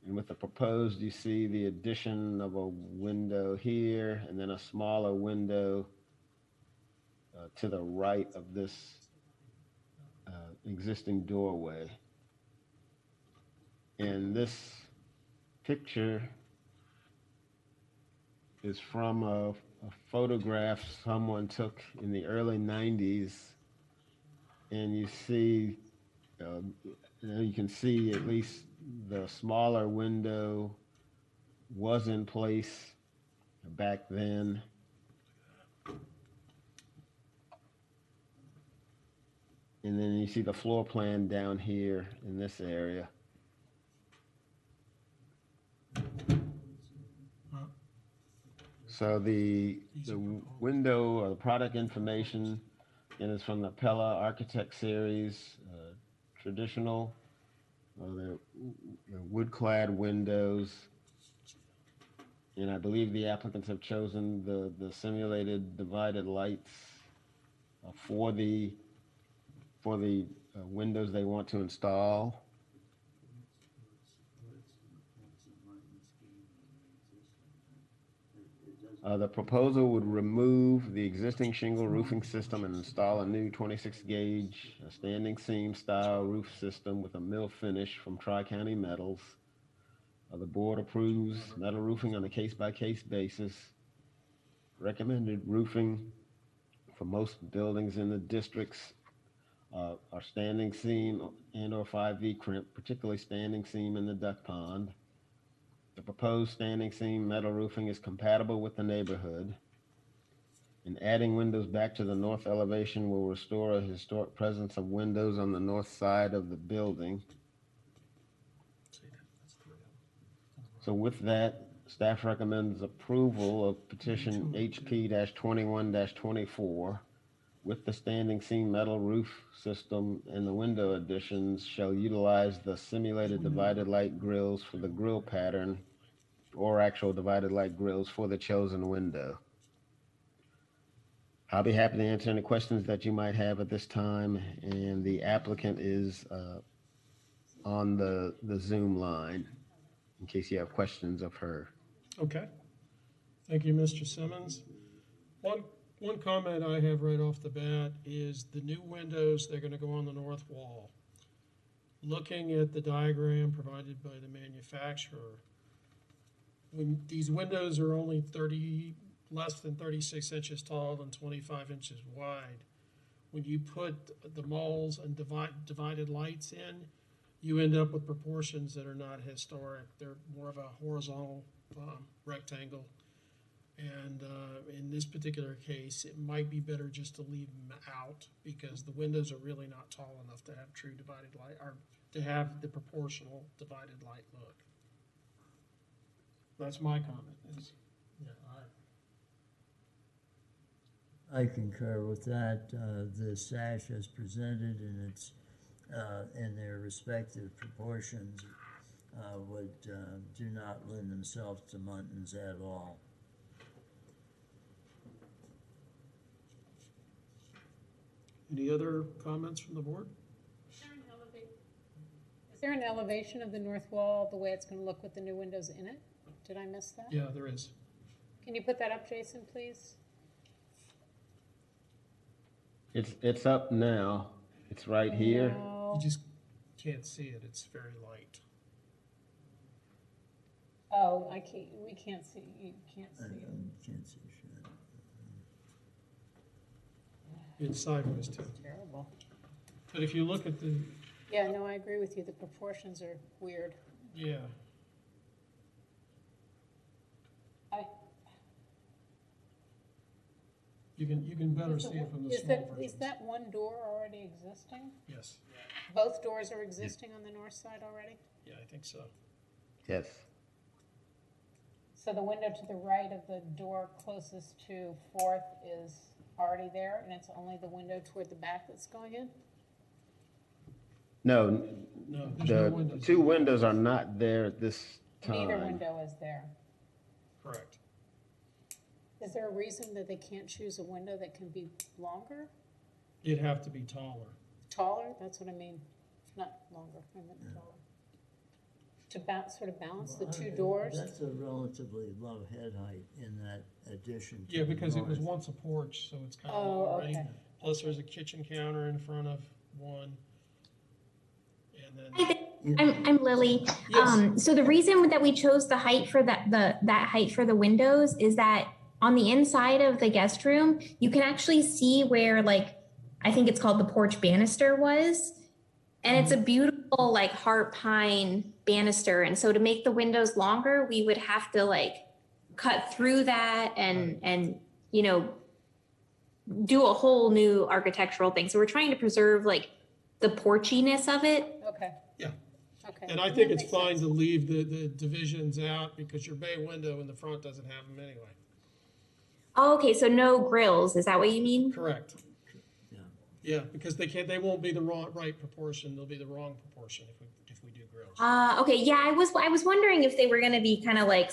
And with the proposed, you see the addition of a window here and then a smaller window to the right of this existing doorway. And this picture is from a photograph someone took in the early 90s. And you see, you can see at least the smaller window was in place back then. And then you see the floor plan down here in this area. So the window or the product information, and is from the Pella Architect Series, traditional, the wood-clad windows. And I believe the applicants have chosen the simulated divided lights for the windows they want to install. The proposal would remove the existing shingle roofing system and install a new 26 gauge standing seam style roof system with a mill finish from Tri-County Metals. The board approves metal roofing on a case-by-case basis. Recommended roofing for most buildings in the districts are standing seam and or 5V crimp, particularly standing seam in the duck pond. The proposed standing seam metal roofing is compatible with the neighborhood. And adding windows back to the north elevation will restore a historic presence of windows on the north side of the building. So with that, staff recommends approval of petition HP-21-24 with the standing seam metal roof system and the window additions shall utilize the simulated divided light grills for the grill pattern or actual divided light grills for the chosen window. I'll be happy to answer any questions that you might have at this time, and the applicant is on the Zoom line in case you have questions of her. Okay. Thank you, Mr. Simmons. One comment I have right off the bat is the new windows, they're gonna go on the north wall. Looking at the diagram provided by the manufacturer, when these windows are only less than 36 inches tall and 25 inches wide, when you put the moles and divided lights in, you end up with proportions that are not historic. They're more of a horizontal rectangle. And in this particular case, it might be better just to leave them out because the windows are really not tall enough to have true divided light or to have the proportional divided light look. That's my comment. I concur with that. The sash as presented in its in their respective proportions do not lend themselves to muntins at all. Any other comments from the board? Is there an elevation of the north wall, the way it's going to look with the new windows in it? Did I miss that? Yeah, there is. Can you put that up, Jason, please? It's up now. It's right here. You just can't see it. It's very light. Oh, we can't see, you can't see it. Can't see shit. It's sideways too. Terrible. But if you look at the, Yeah, no, I agree with you. The proportions are weird. yeah, you can better see it from the small version. Is that one door already existing? Yes. Both doors are existing on the north side already? Yeah, I think so. Yes. So the window to the right of the door closest to Fourth is already there, and it's only the window toward the back that's going in? No, there's no The windows. two windows are not there at this time. Neither window is there. Correct. Is there a reason that they can't choose a window that can be longer? It'd have to be taller. Taller? That's what I mean. Not longer, I meant taller. To sort of balance the two doors? That's a relatively low head height in that addition. Yeah, because it was once a porch, so it's kind of low already. Okay. Plus, there's a kitchen counter in front of one. And then, I'm Lily. Yes. So the reason that we chose the height for that height for the windows is that on the inside of the guest room, you can actually see where, like, I think it's called the porch banister was. And it's a beautiful, like, heart pine banister. And so to make the windows longer, we would have to, like, cut through that and you know, do a whole new architectural thing. So we're trying to preserve, like, the porchiness of it. Okay. Yeah. Okay. And I think it's fine to leave the divisions out because your bay window in the front doesn't have them anyway. Oh, okay, so no grills, is that what you mean? Correct. Yeah, because they won't be the right proportion. They'll be the wrong proportion if we do grills. Okay, yeah, I was wondering if they were going to be kind of like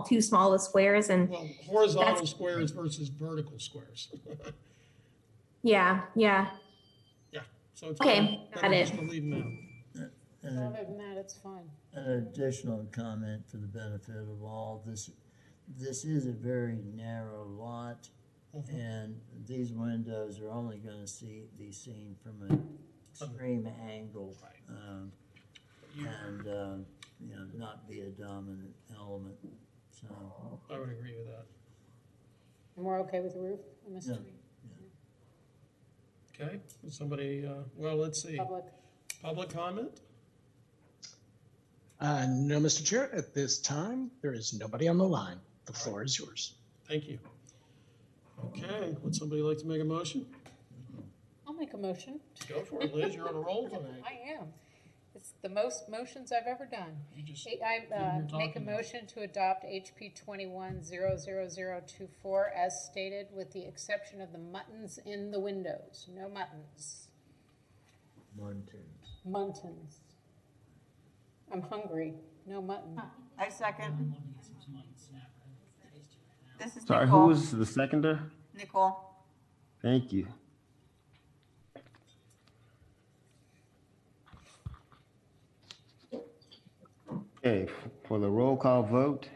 too small of squares, and Well, horizontal squares versus vertical squares. yeah. Yeah, so it's Okay, better got it. just to leave them out. Other than that, it's fine. An additional comment for the benefit of all, this is a very narrow lot, and these windows are only going to be seen from an extreme angle, and you know, not be a dominant element. So I would agree with that. And we're okay with the roof on the street? Okay, somebody, well, let's see. Public comment? No, Mr. Chair, at this time, there is nobody on the line. The floor is yours. Thank you. Okay, would somebody like to make a motion? I'll make a motion. Go for it, Liz, you're on a roll tonight. I am. It's the most motions I've ever done. You just, I you're make a talking. motion to adopt HP 21-00024 as stated, with the exception of the muttons in the windows. No muttons. Muntins. I'm hungry. No mutton. I second. This is Sorry, who Nicole. was the seconder? Nicole. Thank you. Okay, for the roll call vote,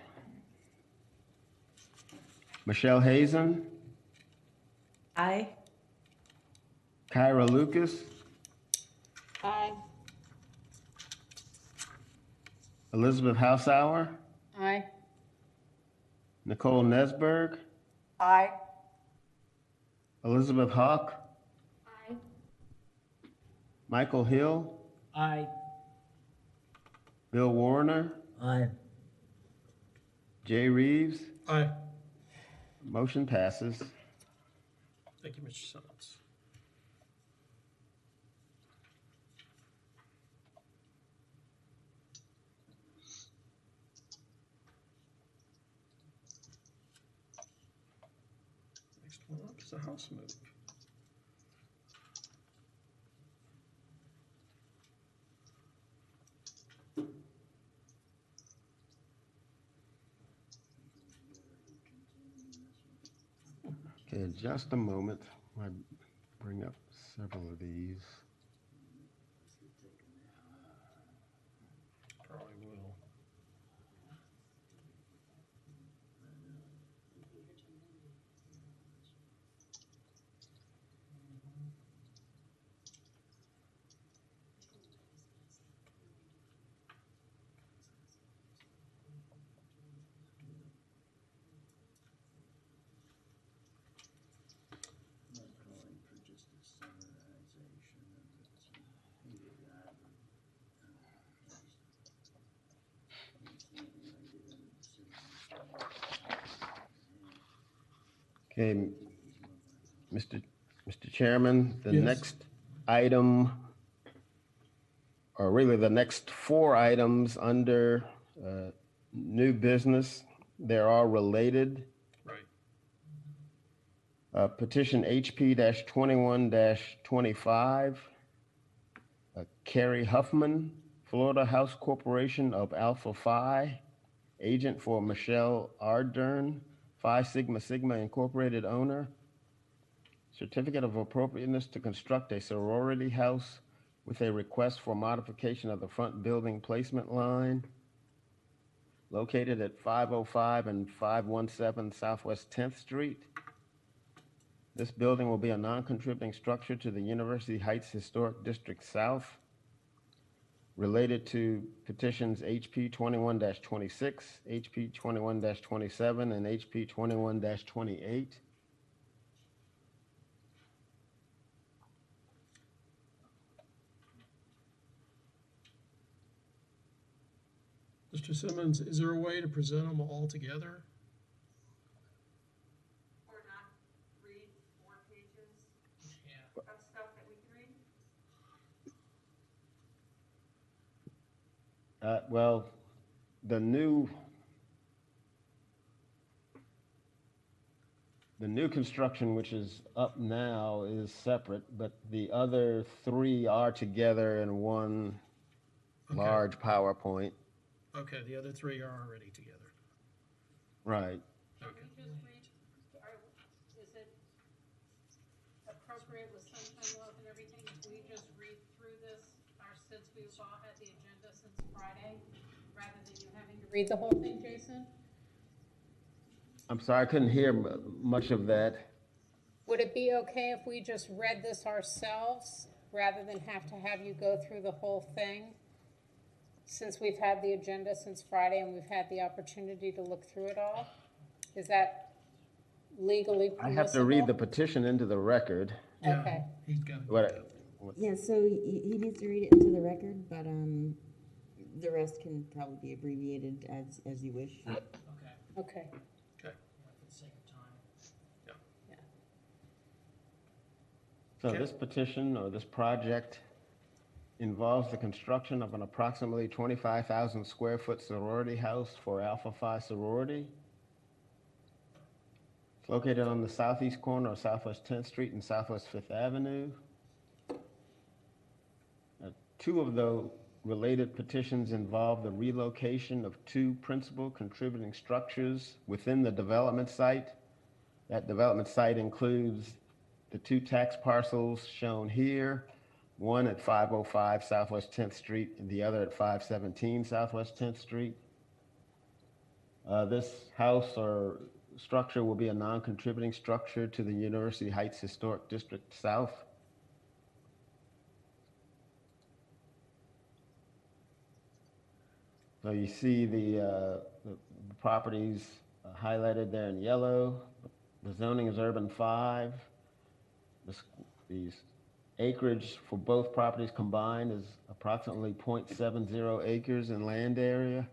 Michelle Hazen, Aye. Kyra Lucas, Aye. Elizabeth Hausauer, Aye. Nicole Nesberg, Aye. Elizabeth Hawk, Aye. Michael Hill, Aye. Bill Warner, Aye. Jay Reeves. Aye. Motion passes. Thank you, Mr. Simmons. Next one up is a house move. Okay, in just a moment. I bring up several of these. Probably will. Okay, Mr. Chairman, the Yes. next item, or really the next 4 items under new business, they're all related. Right. Petition HP-21-25, Carrie Huffman, Florida House Corporation of Alpha Phi, agent for Michelle Ardern, Phi Sigma Sigma Incorporated owner. Certificate of appropriateness to construct a sorority house with a request for modification of the front building placement line located at 505 and 517 Southwest 10th Street. This building will be a non-contributing structure to the University Heights Historic District South, related to petitions HP 21-26, HP 21-27, and HP 21-28. Mr. Simmons, is there a way to present them all together? Or not read 4 pages of stuff that we can read? Well, the new construction, which is up now, is separate, but the other 3 are together in one large PowerPoint. Okay, the other 3 are already together. Right. Okay. Is it appropriate with sunshine laws and everything, if we just read through this, since we've all had the agenda since Friday, rather than you having to read the whole thing, Jason? I'm sorry, I couldn't hear much of that. Would it be okay if we just read this ourselves, rather than have to have you go through the whole thing? Since we've had the agenda since Friday and we've had the opportunity to look through it all? Is that legally permissible? I have to read the petition into the record. Yeah, Okay. he's got Yeah, so he needs to read it into the record, but the rest can probably be abbreviated as you wish. Okay. Okay. Okay. For the sake of time. So this petition or this project involves the construction of an approximately 25,000 square foot sorority house for Alpha Phi sorority. It's located on the southeast corner of Southwest 10th Street and Southwest 5th Avenue. Two of the related petitions involve the relocation of two principal contributing structures within the development site. That development site includes the two tax parcels shown here, one at 505 Southwest 10th Street and the other at 517 Southwest 10th Street. This house or structure will be a non-contributing structure to the University Heights Historic District South. So you see the properties highlighted there in yellow. The zoning is urban 5. These acreage for both properties combined is approximately 0.70 acres in land area.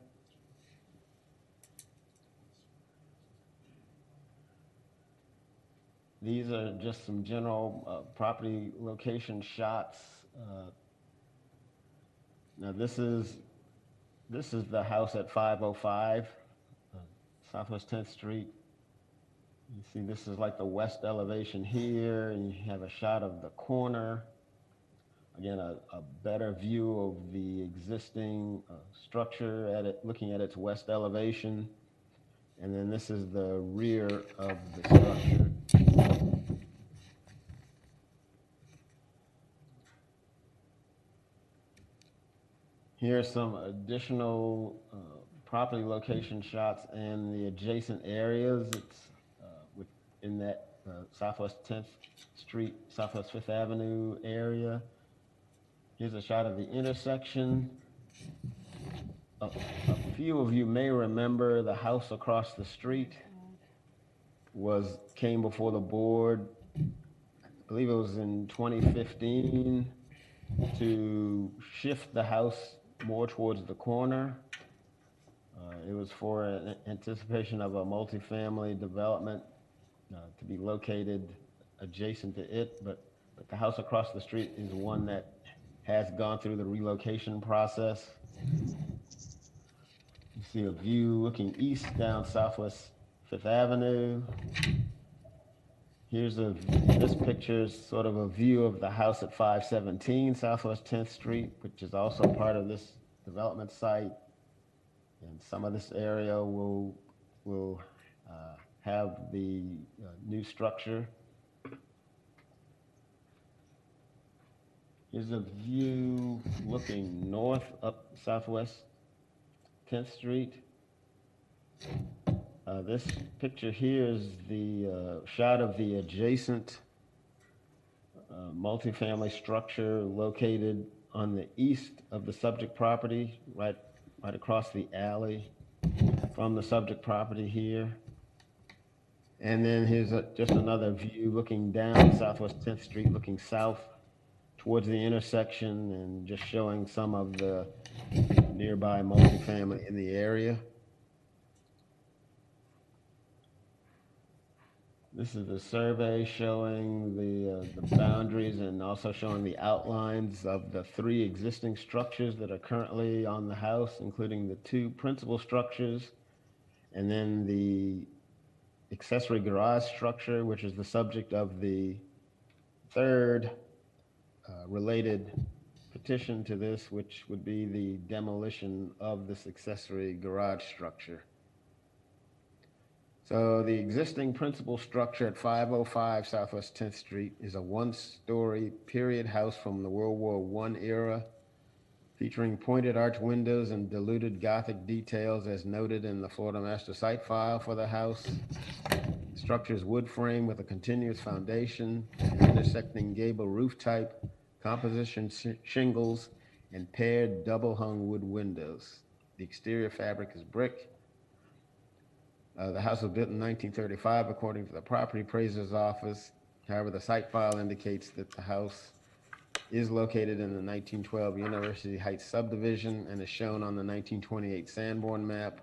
These are just some general property location shots. Now this is the house at 505 Southwest 10th Street. You see this is like the west elevation here, and you have a shot of the corner. Again, a better view of the existing structure looking at its west elevation. And then this is the rear of the structure. Here are some additional property location shots in the adjacent areas. It's within that Southwest 10th Street, Southwest 5th Avenue area. Here's a shot of the intersection. A few of you may remember the house across the street came before the board, I believe it was in 2015, to shift the house more towards the corner. It was for an anticipation of a multifamily development to be located adjacent to it, but the house across the street is one that has gone through the relocation process. You see a view looking east down Southwest 5th Avenue. This picture is sort of a view of the house at 517 Southwest 10th Street, which is also part of this development site. And some of this area will have the new structure. Here's a view looking north up Southwest 10th Street. This picture here is the shot of the adjacent multifamily structure located on the east of the subject property, right across the alley from the subject property here. And then here's just another view looking down Southwest 10th Street, looking south towards the intersection and just showing some of the nearby multifamily in the area. This is a survey showing the boundaries and also showing the outlines of the 3 existing structures that are currently on the house, including the 2 principal structures, and then the accessory garage structure, which is the subject of the 3rd related petition to this, which would be the demolition of this accessory garage structure. So the existing principal structure at 505 Southwest 10th Street is a 1-story period house from the World War I era, featuring pointed arch windows and diluted Gothic details as noted in the Florida Master Site file for the house. The structure is wood frame with a continuous foundation, an intersecting gable roof type, composition shingles, and paired double-hung wood windows. The exterior fabric is brick. The house was built in 1935, according to the property appraiser's office. However, the site file indicates that the house is located in the 1912 University Heights subdivision and is shown on the 1928 Sanborn map.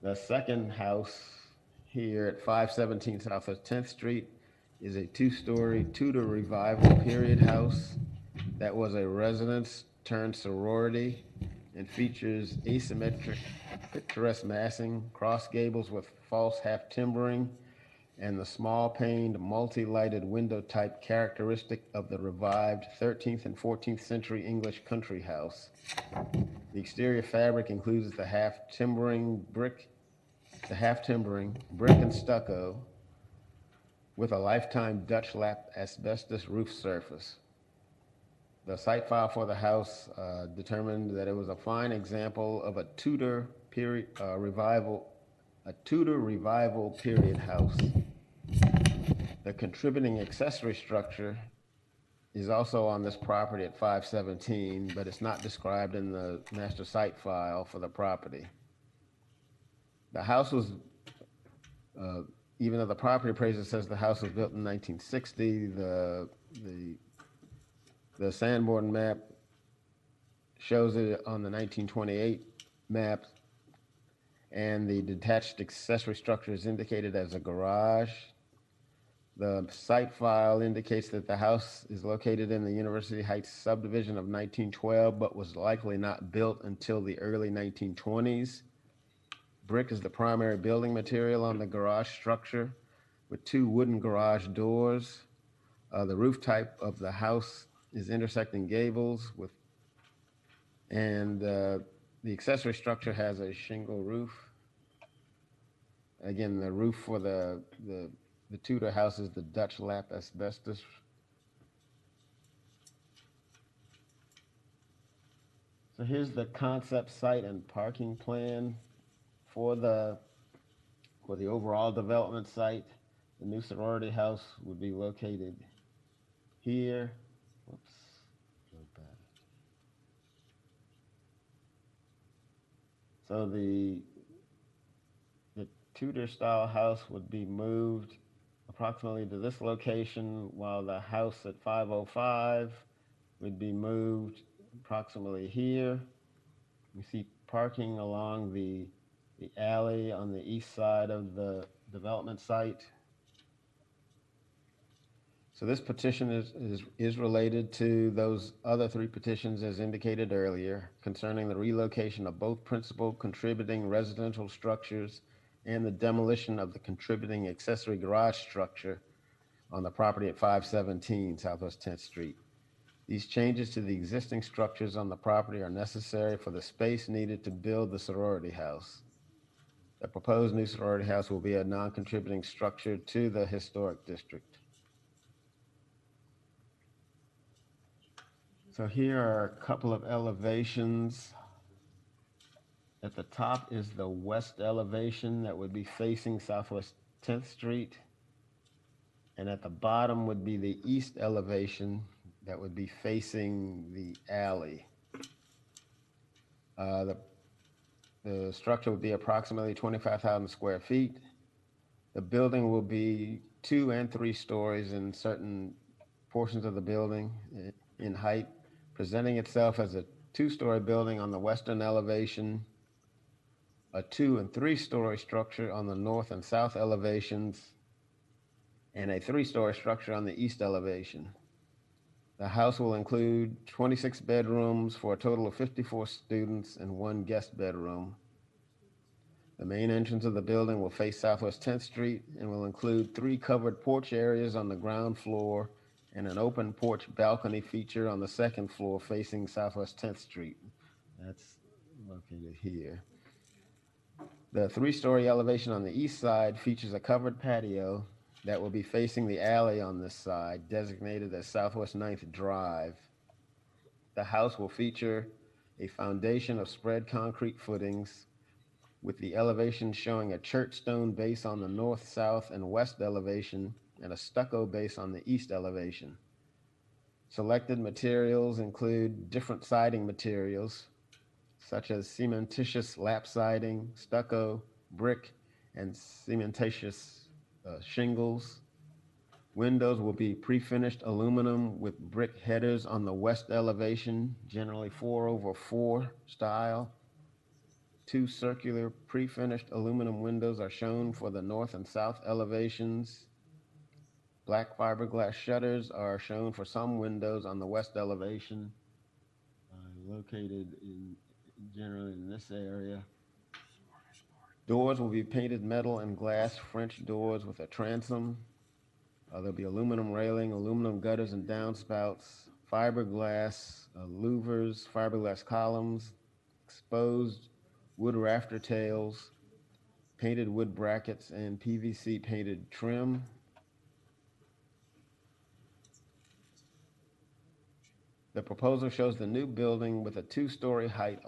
The second house here at 517 Southwest 10th Street is a 2-story Tudor Revival period house that was a residence turned sorority and features asymmetric picturesque massing, cross gables with false half timbering, and the small paned multi-lighted window type characteristic of the revived 13th and 14th century English country house. The exterior fabric includes the half timbering brick and stucco with a lifetime Dutch lap asbestos roof surface. The site file for the house determined that it was a fine example of a Tudor revival period house. The contributing accessory structure is also on this property at 517, but it's not described in the master site file for the property. The house was, even though the property appraiser says the house was built in 1960, the Sanborn map shows it on the 1928 map, and the detached accessory structure is indicated as a garage. The site file indicates that the house is located in the University Heights subdivision of 1912, but was likely not built until the early 1920s. Brick is the primary building material on the garage structure, with 2 wooden garage doors. The roof type of the house is intersecting gables and the accessory structure has a shingle roof. Again, the roof for the Tudor house is the Dutch lap asbestos. So here's the concept site and parking plan for the overall development site. The new sorority house would be located here. Whoops. Go back. So the Tudor style house would be moved approximately to this location, while the house at 505 would be moved approximately here. We see parking along the alley on the east side of the development site. So this petition is related to those other 3 petitions as indicated earlier concerning the relocation of both principal contributing residential structures and the demolition of the contributing accessory garage structure on the property at 517 Southwest 10th Street. These changes to the existing structures on the property are necessary for the space needed to build the sorority house. The proposed new sorority house will be a non-contributing structure to the historic district. So here are a couple of elevations. At the top is the west elevation that would be facing Southwest 10th Street. And at the bottom would be the east elevation that would be facing the alley. The structure would be approximately 25,000 square feet. The building will be 2 and 3 stories in certain portions of the building in height, presenting itself as a 2-story building on the western elevation, a 2- and 3-story structure on the north and south elevations, and a 3-story structure on the east elevation. The house will include 26 bedrooms for a total of 54 students and 1 guest bedroom. The main entrance of the building will face Southwest 10th Street and will include 3 covered porch areas on the ground floor and an open porch balcony feature on the 2nd floor facing Southwest 10th Street. That's located here. The 3-story elevation on the east side features a covered patio that will be facing the alley on this side, designated as Southwest 9th Drive. The house will feature a foundation of spread concrete footings, with the elevation showing a church stone base on the north, south, and west elevation, and a stucco base on the east elevation. Selected materials include different siding materials, such as cementitious lap siding, stucco, brick, and cementitious shingles. Windows will be pre-finished aluminum with brick headers on the west elevation, generally 4/4 style. 2 circular pre-finished aluminum windows are shown for the north and south elevations. Black fiberglass shutters are shown for some windows on the west elevation, located generally in this area. Doors will be painted metal and glass French doors with a transom. There'll be aluminum railing, aluminum gutters and downspouts, fiberglass louvers, fiberglass columns, exposed wood rafter tails, painted wood brackets, and PVC painted trim. The proposal shows the new building with a 2-story height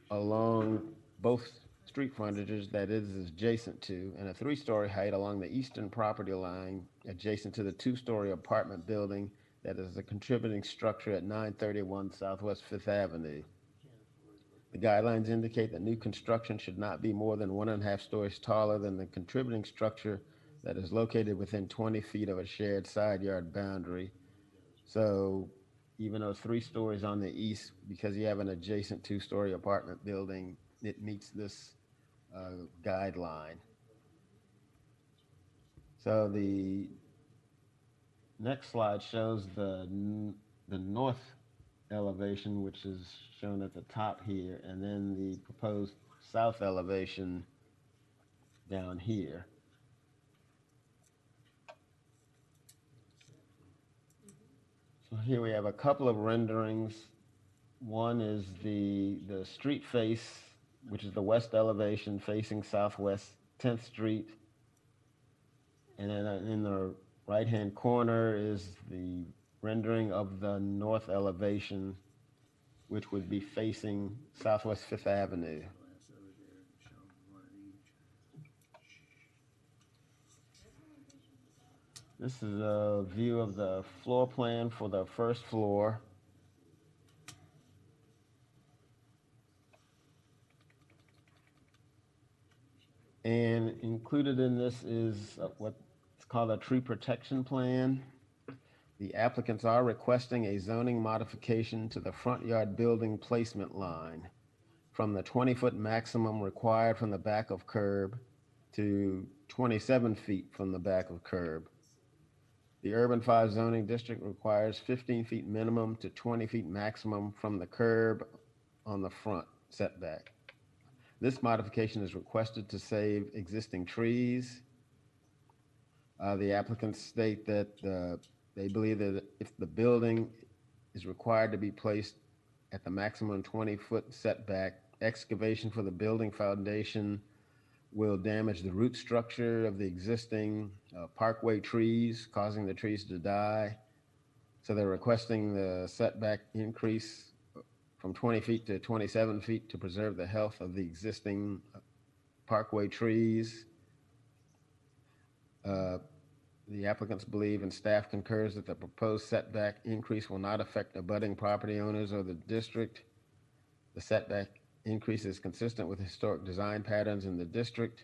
along both street frontages that it is adjacent to, and a 3-story height along the eastern property line adjacent to the 2-story apartment building that is a contributing structure at 931 Southwest 5th Avenue. The guidelines indicate that new construction should not be more than 1.5 stories taller than the contributing structure that is located within 20 feet of a shared side yard boundary. So even though 3 stories on the east, because you have an adjacent 2-story apartment building, it meets this guideline. So the next slide shows the north elevation, which is shown at the top here, and then the proposed south elevation down here. So here we have a couple of renderings. One is the street face, which is the west elevation facing southwest 10th Street. And then in the right-hand corner is the rendering of the north elevation, which would be facing southwest 5th Avenue. This is a view of the floor plan for the first floor. And included in this is what's called a tree protection plan. The applicants are requesting a zoning modification to the front yard building placement line from the 20-foot maximum required from the back of curb to 27 feet from the back of curb. The Urban 5 zoning district requires 15 feet minimum to 20 feet maximum from the curb on the front setback. This modification is requested to save existing trees. The applicants state that they believe that if the building is required to be placed at the maximum 20-foot setback, excavation for the building foundation will damage the root structure of the existing parkway trees, causing the trees to die. So they're requesting the setback increase from 20 feet to 27 feet to preserve the health of the existing parkway trees. The applicants believe and staff concurs that the proposed setback increase will not affect abutting property owners or the district. The setback increase is consistent with historic design patterns in the district.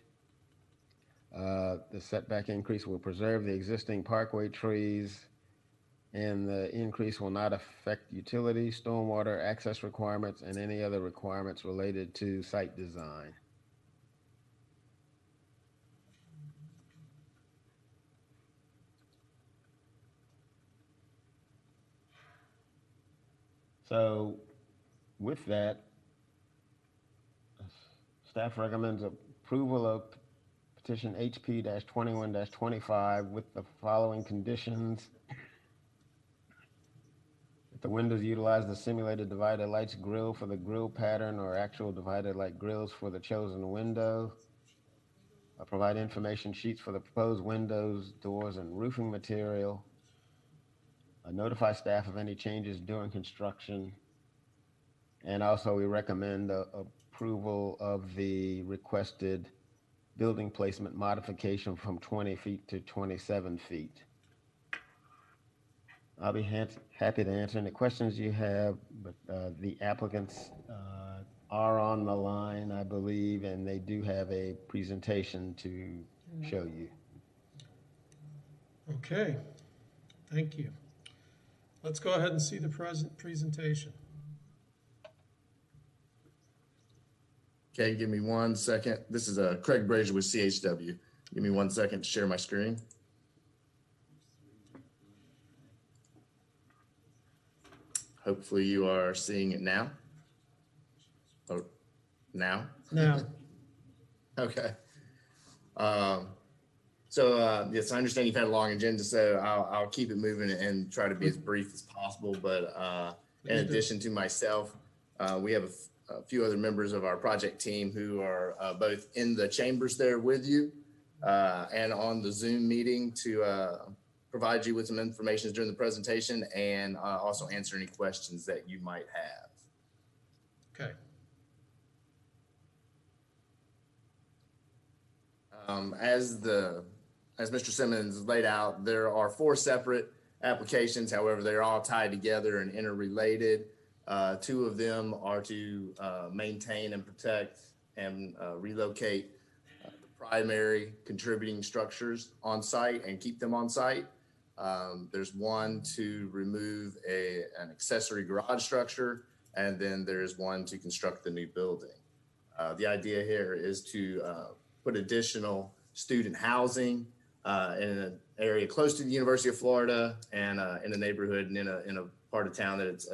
The setback increase will preserve the existing parkway trees, and the increase will not affect utility, stormwater, access requirements, and any other requirements related to site design. So with that, staff recommends approval of petition HP-21-25 with the following conditions. If the windows utilize the simulated divided lights grill for the grill pattern or actual divided light grills for the chosen window. Provide information sheets for the proposed windows, doors, and roofing material. Notify staff of any changes during construction. And also we recommend approval of the requested building placement modification from 20 feet to 27 feet. I'll be happy to answer any questions you have, but the applicants are on the line, I believe, and they do have a presentation to show you. Okay, thank you. Let's go ahead and see the presentation. Okay, give me 1 second. This is Craig Brazier with CHW. Give me 1 second to share my screen. Hopefully you are seeing it now. Oh, now? Now. Okay. Yes, I understand you've had a long agenda, so I'll keep it moving and try to be as brief as possible. But in addition to myself, we have a few other members of our project team who are both in the chambers there with you and on the Zoom meeting to provide you with some information during the presentation and also answer any questions that you might have. Okay. As Mr. Simmons laid out, there are 4 separate applications. However, they're all tied together and interrelated. 2 of them are to maintain and protect and relocate the primary contributing structures on site and keep them on site. There's one to remove an accessory garage structure, and then there's one to construct the new building. The idea here is to put additional student housing in an area close to the University of Florida and in a neighborhood and in a part of town that it's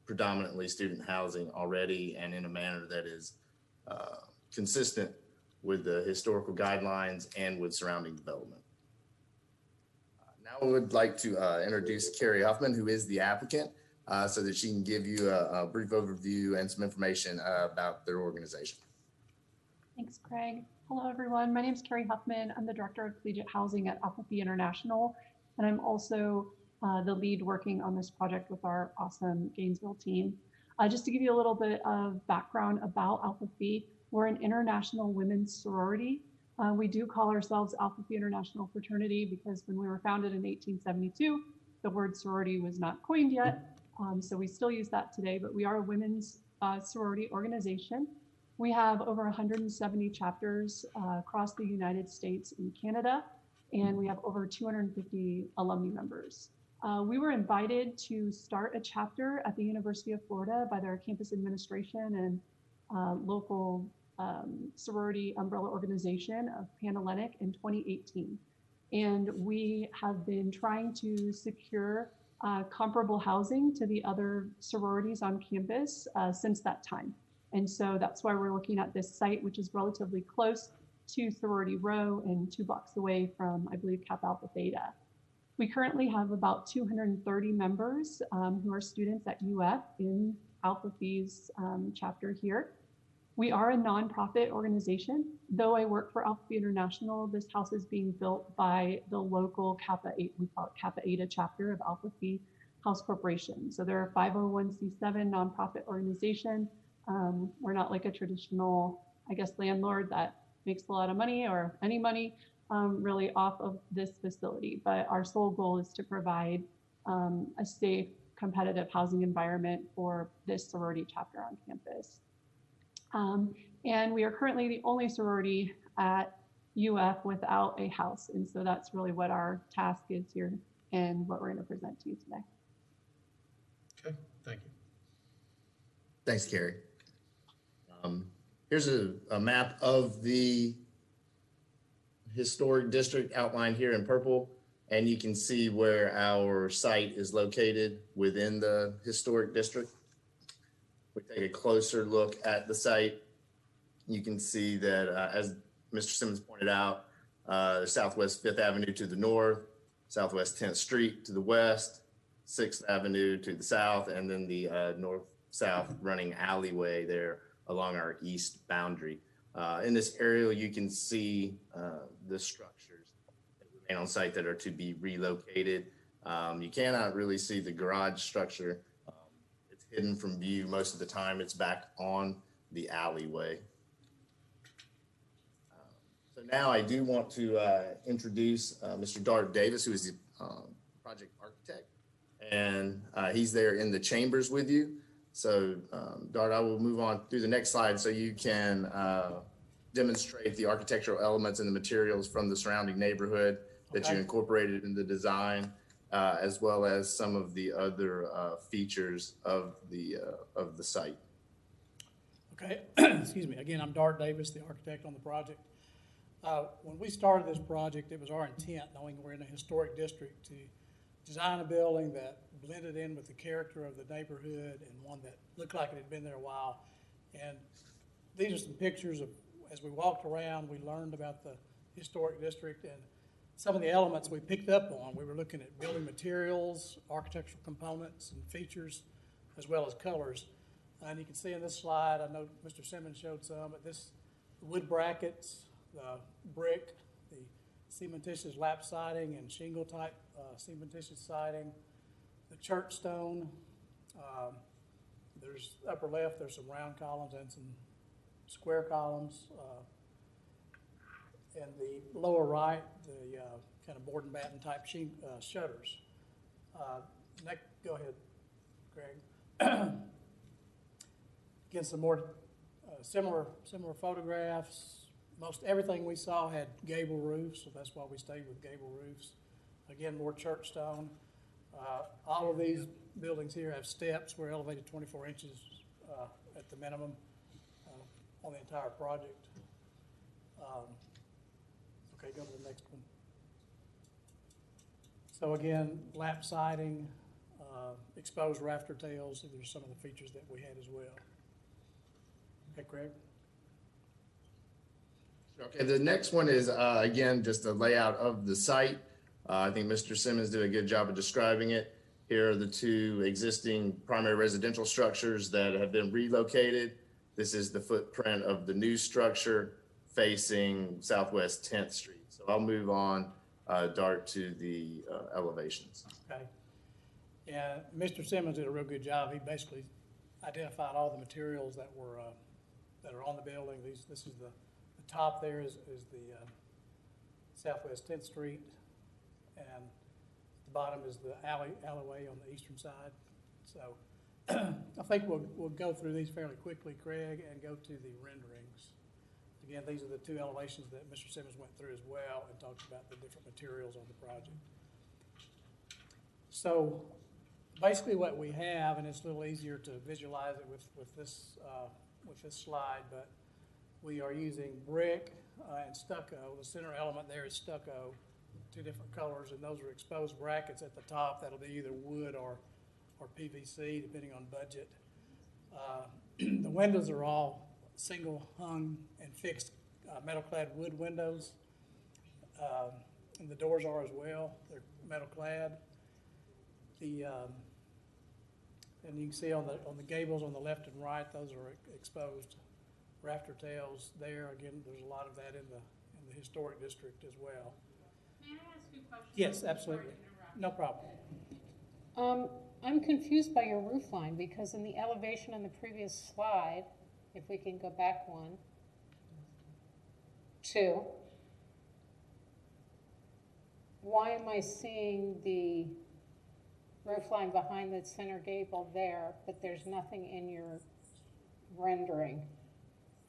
predominantly student housing already and in a manner that is consistent with the historical guidelines and with surrounding development. Now I would like to introduce Carrie Huffman, who is the applicant, so that she can give you a brief overview and some information about their organization. Thanks, Craig. Hello, everyone. My name is Carrie Huffman. I'm the Director of Collegiate Housing at Alpha Phi International, and I'm also the lead working on this project with our awesome Gainesville team. Just to give you a little bit of background about Alpha Phi, we're an international women's sorority. We do call ourselves Alpha Phi International Fraternity because when we were founded in 1872, the word sorority was not coined yet. So we still use that today, but we are a women's sorority organization. We have over 170 chapters across the United States and Canada, and we have over 250 alumni members. We were invited to start a chapter at the University of Florida by their campus administration and local sorority umbrella organization of Panhellenic in 2018. And we have been trying to secure comparable housing to the other sororities on campus since that time. And so that's why we're looking at this site, which is relatively close to Sorority Row and 2 blocks away from, I believe, Kappa Alpha Theta. We currently have about 230 members who are students at UF in Alpha Phi's chapter here. We are a nonprofit organization. Though I work for Alpha Phi International, this house is being built by the local Kappa 8, we call it Kappa Eta chapter of Alpha Phi House Corporation. So they're a 501c7 nonprofit organization. We're not like a traditional, I guess, landlord that makes a lot of money or any money really off of this facility. But our sole goal is to provide a safe, competitive housing environment for this sorority chapter on campus. And we are currently the only sorority at UF without a house. And so that's really what our task is here and what we're going to present to you today. Okay, thank you. Thanks, Carrie. Here's a map of the historic district outlined here in purple, and you can see where our site is located within the historic district. We take a closer look at the site. You can see that, as Mr. Simmons pointed out, Southwest 5th Avenue to the north, Southwest 10th Street to the west, 6th Avenue to the south, and then the north-south running alleyway there along our east boundary. In this area, you can see the structures that remain on site that are to be relocated. You cannot really see the garage structure. It's hidden from view most of the time. It's back on the alleyway. So now I do want to introduce Mr. Dart Davis, who is the project architect, and he's there in the chambers with you. So Dart, I will move on through the next slide so you can demonstrate the architectural elements and the materials from the surrounding neighborhood that you incorporated in the design, as well as some of the other features of the site. Okay, excuse me. Again, I'm Dart Davis, the architect on the project. When we started this project, it was our intent, knowing we're in a historic district, to design a building that blended in with the character of the neighborhood and one that looked like it had been there a while. And these are some pictures of, as we walked around, we learned about the historic district and some of the elements we picked up on. We were looking at building materials, architectural components and features, as well as colors. And you can see in this slide, I know Mr. Simmons showed some, but this wood brackets, the brick, the cementitious lap siding and shingle type cementitious siding, the church stone. There's upper left, there's some round columns and some square columns. And the lower right, the kind of board and batten type shutters. Next, go ahead, Greg. Again, some more similar photographs. Most everything we saw had gable roofs, so that's why we stayed with gable roofs. Again, more church stone. All of these buildings here have steps. We're elevated 24 inches at the minimum on the entire project. Okay, go to the next one. So again, lap siding, exposed rafter tails. These are some of the features that we had as well. Okay, Craig. Okay, the next one is, again, just a layout of the site. I think Mr. Simmons did a good job of describing it. Here are the two existing primary residential structures that have been relocated. This is the footprint of the new structure facing Southwest 10th Street. So I'll move on, Dart, to the elevations. Okay. Yeah, Mr. Simmons did a real good job. He basically identified all the materials that were that are on the building. This is the top there is the Southwest 10th Street, and the bottom is the alleyway on the eastern side. So I think we'll go through these fairly quickly, Craig, and go to the renderings. Again, these are the two elevations that Mr. Simmons went through as well and talked about the different materials on the project. So basically what we have, and it's a little easier to visualize it with this slide, but we are using brick and stucco. The center element there is stucco, two different colors, and those are exposed brackets at the top. That'll be either wood or PVC, depending on budget. The windows are all single hung and fixed metal clad wood windows. And the doors are as well. They're metal clad. And you can see on the gables on the left and right, those are exposed rafter tails there. Again, there's a lot of that in the historic district as well. May I ask you a question? Yes, absolutely. No problem. I'm confused by your roof line because in the elevation on the previous slide, if we can go back one, two, why am I seeing the roof line behind the center gable there, but there's nothing in your rendering?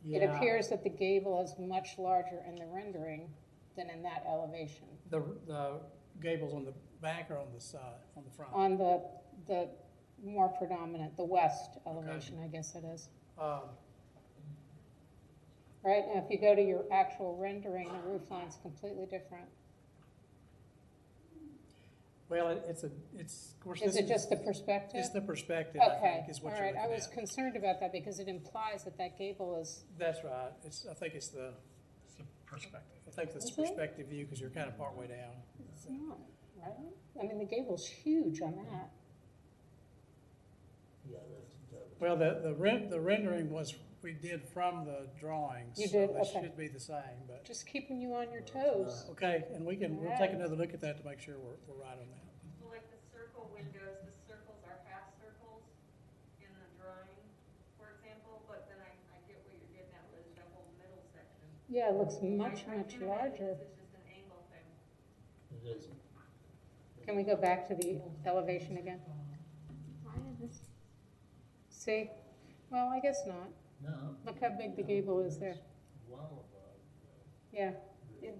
Yeah. It appears that the gable is much larger in the rendering than in that elevation. The gables on the back or on the side, on the front? On the more predominant, the west elevation, I guess it is. Right, now if you go to your actual rendering, the roof line's completely different. Well, it's of course. Is it just the perspective? It's the perspective, Okay, I think, is what you're looking all right, I was at. concerned about that because it implies that that gable is. That's right. I think it's the perspective. I think it's the perspective view because you're kind of partway down. It's not, right? I mean, the gable's huge on that. Yeah, that's Well, the rendering was, we did from the drawings. You did? So Okay. they should be the same, but. Just keeping you on your toes. Okay, and we'll take Right. another look at that to make sure we're right on that. So like the circle windows, the circles are half circles in the drawing, for example, but then I get what you're getting at with the whole middle section. Yeah, it looks much, I much can't imagine larger. It's just an angle thing. It is. Can we go back to the elevation again? Why did this? See? Well, I guess not. No. Look how big the gable is there. Wow. Yeah,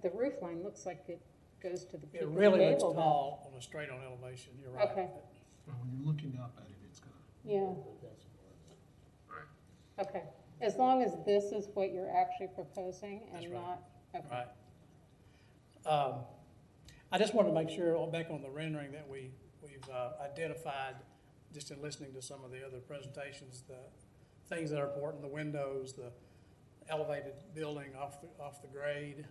the roof line looks like it goes to the peak It of the really looks gable, though. tall on a straight on elevation, you're right. Okay. When you're looking up at it, it's gonna. Yeah. Okay, as long as this is what you're actually proposing and That's right. not, okay. Right. I just wanted to make sure, back on the rendering, that we've identified, just in listening to some of the other presentations, the things that are important, the windows, the elevated building off the grade.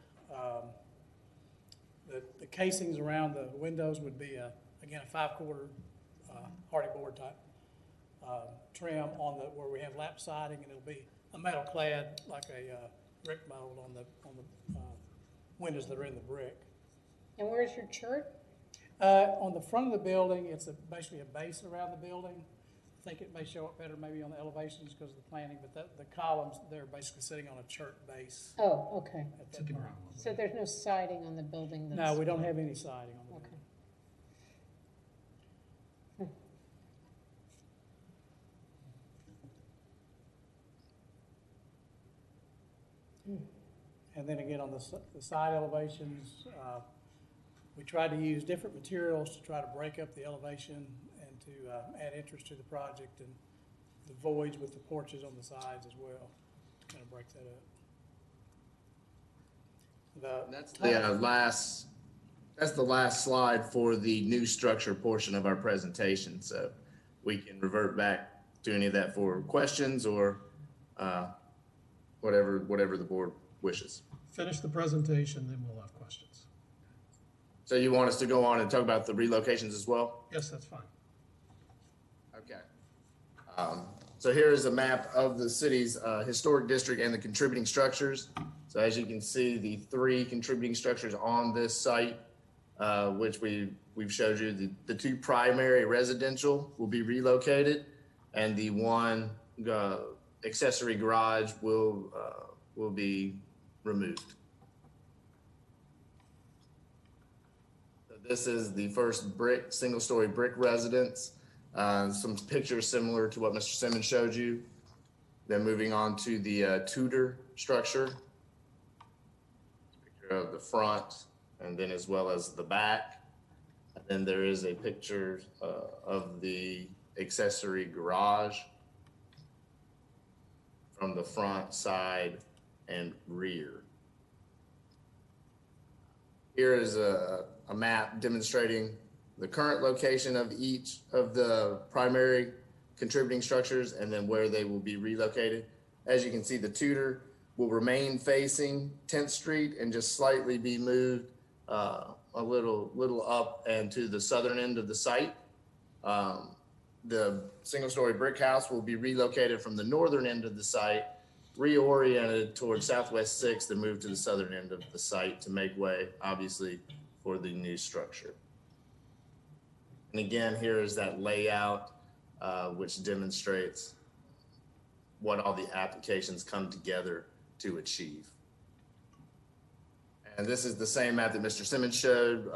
The casings around the windows would be, again, a 5/4 hardy board type trim on where we have lap siding, and it'll be a metal clad, like a brick mold on the windows that are in the brick. And where's your chart? On the front of the building, it's basically a base around the building. I think it may show up better maybe on the elevations because of the planning, but the columns, they're basically sitting on a chert base. Oh, okay. At So there's no siding on the building? No, we don't have any siding on the building. And then again, on the side elevations, we tried to use different materials to try to break up the elevation and to add interest to the project, and the voids with the porches on the sides as well, to kind of break that up. That's the last slide for the new structure portion of our presentation. So we can revert back to any of that for questions or whatever the board wishes. Finish the presentation, then we'll have questions. So you want us to go on and talk about the relocations as well? Yes, that's fine. Okay. So here is a map of the city's historic district and the contributing structures. So as you can see, the 3 contributing structures on this site, which we've showed you, the 2 primary residential will be relocated, and the 1 accessory garage will be removed. So this is the first single-story brick residence. Some pictures similar to what Mr. Simmons showed you. Then moving on to the Tudor structure. Picture of the front, and then as well as the back. And then there is a picture of the accessory garage from the front, side, and rear. Here is a map demonstrating the current location of each of the primary contributing structures and then where they will be relocated. As you can see, the Tudor will remain facing 10th Street and just slightly be moved a little up and to the southern end of the site. The single-story brick house will be relocated from the northern end of the site, reoriented towards Southwest 6th and moved to the southern end of the site to make way, obviously, for the new structure. And again, here is that layout, which demonstrates what all the applications come together to achieve. And this is the same map that Mr. Simmons showed.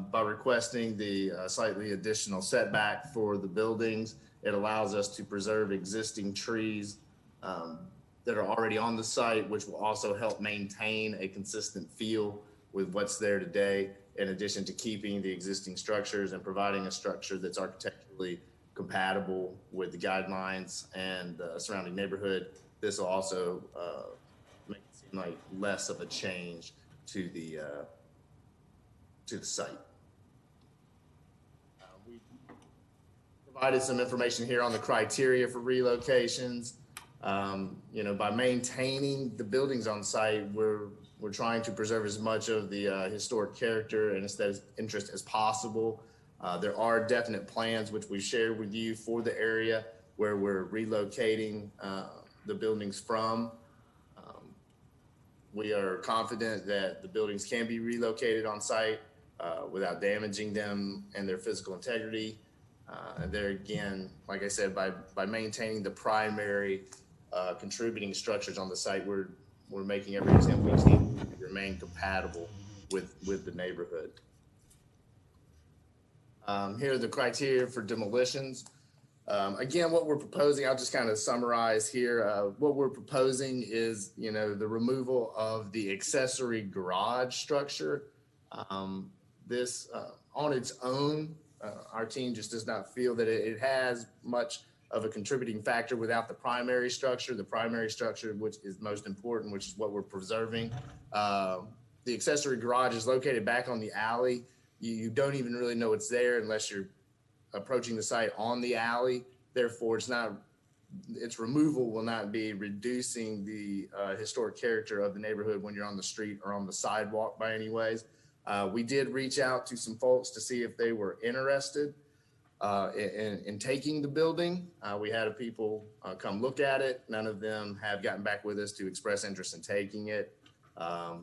By requesting the slightly additional setback for the buildings, it allows us to preserve existing trees that are already on the site, which will also help maintain a consistent feel with what's there today, in addition to keeping the existing structures and providing a structure that's architecturally compatible with the guidelines and the surrounding neighborhood. This will also make it seem like less of a change to the site. We provided some information here on the criteria for relocations. By maintaining the buildings on site, we're trying to preserve as much of the historic character and aesthetic interest as possible. There are definite plans which we shared with you for the area where we're relocating the buildings from. We are confident that the buildings can be relocated on site without damaging them and their physical integrity. And there again, like I said, by maintaining the primary contributing structures on the site, we're making every attempt we can to remain compatible with the neighborhood. Here are the criteria for demolitions. Again, what we're proposing, I'll just kind of summarize here. What we're proposing is, the removal of the accessory garage structure. This on its own, our team just does not feel that it has much of a contributing factor without the primary structure, which is most important, which is what we're preserving. the accessory garage is located back on the alley. You don't even really know it's there unless you're approaching the site on the alley. Therefore, its removal will not be reducing the historic character of the neighborhood when you're on the street or on the sidewalk by any ways. We did reach out to some folks to see if they were interested in taking the building. We had people come look at it. None of them have gotten back with us to express interest in taking it. I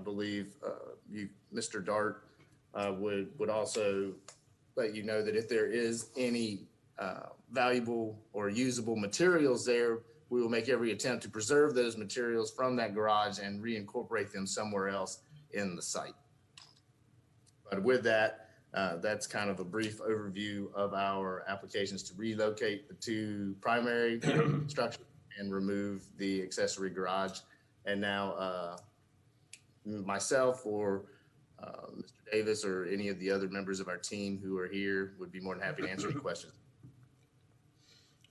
believe Mr. Dart would also let you know that if there is any valuable or usable materials there, we will make every attempt to preserve those materials from that garage and reincorporate them somewhere else in the site. But with that, that's kind of a brief overview of our applications to relocate the two primary structures and remove the accessory garage. And now myself or Mr. Davis or any of the other members of our team who are here would be more than happy to answer any questions.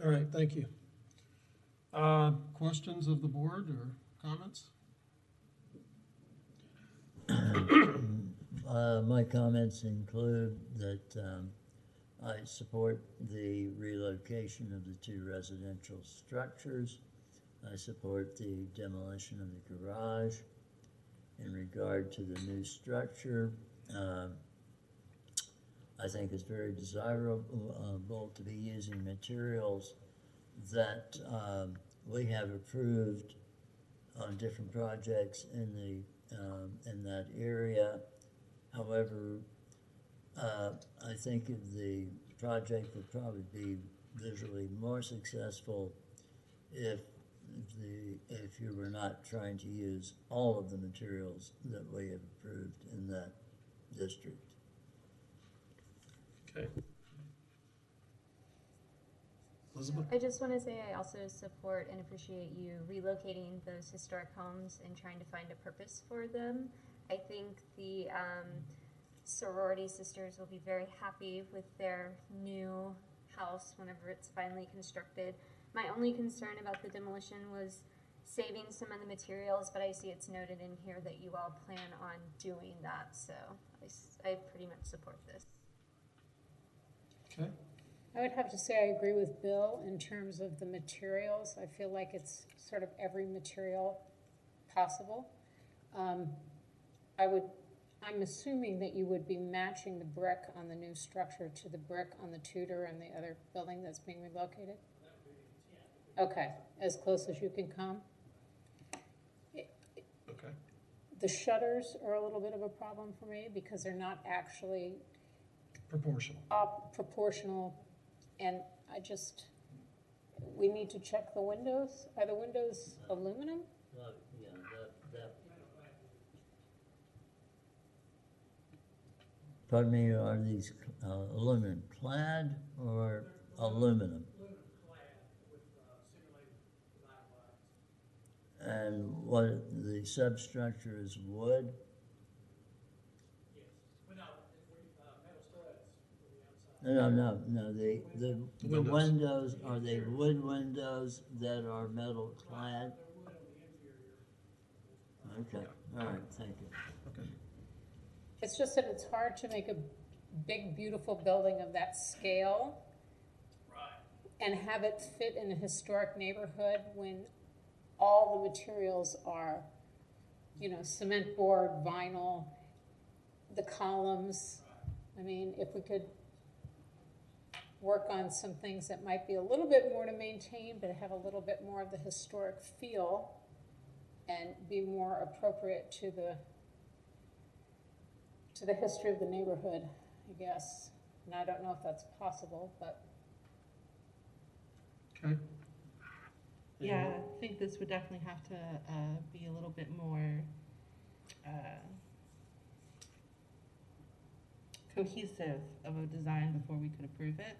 All right, thank you. Questions of the board or comments? My comments include that I support the relocation of the two residential structures. I support the demolition of the garage. In regard to the new structure, I think it's very desirable to be using materials that we have approved on different projects in that area. However, I think the project would probably be visually more successful if you were not trying to use all of the materials that we have approved in that district. Okay. Elizabeth? I just want to say I also support and appreciate you relocating those historic homes and trying to find a purpose for them. I think the sorority sisters will be very happy with their new house whenever it's finally constructed. My only concern about the demolition was saving some of the materials, but I see it's noted in here that you all plan on doing that, so I pretty much support this. Okay. I would have to say I agree with Bill in terms of the materials. I feel like it's sort of every material possible. I'm assuming that you would be matching the brick on the new structure to the brick on the Tudor and the other building that's being relocated? Okay, as close as you can come. Okay. The shutters are a little bit of a problem for me because they're not actually proportional, and we need to check the windows. Are the windows aluminum? Yeah, pardon me, are these aluminum clad or aluminum? And what the substructure is wood? No. The windows, are they wood windows that are metal clad? Okay, all right, thank you. Okay. It's just that it's hard to make a big, beautiful building of that scale and have it fit in a historic neighborhood when all the materials are, cement board, vinyl, the columns. I mean, if we could work on some things that might be a little bit more to maintain, but have a little bit more of the historic feel and be more appropriate to the history of the neighborhood, I guess. And I don't know if that's possible, but. Okay. Yeah, I think this would definitely have to be a little bit more cohesive of a design before we could approve it.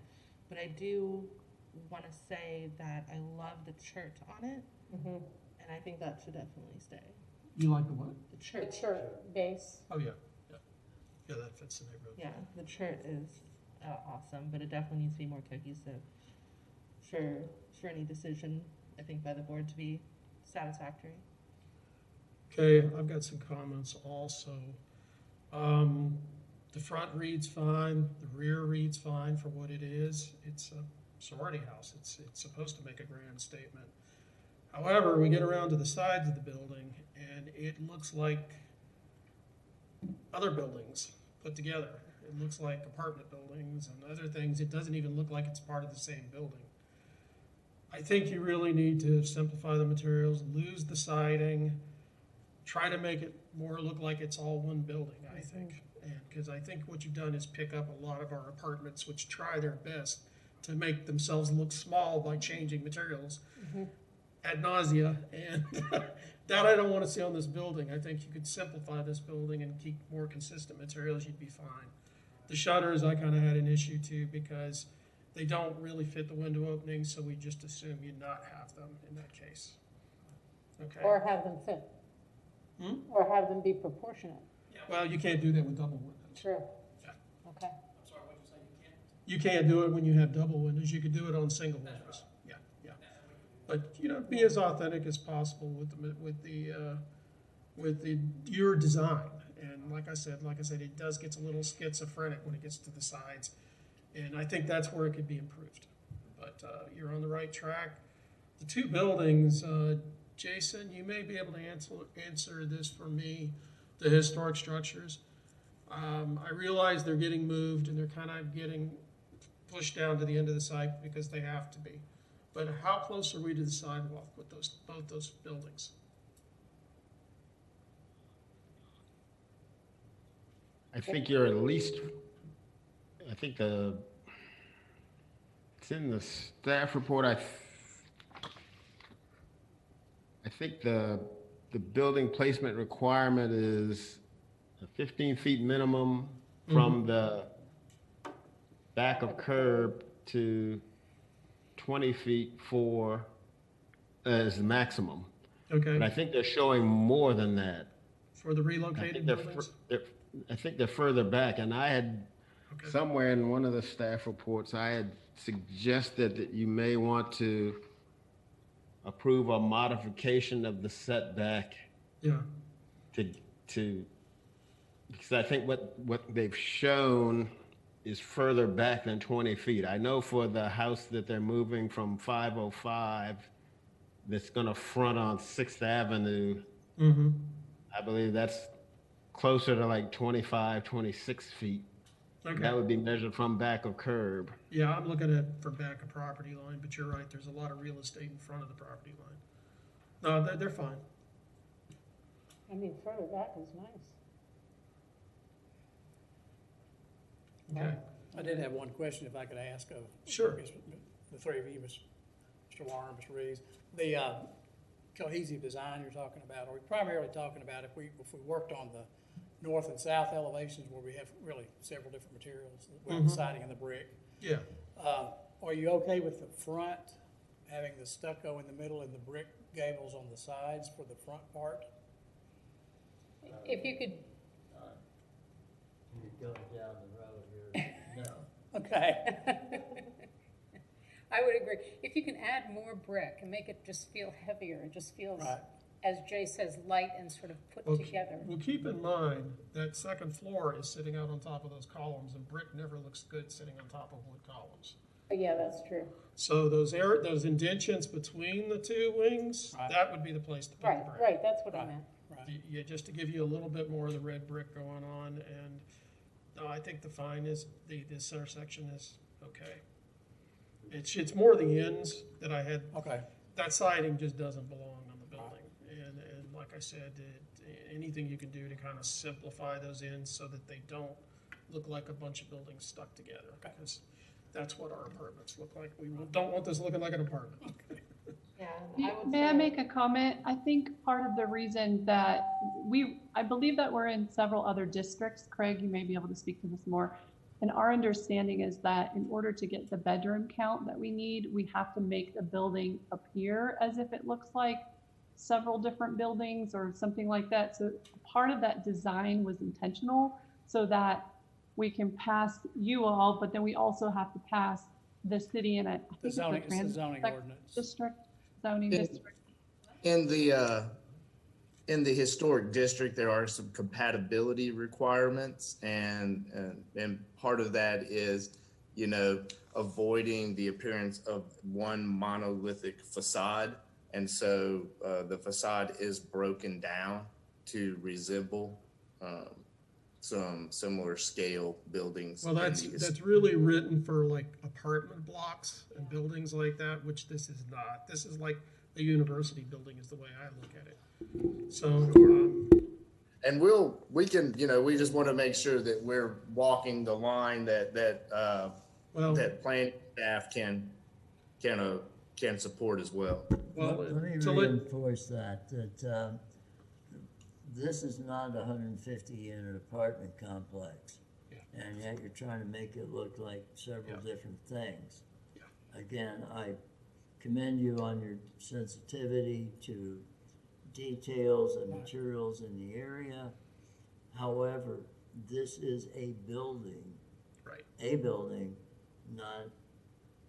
But I do want to say that I love the church on it, and I think that should definitely stay. You like the what? The church. The church base. Oh, yeah. Yeah, that fits the neighborhood. Yeah, the church is awesome, but it definitely needs to be more cohesive for any decision, I think, by the board to be satisfactory. Okay, I've got some comments also. The front reads fine, the rear reads fine for what it is. It's a sorority house. It's supposed to make a grand statement. However, we get around to the sides of the building and it looks like other buildings put together. It looks like apartment buildings and other things. It doesn't even look like it's part of the same building. I think you really need to simplify the materials, lose the siding, try to make it more look like it's all one building, I think. And because I think what you've done is pick up a lot of our apartments, which try their best to make themselves look small by changing materials ad nausea. And that I don't want to see on this building. I think you could simplify this building and keep more consistent materials, you'd be fine. The shutters, I kind of had an issue too, because they don't really fit the window openings, so we just assume you not have them in that case. Okay. Or have them fit. Or have them be proportionate. Well, you can't do that with double windows. True. Yeah. Okay. You can't do it when you have double windows. You could do it on single windows. Yeah, yeah. But you know, be as authentic as possible with your design. And like I said, it does get a little schizophrenic when it gets to the sides, and I think that's where it could be improved. But you're on the right track. The two buildings, Jason, you may be able to answer this for me. The historic structures. I realize they're getting moved and they're kind of getting pushed down to the end of the site because they have to be. But how close are we to the sidewalk with both those buildings? I think you're at least, I think it's in the staff report. I think the building placement requirement is 15 feet minimum from the back of curb to 20 feet as the maximum. Okay. But I think they're showing more than that. For the relocated buildings? I think they're further back, and I had somewhere in one of the staff reports, I had suggested that you may want to approve a modification of the setback. Yeah. Because I think what they've shown is further back than 20 feet. I know for the house that they're moving from 505, that's going to front on 6th Avenue, I believe that's closer to like 25, 26 feet. Okay. That would be measured from back of curb. Yeah, I'm looking at for back of property line, but you're right, there's a lot of real estate in front of the property line. No, they're fine. I mean, further back is nice. Okay. I did have one question, if I could ask of Sure. The three of you, Mr. Warren, Mr. Reeves. The cohesive design you're talking about, are we primarily talking about if we worked on the north and south elevations where we have really several different materials, the siding and the brick? Yeah. Are you okay with the front having the stucco in the middle and the brick gables on the sides for the front part? If you could. You're going down the road here. No. Okay. I would agree. If you can add more brick and make it just feel heavier, it just feels, as Jay says, light and sort of put together. Well, keep in mind that second floor is sitting out on top of those columns, and brick never looks good sitting on top of wood columns. Yeah, that's true. So those indentions between the two wings, that would be the place to put the brick. Right, that's what I meant. Yeah, just to give you a little bit more of the red brick going on, and no, I think the fine is this intersection is okay. It's more the ends that I had. Okay. That siding just doesn't belong on the building, and like I said, anything you can do to kind of simplify those ends so that they don't look like a bunch of buildings stuck together, because that's what our apartments look like. We don't want this looking like an apartment. Yeah, May I make a comment? I think part of the reason that I believe that we're in several other districts. Craig, you may be able to speak to this more. And our understanding is that in order to get the bedroom count that we need, we have to make the building appear as if it looks like several different buildings or something like that. So part of that design was intentional so that we can pass you all, but then we also have to pass the city in The zoning ordinance. district, zoning district. In the in the historic district, there are some compatibility requirements, and part of that is, you know, avoiding the appearance of one monolithic facade. And so the facade is broken down to resemble some similar scale buildings. Well, that's really written for like apartment blocks and buildings like that, which this is not. This is like a university building is the way I look at it. So, and we can, you know, we just want to make sure that we're walking the line that that planning staff can support as well. Well, let me reinforce that this is not a 150-unit apartment complex, and yet you're trying to make it look like several different things. Again, I commend you on your sensitivity to details and materials in the area. However, this is a building, not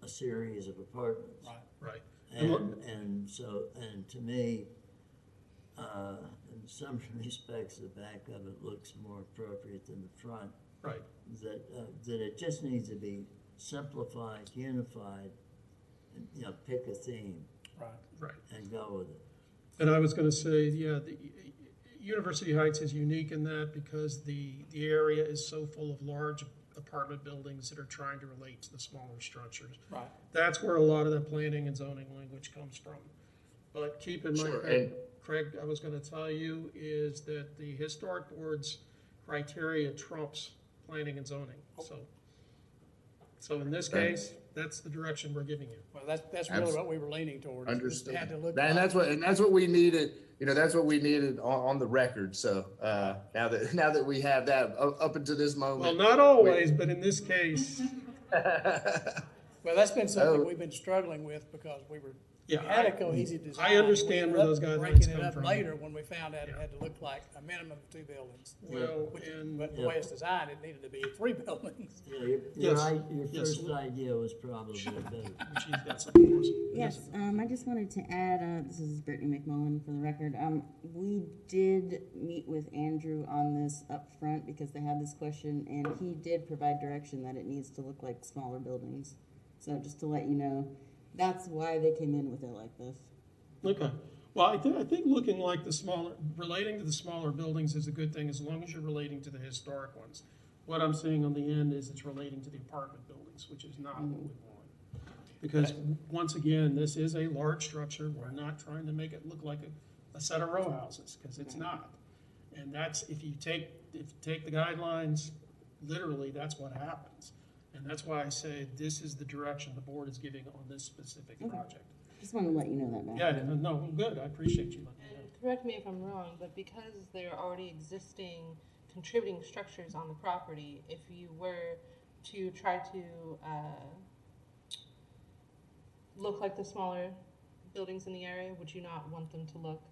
a series of apartments. Right. And to me, in some respects, the back of it looks more appropriate than the front. Right. That it just needs to be simplified, unified, and, you know, pick a theme. Right. And go with it. And I was going to say, yeah, the University Heights is unique in that because the area is so full of large apartment buildings that are trying to relate to the smaller structures. Right. That's where a lot of the planning and zoning language comes from. But keep in mind, Craig, I was going to tell you is that the historic board's criteria trumps planning and zoning. So in this case, that's the direction we're giving you. Well, that's really what we were leaning towards. Understood. Had to look And that's what we needed. You know, that's what we needed on the record. So now that we have that up until this moment. Well, not always, but in this case. Well, that's been something we've been struggling with because we had a cohesive design. I understand where those guidelines breaking it come up from. later when we found out it had to look like a minimum of 2 buildings. Well, but the way it's designed, it needed to be 3 buildings. Yeah, your first idea was probably better. She's got something for us. Yes, I just wanted to add, this is Brittany McMullen for the record. We did meet with Andrew on this up front because they had this question, and he did provide direction that it needs to look like smaller buildings. So just to let you know, that's why they came in with it like this. Okay. Well, I think looking like relating to the smaller buildings is a good thing as long as you're relating to the historic ones. What I'm seeing on the end is it's relating to the apartment buildings, which is not what we want. Because once again, this is a large structure. We're not trying to make it look like a set of row houses because it's not. And that's, if you take the guidelines literally, that's what happens. And that's why I say this is the direction the board is giving on this specific project. Just wanted to let you know that, Matt. Yeah, no, good. I appreciate you letting me know. And correct me if I'm wrong, but because there are already existing contributing structures on the property, if you were to try to look like the smaller buildings in the area, would you not want them to look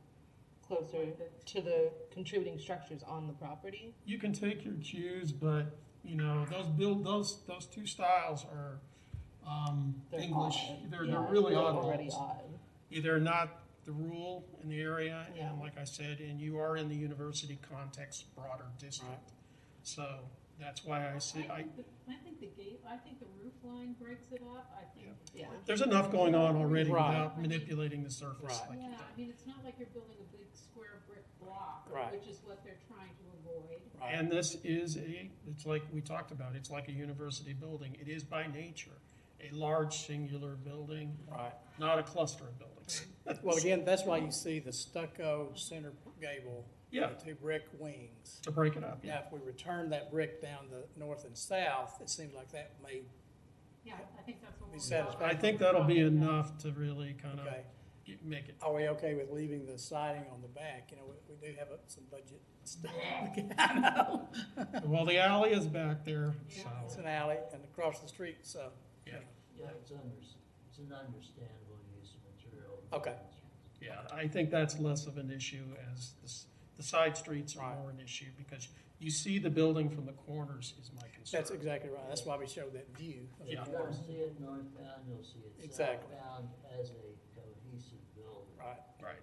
closer to the contributing structures on the property? You can take your cues, but you know those 2 styles are English. They're really odd. Already odd. They're not the rule in the area, and like I said, and you are in the university context, broader district. So that's why I say I think the roof line breaks it up. I think. Yeah. There's enough going on already without manipulating the surface. Like I mean, it's not like you're building a big square brick block, which is what they're trying to avoid. And this is it's like we talked about, it's like a university building. It is by nature a large singular building, not a cluster of buildings. Well, again, that's why you see the stucco center gable, the 2 brick wings. To break it up. Now, if we return that brick down the north and south, it seems like that may I think that's what be satisfactory. I think that'll be enough to really kind of make it. Are we okay with leaving the siding on the back? You know, we do have some budget stuff. I know. Well, the alley is back there. So. It's an alley and across the street, so. Yeah, it's an understandable use of material. Okay. Yeah, I think that's less of an issue as the side streets are more an issue because you see the building from the corners is my concern. That's exactly right. That's why we showed that view. You're going to see it northbound, you'll see it southbound as a cohesive building. Right.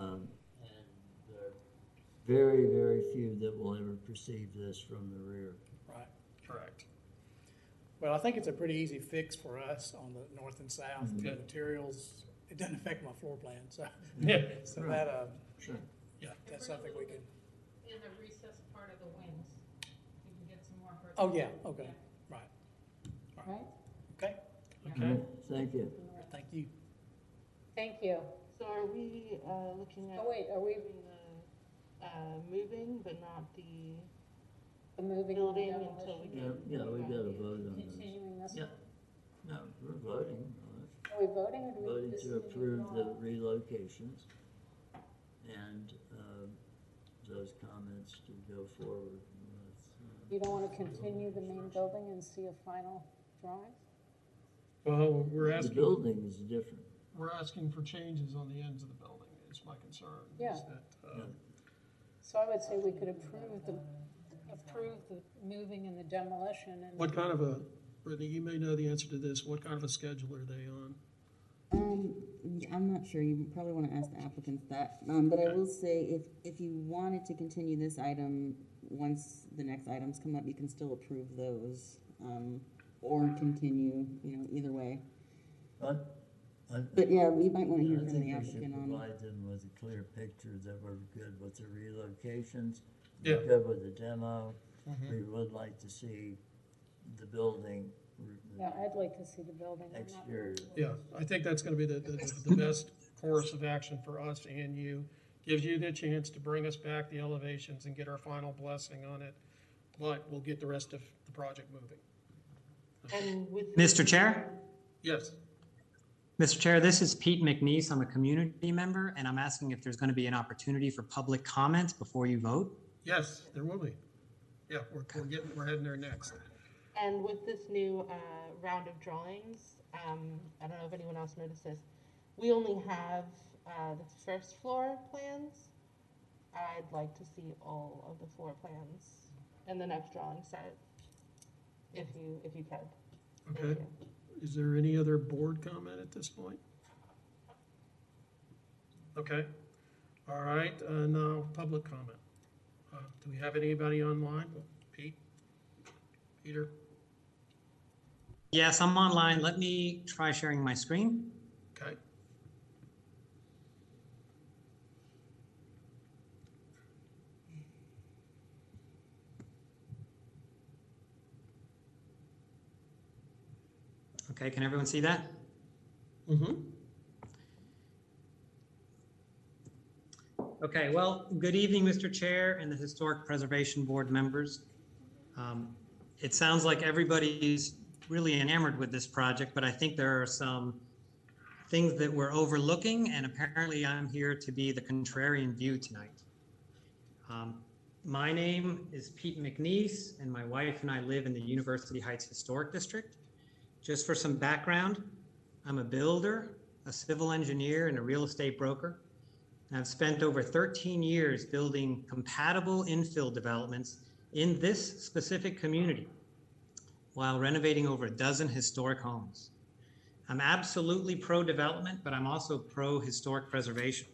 And the very, very few that will ever perceive this from the rear. Right. Correct. Well, I think it's a pretty easy fix for us on the north and south. Mhm. The materials, it doesn't affect my floor plan, so. Yeah. So Right. that, Sure. yeah, that's something we can, In the recessed part of the wings, you can get some more. oh, yeah, okay, right. Right? Okay, Okay. Thank you. thank you. Thank you. So are we, looking at? Oh, wait, are we doing the, moving, but not the moving building and until we demolition? get? Yeah, we got to vote on this. Continuing this? Yeah. No, we're voting on it. Are we voting or do we? Voting this to is a new approve the drawing? relocations and those comments to go forward with. You don't want to continue the main building and see a final drawing? Well, we're The asking, building is different. we're asking for changes on the ends of the building, is my concern. is Yeah. that, So I would say we could approve the moving and the demolition and. What kind of a, Brittany, you may know the answer to this, what kind of a schedule are they on? I'm not sure. You probably want to ask the applicants that. But I will say, if you wanted to continue this item, once the next items come up, you can still approve those, or continue, either way. But yeah, we might want to hear from the I think we should applicant on. provide them with a clear picture that we're good with the relocations. Yeah. We're good with the demo. Mhm. We would like to see the building. Yeah, I'd like to see the building. I'm not- Exterior. Yeah, I think that's gonna be the best course of action for us and you. Gives you the chance to bring us back the elevations and get our final blessing on it, but we'll get the rest of the project moving. And with. Mr. Chair? Yes, Mr. Chair, this is Pete McNeese. I'm a community member, and I'm asking if there's going to be an opportunity for public comments before you vote. yes, there will be. Yeah, we're heading there next. And with this new round of drawings, I don't know if anyone else noticed this, we only have the first floor plans. I'd like to see all of the floor plans in the next drawing set, if you could. Thank Okay. you. Is there any other board comment at this point? Okay, all right, now, public comment. Do we have anybody online? Pete? Peter? Yes, I'm online. Let me try sharing my screen. Okay. Okay, can everyone see that? Mm-hmm. Okay, well, good evening, Mr. Chair and the Historic Preservation Board members. It sounds like everybody's really enamored with this project, but I think there are some things that we're overlooking, and apparently I'm here to be the contrarian view tonight. My name is Pete McNeese, and my wife and I live in the University Heights Historic District. Just for some background, I'm a builder, a civil engineer, and a real estate broker. And I've spent over 13 years building compatible infill developments in this specific community while renovating over a dozen historic homes. I'm absolutely pro-development, but I'm also pro-historic preservation.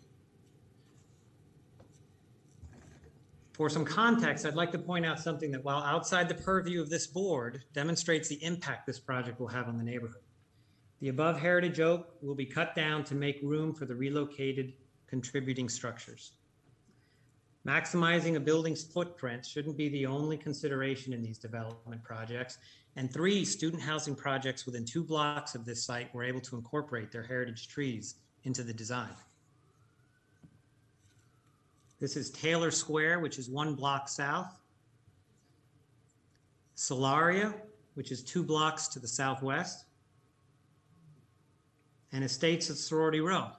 For some context, I'd like to point out something that, while outside the purview of this board, demonstrates the impact this project will have on the neighborhood. The above heritage oak will be cut down to make room for the relocated contributing structures. Maximizing a building's footprint shouldn't be the only consideration in these development projects, and 3 student housing projects within 2 blocks of this site were able to incorporate their heritage trees into the design. This is Taylor Square, which is 1 block south. Solaria, which is 2 blocks to the southwest. And Estates at Sorority Row.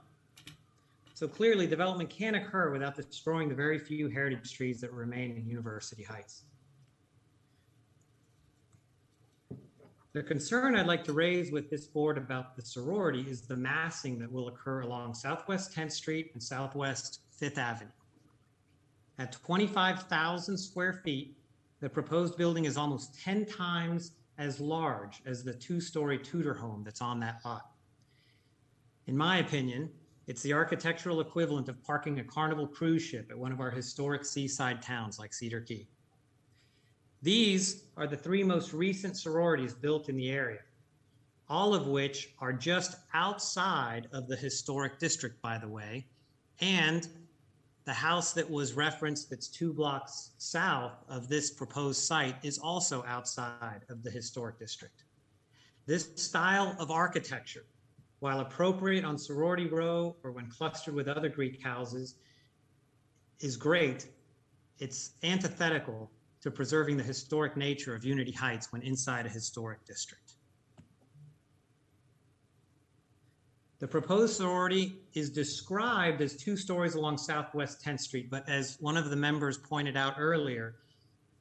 So clearly, development can occur without destroying the very few heritage trees that remain in University Heights. The concern I'd like to raise with this board about the sorority is the massing that will occur along Southwest 10th Street and Southwest 5th Avenue. At 25,000 square feet, the proposed building is almost 10 times as large as the 2-story Tudor home that's on that lot. In my opinion, It's the architectural equivalent of parking a Carnival cruise ship at one of our historic seaside towns like Cedar Key. These are the 3 most recent sororities built in the area, all of which are just outside of the historic district, by the way, and the house that was referenced that's 2 blocks south of this proposed site is also outside of the historic district. This style of architecture, while appropriate on Sorority Row or when clustered with other Greek houses, is great. It's antithetical to preserving the historic nature of Unity Heights when inside a historic district. The proposed sorority is described as 2 stories along Southwest 10th Street, but as one of the members pointed out earlier,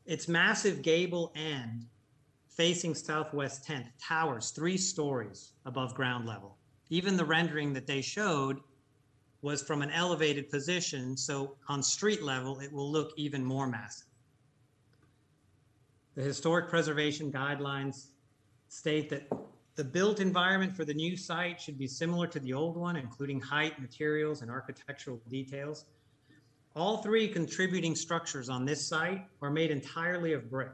its massive gable end facing Southwest 10th towers 3 stories above ground level. Even the rendering that they showed was from an elevated position, so on street level, it will look even more massive. The historic preservation guidelines state that the built environment for the new site should be similar to the old one, including height, materials, and architectural details. All 3 contributing structures on this site are made entirely of brick.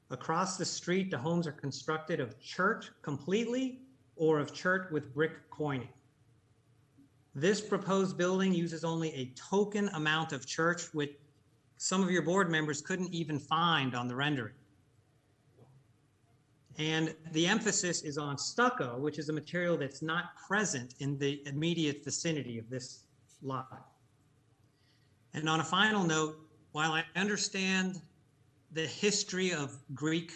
Across the street, the homes are constructed of chert completely or of chert with brick coining. This proposed building uses only a token amount of chert, which some of your board members couldn't even find on the rendering. And the emphasis is on stucco, which is a material that's not present in the immediate vicinity of this lot. And on a final note, while I understand the history of Greek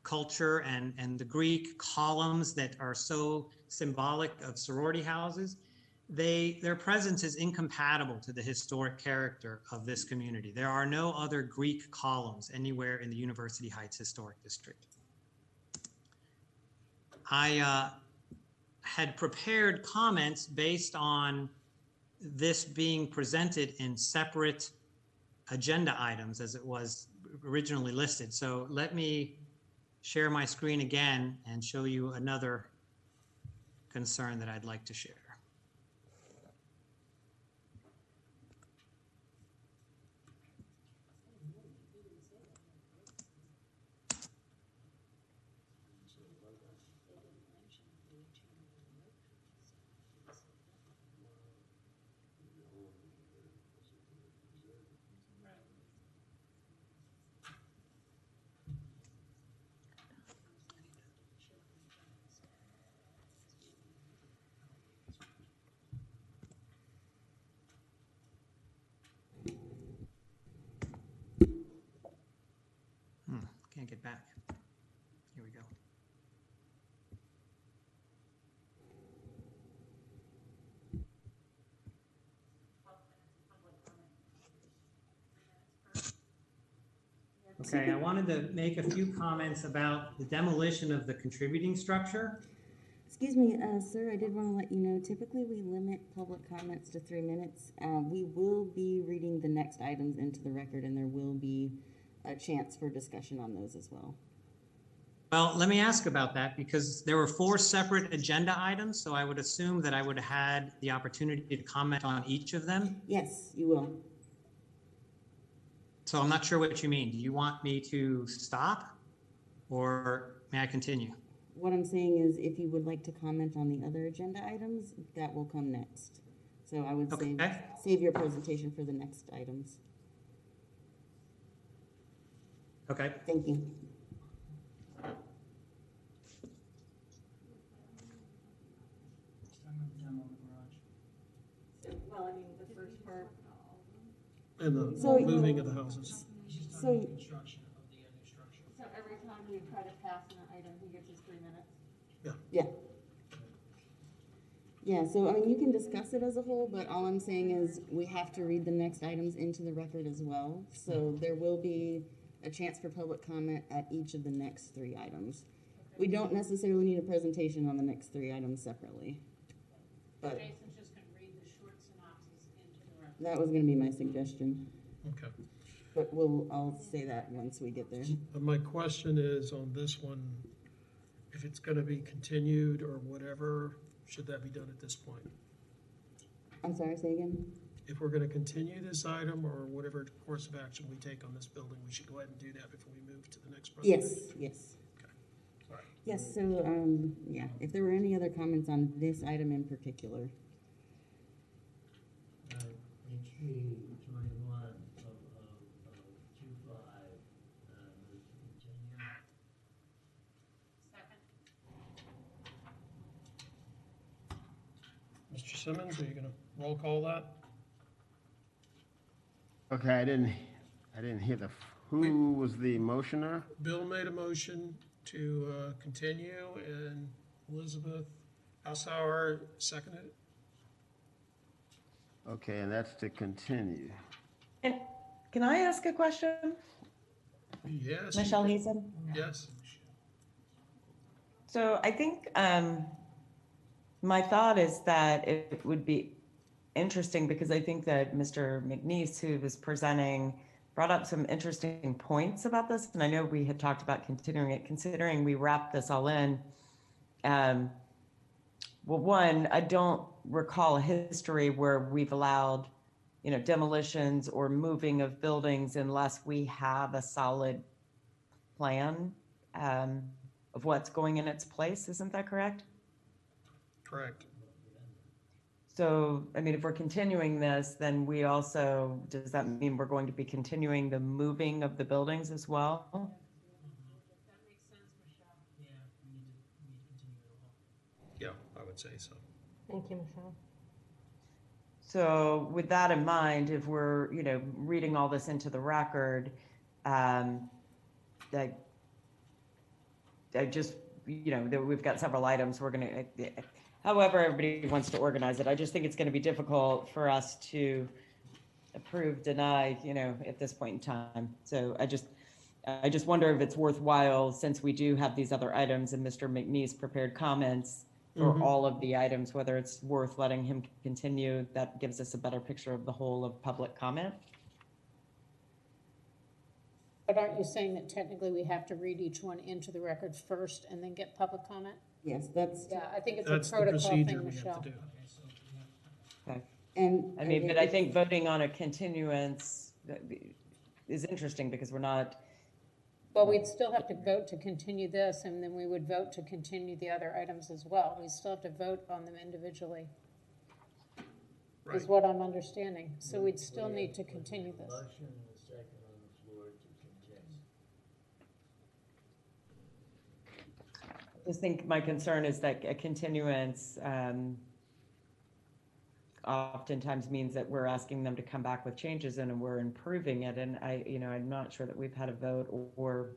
culture and the Greek columns that are so symbolic of sorority houses, their presence is incompatible to the historic character of this community. There are no other Greek columns anywhere in the University Heights Historic District. I had prepared comments based on this being presented in separate agenda items as it was originally listed. So let me share my screen again and show you another concern that I'd like to share. Can't get back. Here we go. Okay, I wanted to make a few comments about the demolition of the contributing structure. Excuse me, sir, I did want to let you know, typically we limit public comments to 3 minutes. We will be reading the next items into the record, and there will be a chance for discussion on those as well. Well, let me ask about that because there were 4 separate agenda items, so I would assume that I would have had the opportunity to comment on each of them. Yes, you will. So I'm not sure what you mean. Do you want me to stop or may I continue? What I'm saying is if you would like to comment on the other agenda items, that will come next. So I would say save your presentation for the next items. Okay. Thank you. Well, I mean, the first part. And the moving of the houses. So every time we try to pass an item, he gets his 3 minutes? Yeah. Yeah. Yeah, so I mean, you can discuss it as a whole, but all I'm saying is we have to read the next items into the record as well. So there will be a chance for public comment at each of the next 3 items. We don't necessarily need a presentation on the next 3 items separately. But Jason's just gonna read the short synopsis into the record. that was gonna be my suggestion. Okay. But I'll say that once we get there. But my question is on this one, if it's gonna be continued or whatever, should that be done at this point? I'm sorry, say again? If we're gonna continue this item or whatever course of action we take on this building, we should go ahead and do that before we move to the next presentation. Yes, yes. Okay. All right. Yes, so, yeah, if there were any other comments on this item in particular. Entry 21 of 25, move to continue. Mr. Simmons, are you gonna roll call that? Okay, I didn't hear who was the motioner? Bill made a motion to continue, and Elizabeth Hausauer seconded it. Okay, and that's to continue. And can I ask a question? Yes. Michelle Hazen? Yes. So I think my thought is that it would be interesting because I think that Mr. McNeese, who was presenting, brought up some interesting points about this. And I know we had talked about continuing it, considering we wrapped this all in. Well, one, I don't recall a history where we've allowed, demolitions or moving of buildings unless we have a solid plan of what's going in its place. Isn't that correct? Correct. So, I mean, if we're continuing this, then we also, does that mean we're going to be continuing the moving of the buildings as well? That makes sense, Michelle. Yeah, we need to continue it all. Yeah, I would say so. Thank you, Michelle. So with that in mind, if we're, reading all this into the record, I just, we've got several items we're going to, however everybody wants to organize it. I just think it's going to be difficult for us to approve, deny, at this point in time. So I just wonder if it's worthwhile, since we do have these other items and Mr. McNeese prepared comments for all of the items, whether it's worth letting him continue. That gives us a better picture of the whole of public comment. But aren't you saying that technically we have to read each one into the record first and then get public comment? Yes, that's. Yeah, I think it's That's a the protocol procedure thing, we have Michelle. to do. Okay. And. I mean, but I think voting on a continuance is interesting because we're not. Well, we'd still have to vote to continue this, and then we would vote to continue the other items as well. We still have to vote on them individually, is what I'm understanding. So we'd still need to continue this. Motion and a second on the floor to continue. I just think my concern is that a continuance oftentimes means that we're asking them to come back with changes and we're improving it. And I'm not sure that we've had a vote or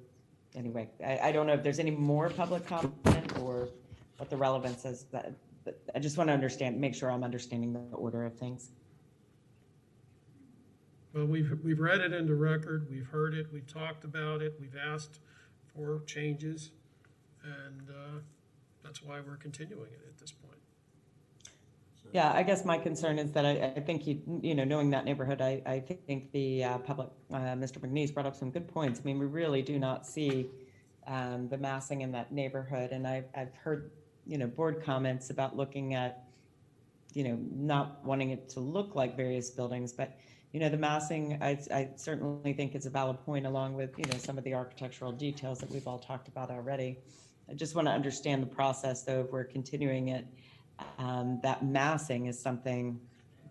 anyway, I don't know if there's any more public comment or what the relevance is. But I just want to make sure I'm understanding the order of things. Well, we've read it into record, we've heard it, we've talked about it, we've asked for changes, and that's why we're continuing it at this point. Yeah, I guess my concern is that I think knowing that neighborhood, I think the public, Mr. McNeese brought up some good points. I mean, we really do not see the massing in that neighborhood, and I've heard board comments about looking at not wanting it to look like various buildings, but the massing I certainly think is a valid point, along with some of the architectural details that we've all talked about already. I just want to understand the process, though, if we're continuing it. That massing is something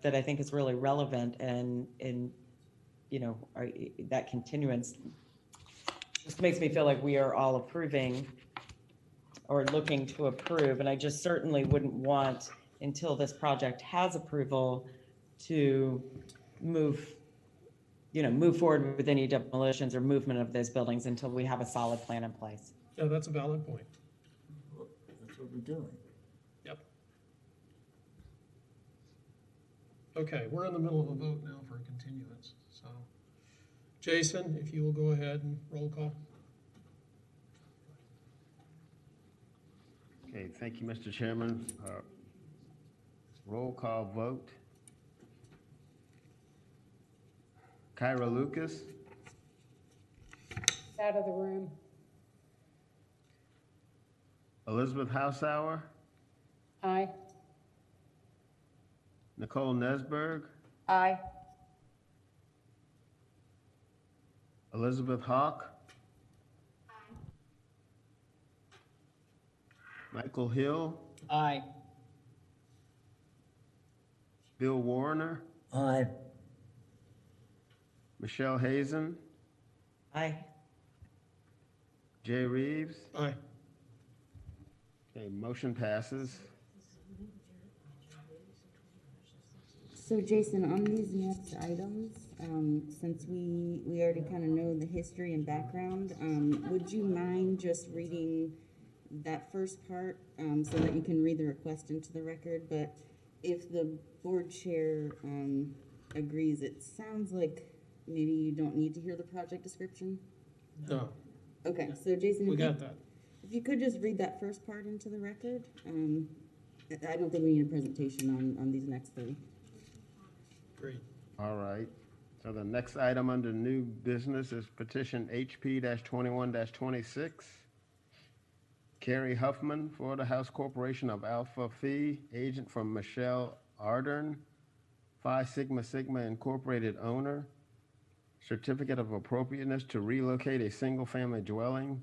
that I think is really relevant, and that continuance just makes me feel like we are all approving or looking to approve, and I just certainly wouldn't want, until this project has approval, to move forward with any demolitions or movement of those buildings until we have a solid plan in place. Yeah, that's a valid point. Well, that's what we're doing. Yep. Okay, we're in the middle of a vote now for a continuance, so. Jason, if you will go ahead and roll call. Okay, thank you, Mr. Chairman. Roll call vote. Kyra Lucas, Out of the room. Elizabeth Hausauer, Aye. Nicole Nesberg, Aye. Elizabeth Hawk, Michael Hill, Aye. Bill Warner, Aye. Michelle Hazen, Aye. Jay Reeves. Aye. Okay, motion passes. So Jason, on these next items, since we already kind of know the history and background, would you mind just reading that first part, so that you can read the request into the record? But if the board chair, agrees, it sounds like maybe you don't need to hear the project description? No, Okay, so Jason, we if you, got that. if you could just read that first part into the record, I don't think we need a presentation on these next three. Great. All right. So the next item under new business is petition HP-21-26. Carrie Huffman, Florida House Corporation of Alpha Phi, agent from Michelle Ardern, Phi Sigma Sigma Incorporated owner, certificate of appropriateness to relocate a single-family dwelling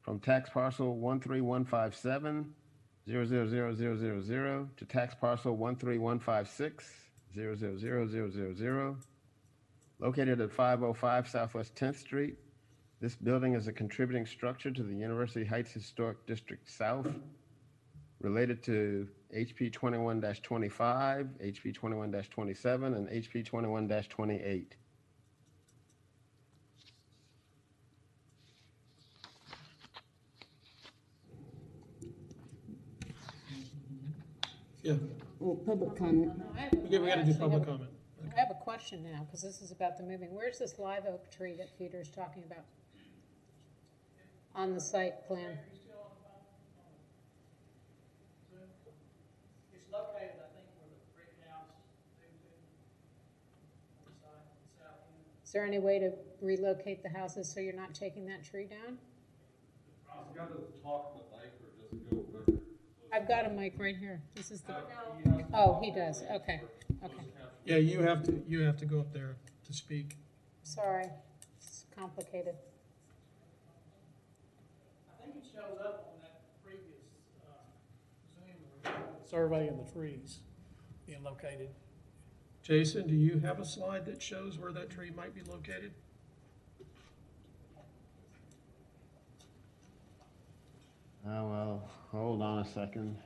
from tax parcel 13157-000000 to tax parcel 13156-000000, located at 505 Southwest 10th Street. This building is a contributing structure to the University Heights Historic District South, related to HP 21-25, HP 21-27, and HP 21-28. Yeah, Well, public comment. we gotta do public comment. I have a question now, because this is about the moving. Where's this live oak tree that Peter's talking about? On the site plan. It's located, I think, where the brick house Is there any way to relocate the houses so you're not taking that tree down? I've got to talk to the mic or just go over. I've got a mic right here. This is the, oh, he does, okay, okay. Yeah, you have to go up there to speak. Sorry, it's complicated. I think it shows up on that previous Zoom survey of the trees being located. Jason, do you have a slide that shows where that tree might be located? Well, hold on a second.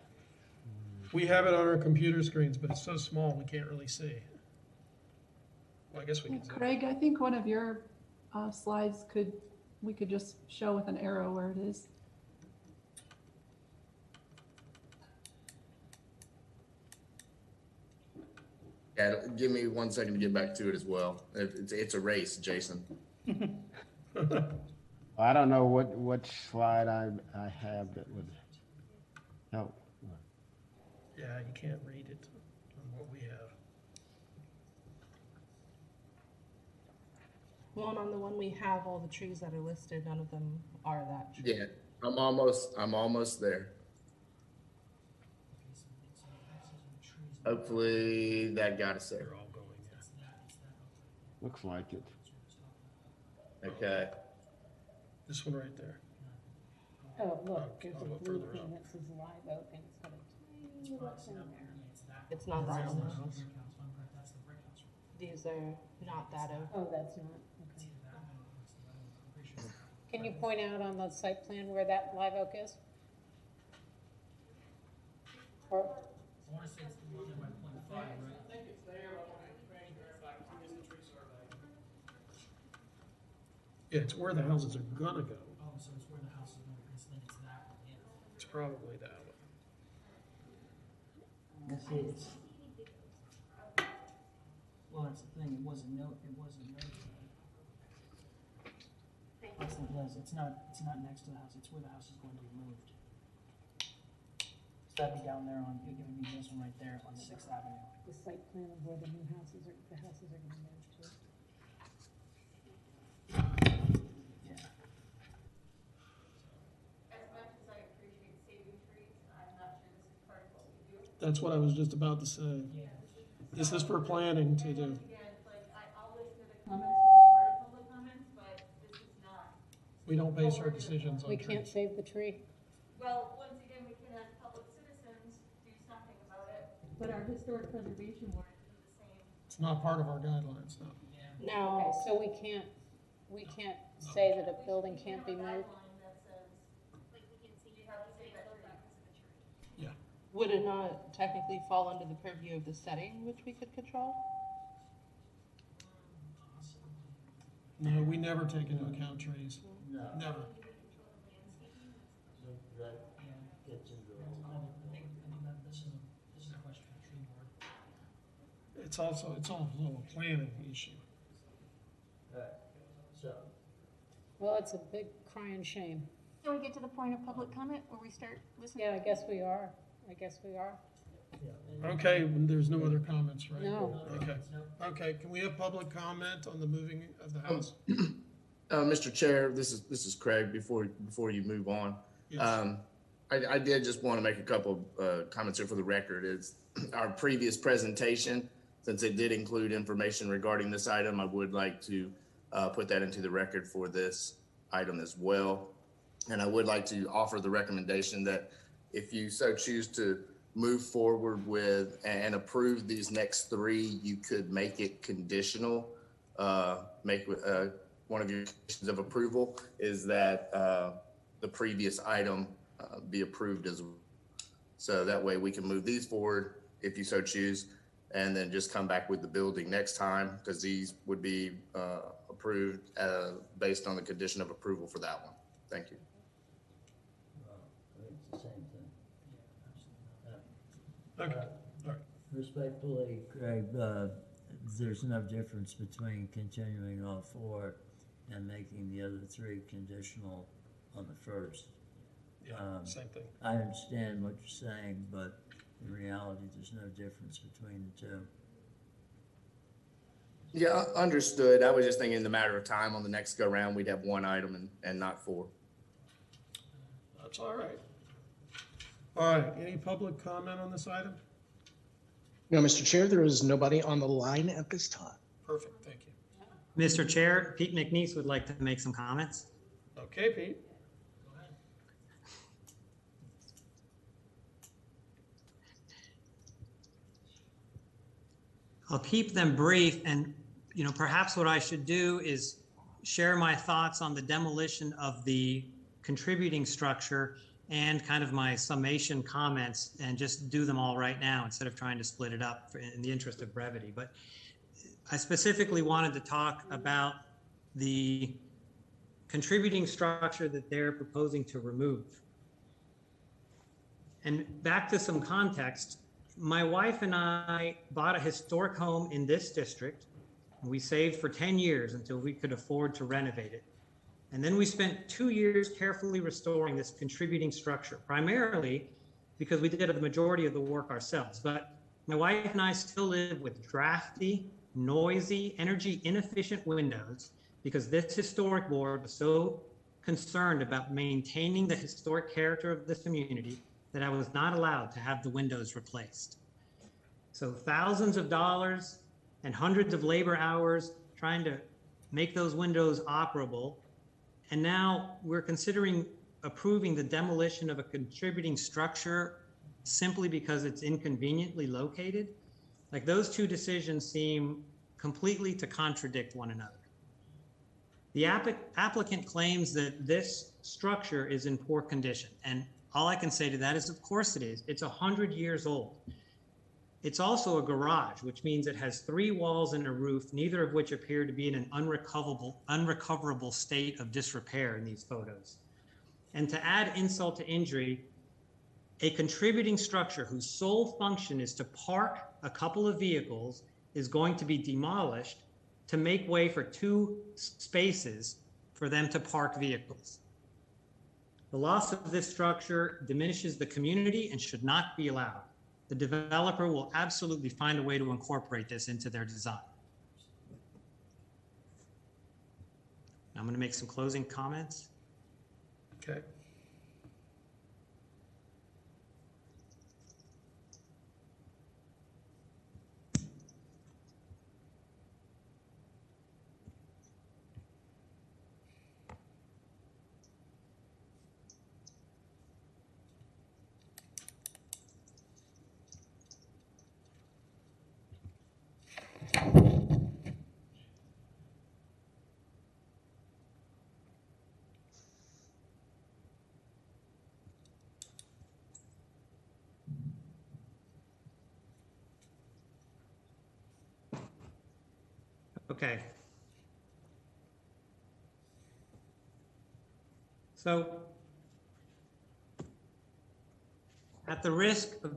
We have it on our computer screens, but it's so small we can't really see. Well, I guess we can see. Craig, I think one of your slides we could just show with an arrow where it is. Yeah, give me 1 second to get back to it as well. It's a race, Jason. I don't know what slide I have that would help. Yeah, you can't read it on what we have. Well, on the one we have, all the trees that are listed, none of them are that tree. Yeah, I'm almost there. Hopefully that got us there. Looks like it. Okay. This one right there. Oh, look, there's I'll a go blue further thing up. that says live oak, and it's got a tiny little thing there. It's not that Around the oak. house. These are not that oak. Oh, that's not, okay. Can you point out on the site plan where that live oak is? Or, I want to say it's the one that went 0.5, right? I think it's there, but I want to verify because it is a tree survey. Yeah, it's where the houses are gonna go. Oh, so it's where the house is going to be, so then it's that one, yeah. It's probably that one. Well, that's the thing, it wasn't notified. That's the Liz, it's not next to the house, it's where the house is going to be moved. So that'd be down there on, you're giving me this one right there on 6th Avenue. the site plan of where the new houses are gonna move to. Yeah. As much as I appreciate saving trees, I'm not sure this is part of what we do. That's what I was just about to say. Yeah, this is This is for planning to do. We don't base our decisions on We trees. can't save the tree. Well, once again, we can have public citizens do something about it, but our historic preservation board do the same. It's not part of our guidelines, no. No, so we can't say that a building can't be moved. Yeah. Would it not technically fall under the purview of the setting, which we could control? No, we never take into account trees. No. Never. That gets into I think that this is a question for the tree board. It's also a planning issue. Right, so. Well, it's a big crying shame. Can we get to the point of public comment where we start listening? Yeah, I guess we are. Okay, there's no other comments, right? No. Okay. Okay, can we have public comment on the moving of the house? Mr. Chair, this is Craig. Before you move on, Yes. I did just want to make a couple comments here for the record. It's our previous presentation, since it did include information regarding this item, I would like to put that into the record for this item as well. And I would like to offer the recommendation that if you so choose to move forward with and approve these next three, you could make it conditional. Make one of your conditions of approval is that the previous item be approved as well. So that way we can move these forward if you so choose, and then just come back with the building next time, because these would be approved based on the condition of approval for that one. Thank you. It's the same thing. Okay, all right. Respectfully, Craig, there's no difference between continuing all four and making the other three conditional on the first. Yeah, same thing. I understand what you're saying, but in reality, there's no difference between the two. Yeah, understood. I was just thinking in the matter of time on the next go round, we'd have one item and not four. That's all right. All right, any public comment on this item? No, Mr. Chair, there is nobody on the line at this time. Perfect, thank you. Mr. Chair, Pete McNeese would like to make some comments. Okay, Pete. I'll keep them brief, and perhaps what I should do is share my thoughts on the demolition of the contributing structure and kind of my summation comments, and just do them all right now instead of trying to split it up in the interest of brevity. But I specifically wanted to talk about the contributing structure that they're proposing to remove. And back to some context, my wife and I bought a historic home in this district. We saved for 10 years until we could afford to renovate it. And then we spent 2 years carefully restoring this contributing structure, primarily because we did the majority of the work ourselves. But my wife and I still live with drafty, noisy, energy inefficient windows because this historic board was so concerned about maintaining the historic character of this community that I was not allowed to have the windows replaced. So thousands of dollars and hundreds of labor hours trying to make those windows operable. And now we're considering approving the demolition of a contributing structure simply because it's inconveniently located. Like, those two decisions seem completely to contradict one another. The applicant claims that this structure is in poor condition, and all I can say to that is, of course it is. It's 100 years old. It's also a garage, which means it has 3 walls and a roof, neither of which appear to be in an unrecoverable state of disrepair in these photos. And to add insult to injury, a contributing structure whose sole function is to park a couple of vehicles is going to be demolished to make way for 2 spaces for them to park vehicles. The loss of this structure diminishes the community and should not be allowed. The developer will absolutely find a way to incorporate this into their design. Now I'm going to make some closing comments. Okay. Okay. So, at the risk of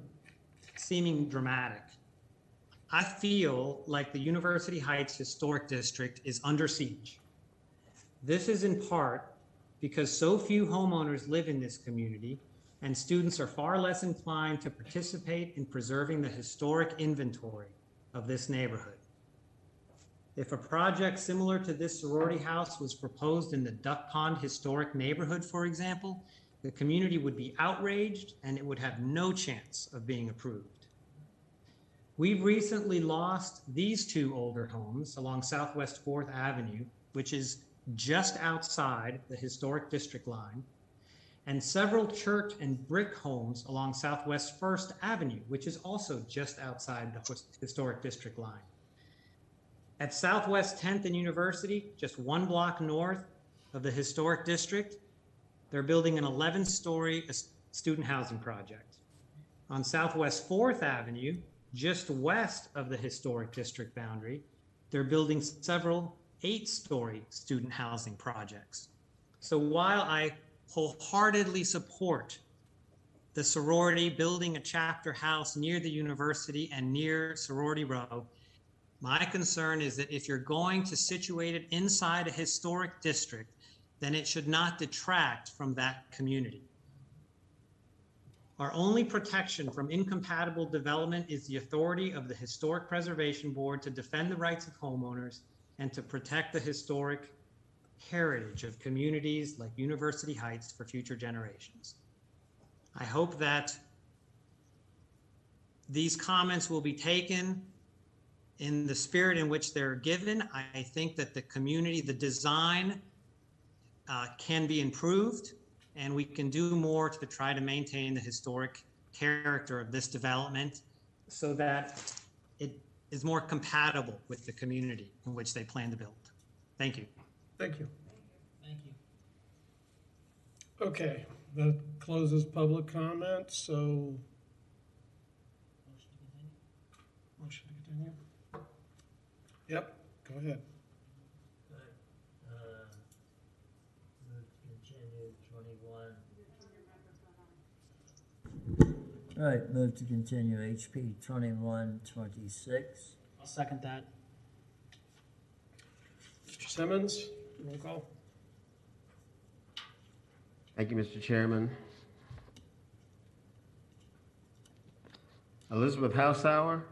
seeming dramatic, I feel like the University Heights Historic District is under siege. This is in part because so few homeowners live in this community and students are far less inclined to participate in preserving the historic inventory of this neighborhood. If a project similar to this sorority house was proposed in the Duck Pond Historic Neighborhood, for example, the community would be outraged and it would have no chance of being approved. We've recently lost these two older homes along Southwest 4th Avenue, which is just outside the historic district line, and several church and brick homes along Southwest 1st Avenue, which is also just outside the historic district line. At Southwest 10th and University, just 1 block north of the historic district, they're building an 11-story student housing project. On Southwest 4th Avenue, just west of the historic district boundary, they're building several 8-story student housing projects. So while I wholeheartedly support the sorority building a chapter house near the university and near Sorority Row, my concern is that if you're going to situate it inside a historic district, then it should not detract from that community. Our only protection from incompatible development is the authority of the Historic Preservation Board to defend the rights of homeowners and to protect the historic heritage of communities like University Heights for future generations. I hope that these comments will be taken in the spirit in which they're given. I think that the community, the design can be improved, and we can do more to try to maintain the historic character of this development so that it is more compatible with the community in which they plan to build. Thank you. Thank you. Thank you. Okay, that closes public comment, so. Motion to continue? Yep, go ahead. Move to continue 21. All right, move to continue HP 2126. I'll second that. Mr. Simmons, roll call. Thank you, Mr. Chairman. Elizabeth Hausauer.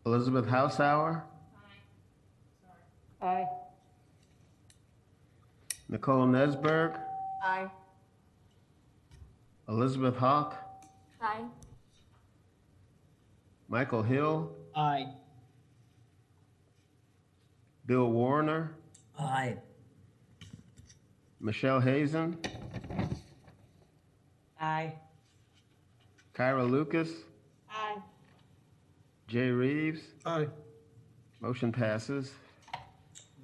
Elizabeth Hausauer. Aye. Nicole Nesberg. Aye. Elizabeth Hawk. Aye. Michael Hill. Aye. Bill Warner. Aye. Michelle Hazen. Aye. Kyra Lucas. Aye. Jay Reeves. Aye. Motion passes.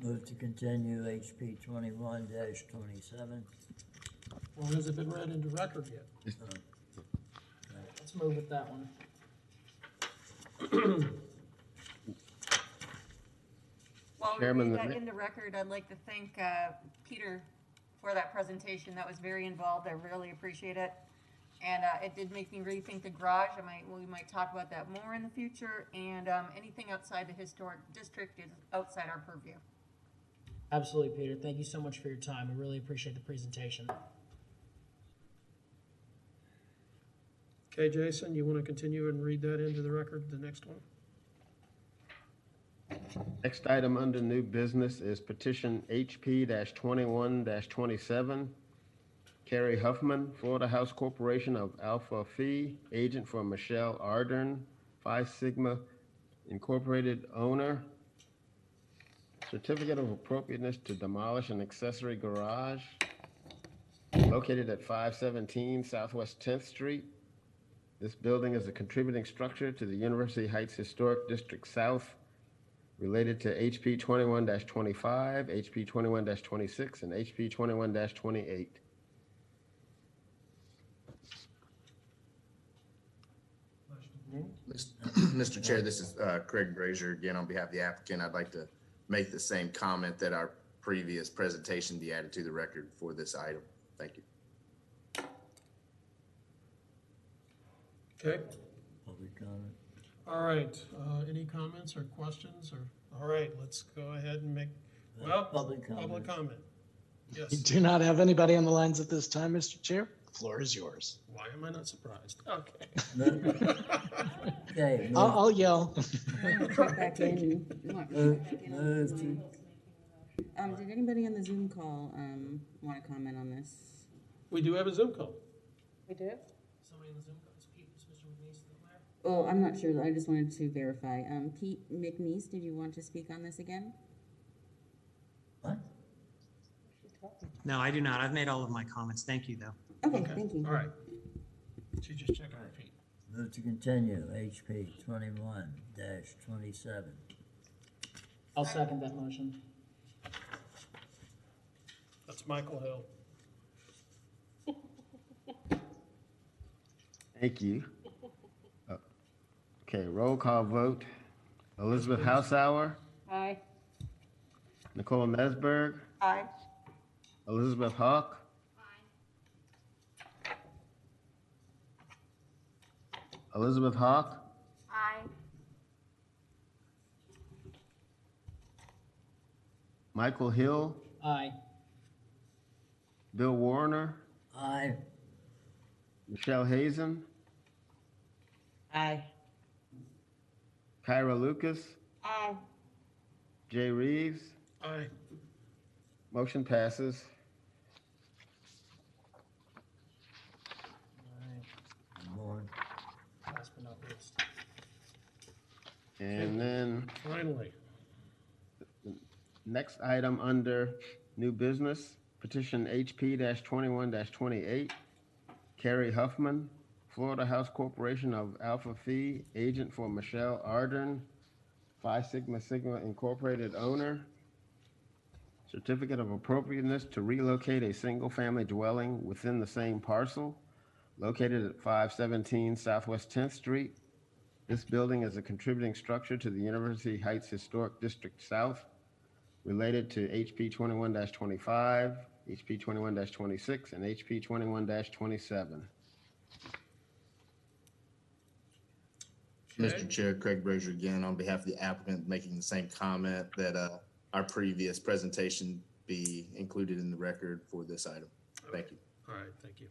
Move to continue HP 21-27. Well, has it been read into record yet? Let's move with that one. While we Chairman, read that in the record, I'd like to thank Peter for that presentation. That was very involved. I really appreciate it. And it did make me rethink the garage. We might talk about that more in the future. And anything outside the historic district is outside our purview. Absolutely, Peter. Thank you so much for your time. I really appreciate the presentation. Okay, Jason, you want to continue and read that into the record, the next one? Next item under new business is petition HP-21-27. Carrie Huffman, Florida House Corporation of Alpha Phi, agent for Michelle Ardern, Phi Sigma Incorporated owner. Certificate of appropriateness to demolish an accessory garage located at 517 Southwest 10th Street. This building is a contributing structure to the University Heights Historic District South, related to HP 21-25, HP 21-26, and HP 21-28. Mr. Chair, this is Craig Brazier again on behalf of the applicant. I'd like to make the same comment that our previous presentation be added to the record for this item. Thank you. Okay. Public comment. All right, any comments or questions or, all right, let's go ahead and make, well, Public public comment. We Yes, do not have anybody on the lines at this time, Mr. Chair. The floor is yours. why am I not surprised? Okay. Okay, I'll yell. Check back in. move to, Did anybody on the Zoom call, want to comment on this? We do have a Zoom call. We do? Somebody in the Zoom call, is Mr. McNeese still there? Oh, I'm not sure. I just wanted to verify. Pete McNeese, did you want to speak on this again? what? No, I do not. I've made all of my comments. Thank you, though. Okay, thank you. All right. She just check on Pete. Move to continue, HP 21-27. I'll second that motion. That's Michael Hill. Thank you. Okay, roll call vote. Elizabeth Hausauer, Aye. Nicole Nesberg, Aye. Elizabeth Hawk. Elizabeth Hawk, Aye. Michael Hill, Aye. Bill Warner, Aye. Michelle Hazen, Aye. Kyra Lucas, Aye. Jay Reeves. Aye. Motion passes. More. Last but not least. And then Finally, next item under new business, petition HP-21-28, Carrie Huffman, Florida House Corporation of Alpha Phi, agent for Michelle Ardern, Phi Sigma Sigma Incorporated owner. Certificate of appropriateness to relocate a single-family dwelling within the same parcel located at 517 Southwest 10th Street. This building is a contributing structure to the University Heights Historic District South, related to HP 21-25, HP 21-26, and HP 21-27. Mr. Chair, Craig Brazier again on behalf of the applicant, making the same comment that our previous presentation be included in the record for this item. Thank you. all right, thank you.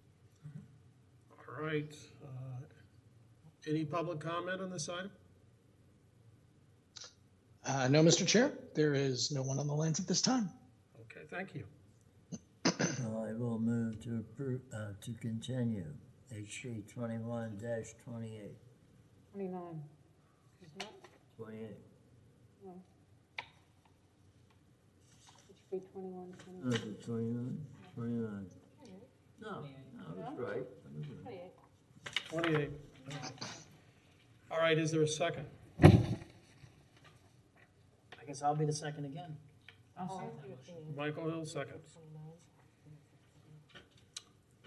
All right, any public comment on this item? No, Mr. Chair, there is no one on the lines at this time. Okay, thank you. I will move to approve, to continue, HP 21-28. 29. Isn't it? 28. No. HP 21, Oh, is it 29? 29. No, I was right. I was right. 28. All right, is there a second? I guess I'll be the second again. Michael Hill, seconds.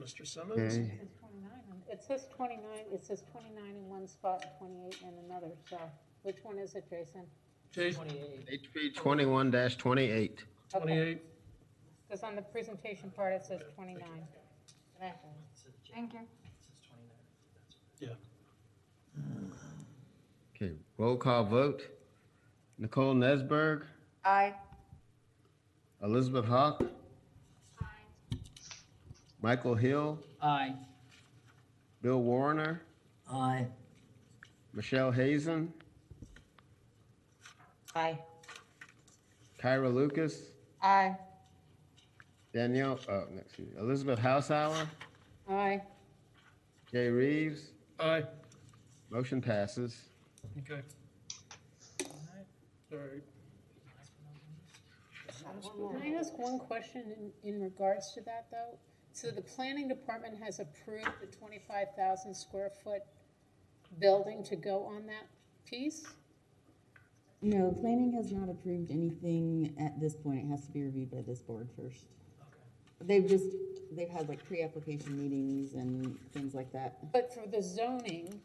Mr. Simmons? Okay. It's 29. It says 29, it says 29 in one spot, 28 in another, so which one is it, Jason? Jason? HP 21-28. 28? Because on the presentation part, it says 29. Thank you. Yeah. Okay, roll call vote. Nicole Nesberg, Aye. Elizabeth Hawk, Michael Hill, Aye. Bill Warner, Aye. Michelle Hazen, Aye. Kyra Lucas, Aye. Danielle, Elizabeth Hausauer, Aye. Jay Reeves. Aye. Motion passes. Okay. All right. Can I ask one question in regards to that, though? So the planning department has approved the 25,000 square foot building to go on that piece? No, planning has not approved anything at this point. It has to be reviewed by this board first. They've had like pre-application meetings and things like that. But for the zoning,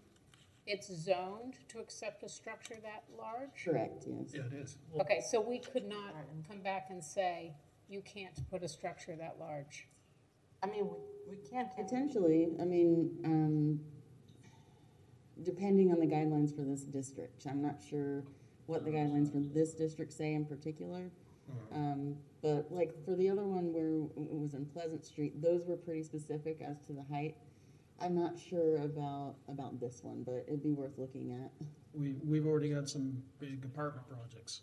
it's zoned to accept a structure that large? Correct, yes. Yeah, it is. Okay, so we could not come back and say, you can't put a structure that large. I mean, we can't. Potentially, I mean, depending on the guidelines for this district. I'm not sure what the guidelines for this district say in particular. But like for the other one where it was in Pleasant Street, those were pretty specific as to the height. I'm not sure about this one, but it'd be worth looking at. We've already got some big apartment projects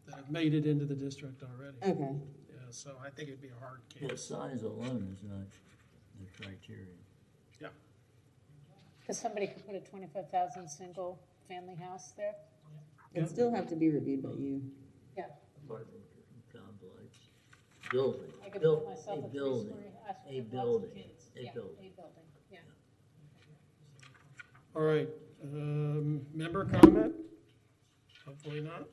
that have made it into the district already. Okay. Yeah, so I think it'd be a hard Well, case. size alone is not the criteria. Yeah. Because somebody could put a 25,000 single family house there? It'd still have to be reviewed by you. Yeah. Apartment complex, building, I could build, put myself a a building, three-story house a with lots of building, kids. a Yeah, building. a building, yeah. All right, member comment? Hopefully not.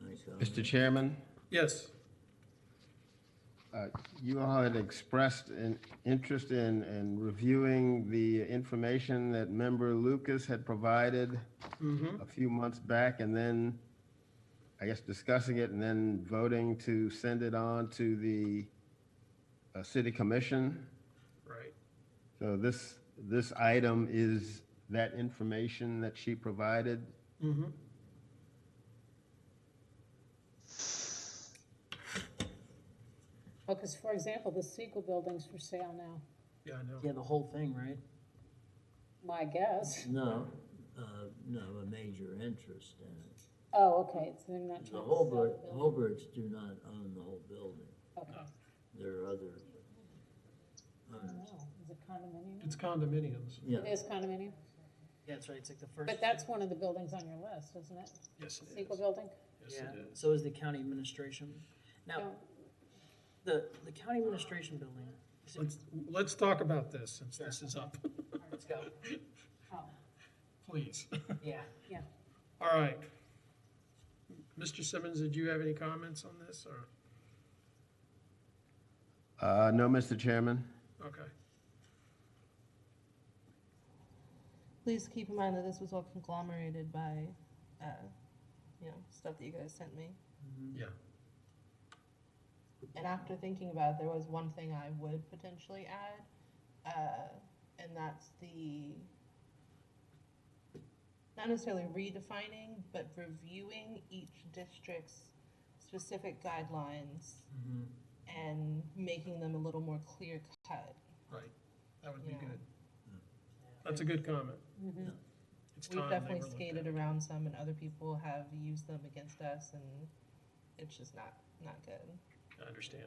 Nice comment. Mr. Chairman, Yes. you all had expressed an interest in reviewing the information that member Lucas had provided a few months back, and then, I guess, discussing it and then voting to send it on to the city commission. Right. So this item is that information that she provided. Mm-hmm. Well, because for example, the Siegel building's for sale now, Yeah, I know. Yeah, the whole thing, right? my guess. No, no, a major interest in it. Oh, okay, so they're not The trying to sell the building. Holberts do not own the whole building. Okay. There are other I don't owners. know, is it condominium? It's condominiums. Yeah. It is condominium? Yeah, that's right, it's like the first. But that's one of the buildings on your list, isn't it? Yes, it Siegel is. building? Yes, Yeah, it is. so is the county administration. Now, No. the county administration building, is it- Let's talk about this since this is up. let's go. Oh, Please. Yeah. yeah. All right. Mr. Simmons, did you have any comments on this or? No, Mr. Chairman. Okay. Please keep in mind that this was all conglomerated by, stuff that you guys sent me. Yeah. And after thinking about it, there was one thing I would potentially add, and that's not necessarily redefining, but reviewing each district's specific guidelines and making them a little more clear cut. Right. That would be Yeah. good. That's a good comment. Mm-hmm. It's We've time they definitely were looked skated at. around some, and other people have used them against us, and it's just not good. I understand.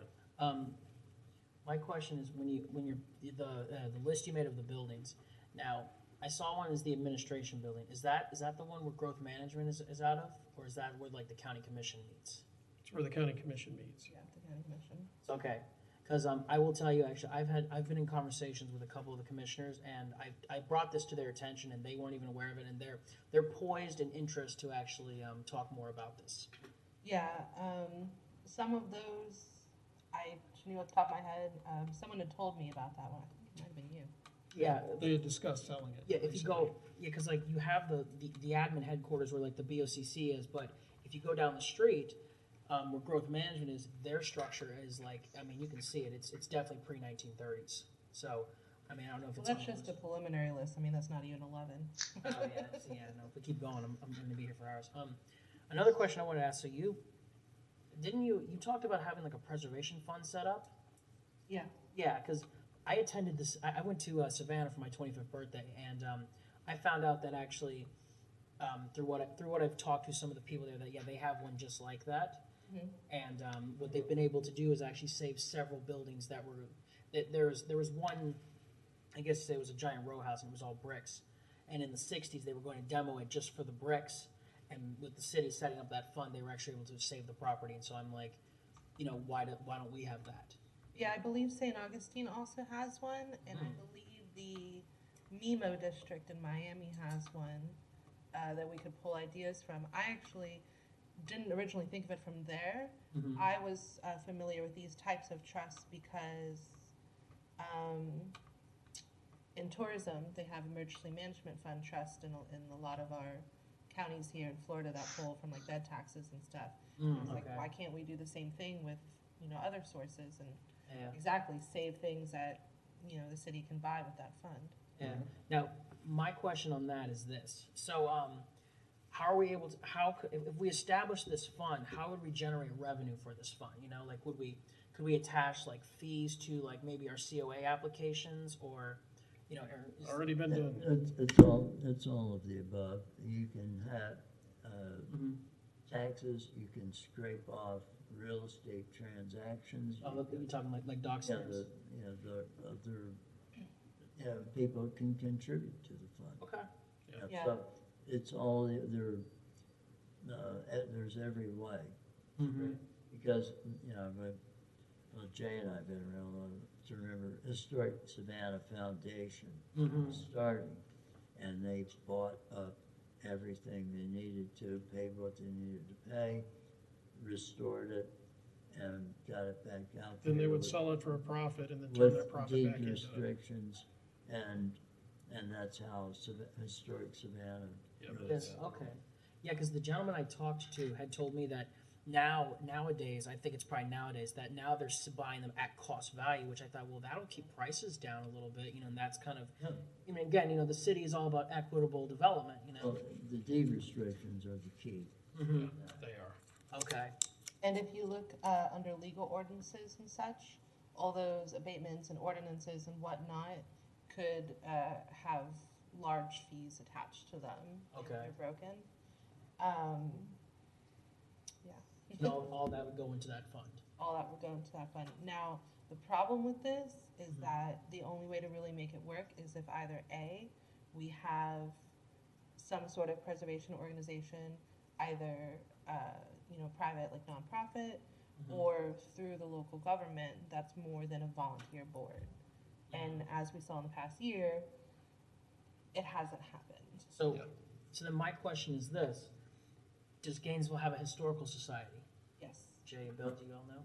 My question is, when you're, the list you made of the buildings, now, I saw one as the administration building, is that the one where growth management is out of, or is that where like the county commission meets? It's where the county commission meets. Yeah, the county commission. Okay, because I will tell you, actually, I've been in conversations with a couple of the commissioners, and I brought this to their attention, and they weren't even aware of it, and they're poised in interest to actually talk more about this. Yeah, some of those I knew off the top of my head. Someone had told me about that one. I think it might have been you. Yeah, They had discussed selling it. yeah. If you recently. go, yeah, because like you have the admin headquarters where like the BOCC is, but if you go down the street, where growth management is, their structure is like, I mean, you can see it. It's definitely pre-1930s. So, I mean, I don't know if Well, it's. that's just a preliminary list. I mean, that's not even 11. Oh, yeah, no, if we keep going, I'm going to be here for hours. Another question I wanted to ask, so you talked about having like a preservation fund set up? Yeah. Yeah, because I attended this, I went to Savannah for my 25th birthday, and I found out that actually, through what I've talked to some of the people there, that, yeah, they have one just like that. And what they've been able to do is actually save several buildings that were, there was one, I guess it was a giant row house, and it was all bricks. And in the 60s, they were going to demo it just for the bricks. And with the city setting up that fund, they were actually able to save the property. And so I'm like, why don't we have that? Yeah, I believe St. Augustine also has one, and I believe the MIMO district in Miami has one that we could pull ideas from. I actually didn't originally think of it from there. I was familiar with these types of trusts because in tourism, they have emergency management fund trust in a lot of our counties here in Florida that pull from like bed taxes and stuff. It's like, why can't we do the same thing with, you know, other sources and exactly save things that, you know, the city can buy with that fund? Yeah. Now, my question on that is this. So, how are we able to, if we establish this fund, how would we generate revenue for this fund? You know, like could we attach like fees to like maybe our COA applications or, you know, Already been doing it. It's all of the above. You can have taxes, you can scrape off real estate transactions. Oh, you're talking like dock stands. People can contribute to the fund. Okay. Yeah. So it's all there's every way. Because, you know, Jay and I have been around long to remember Historic Savannah Foundation starting, and they've bought up everything they needed to, paid what they needed to pay, restored it, and got it back out there. Then they would sell it for a profit and then turn that profit back into it. With deed restrictions, and that's how Historic Savannah. Yes, okay. Yeah, because the gentleman I talked to had told me that nowadays, I think it's probably nowadays, that now they're buying them at cost value, which I thought, well, that'll keep prices down a little bit, you know, and that's kind of, I mean, again, you know, the city is all about equitable development, you know. Well, the deed restrictions are the key. They are. Okay. And if you look under legal ordinances and such, all those abatements and ordinances and whatnot could have large fees attached to them if they're broken. No, all that would go into that fund. All that would go into that fund. Now, the problem with this is that the only way to really make it work is if either A, we have some sort of preservation organization, either you know, private, like nonprofit, or through the local government that's more than a volunteer board. And as we saw in the past year, it hasn't happened. So then my question is this: does Gainesville have a historical society? Yes. Jay and Bill, do you all know?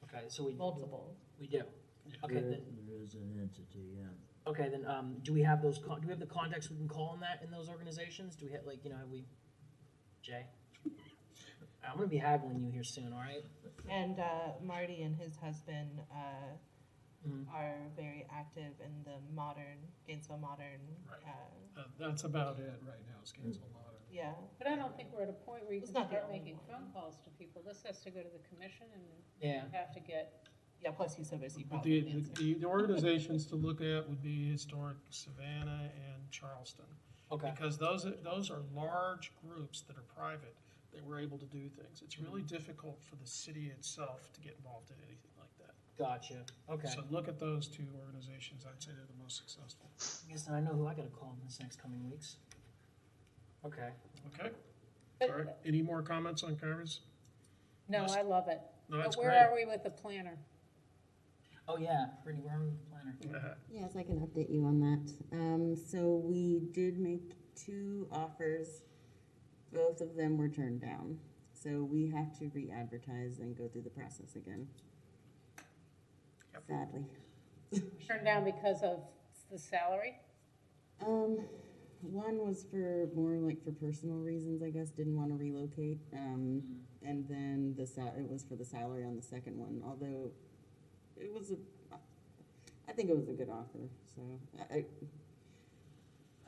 Okay, so we multiple. We do. Okay, There then. is an entity, yeah. Okay, then do we have those? Do we have the contacts we can call on that in those organizations? Do we have, like, you know, have we? Jay, I'm gonna be haggling you here soon. All right. And Marty and his husband are very active in the Gainesville modern. That's about it right now, is Gainesville modern. Yeah. But I don't think we're at a point where you It's can not the start only making one. phone calls to people. This has to go to the commission and Yeah. you have to get. Yeah, plus he's so busy. But probably the organizations to look at would be Historic Savannah and Charleston. Okay. Because those are large groups that are private that were able to do things. It's really difficult for the city itself to get involved in anything like that. Gotcha. Okay. So look at those two organizations. I'd say they're the most successful. I guess then I know who I gotta call in this next coming weeks. Okay. Okay. All right. Any more comments on Carver's? No, I love it. No, that's But where great. are we with the planner? Oh yeah, Brittany, where are we with the planner? Yes, I can update you on that. So we did make 2 offers. Both of them were turned down. So we have to re-advertise and go through the process again. Sadly. Turned down because of the salary? One was for more like for personal reasons, I guess, didn't want to relocate. And then it was for the salary on the second one, although it was I think it was a good offer. So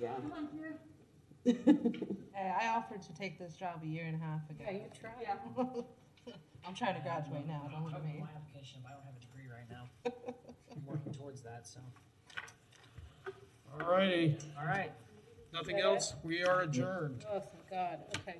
yeah. Come on, Kira. Hey, I offered to take this job a year and a half ago. Yeah, you tried. I'm trying to graduate now. Don't look at me. My application, I don't have a degree right now. I'm working towards that, so. All righty. All right. Nothing else? We are adjourned. Oh, thank God. Okay.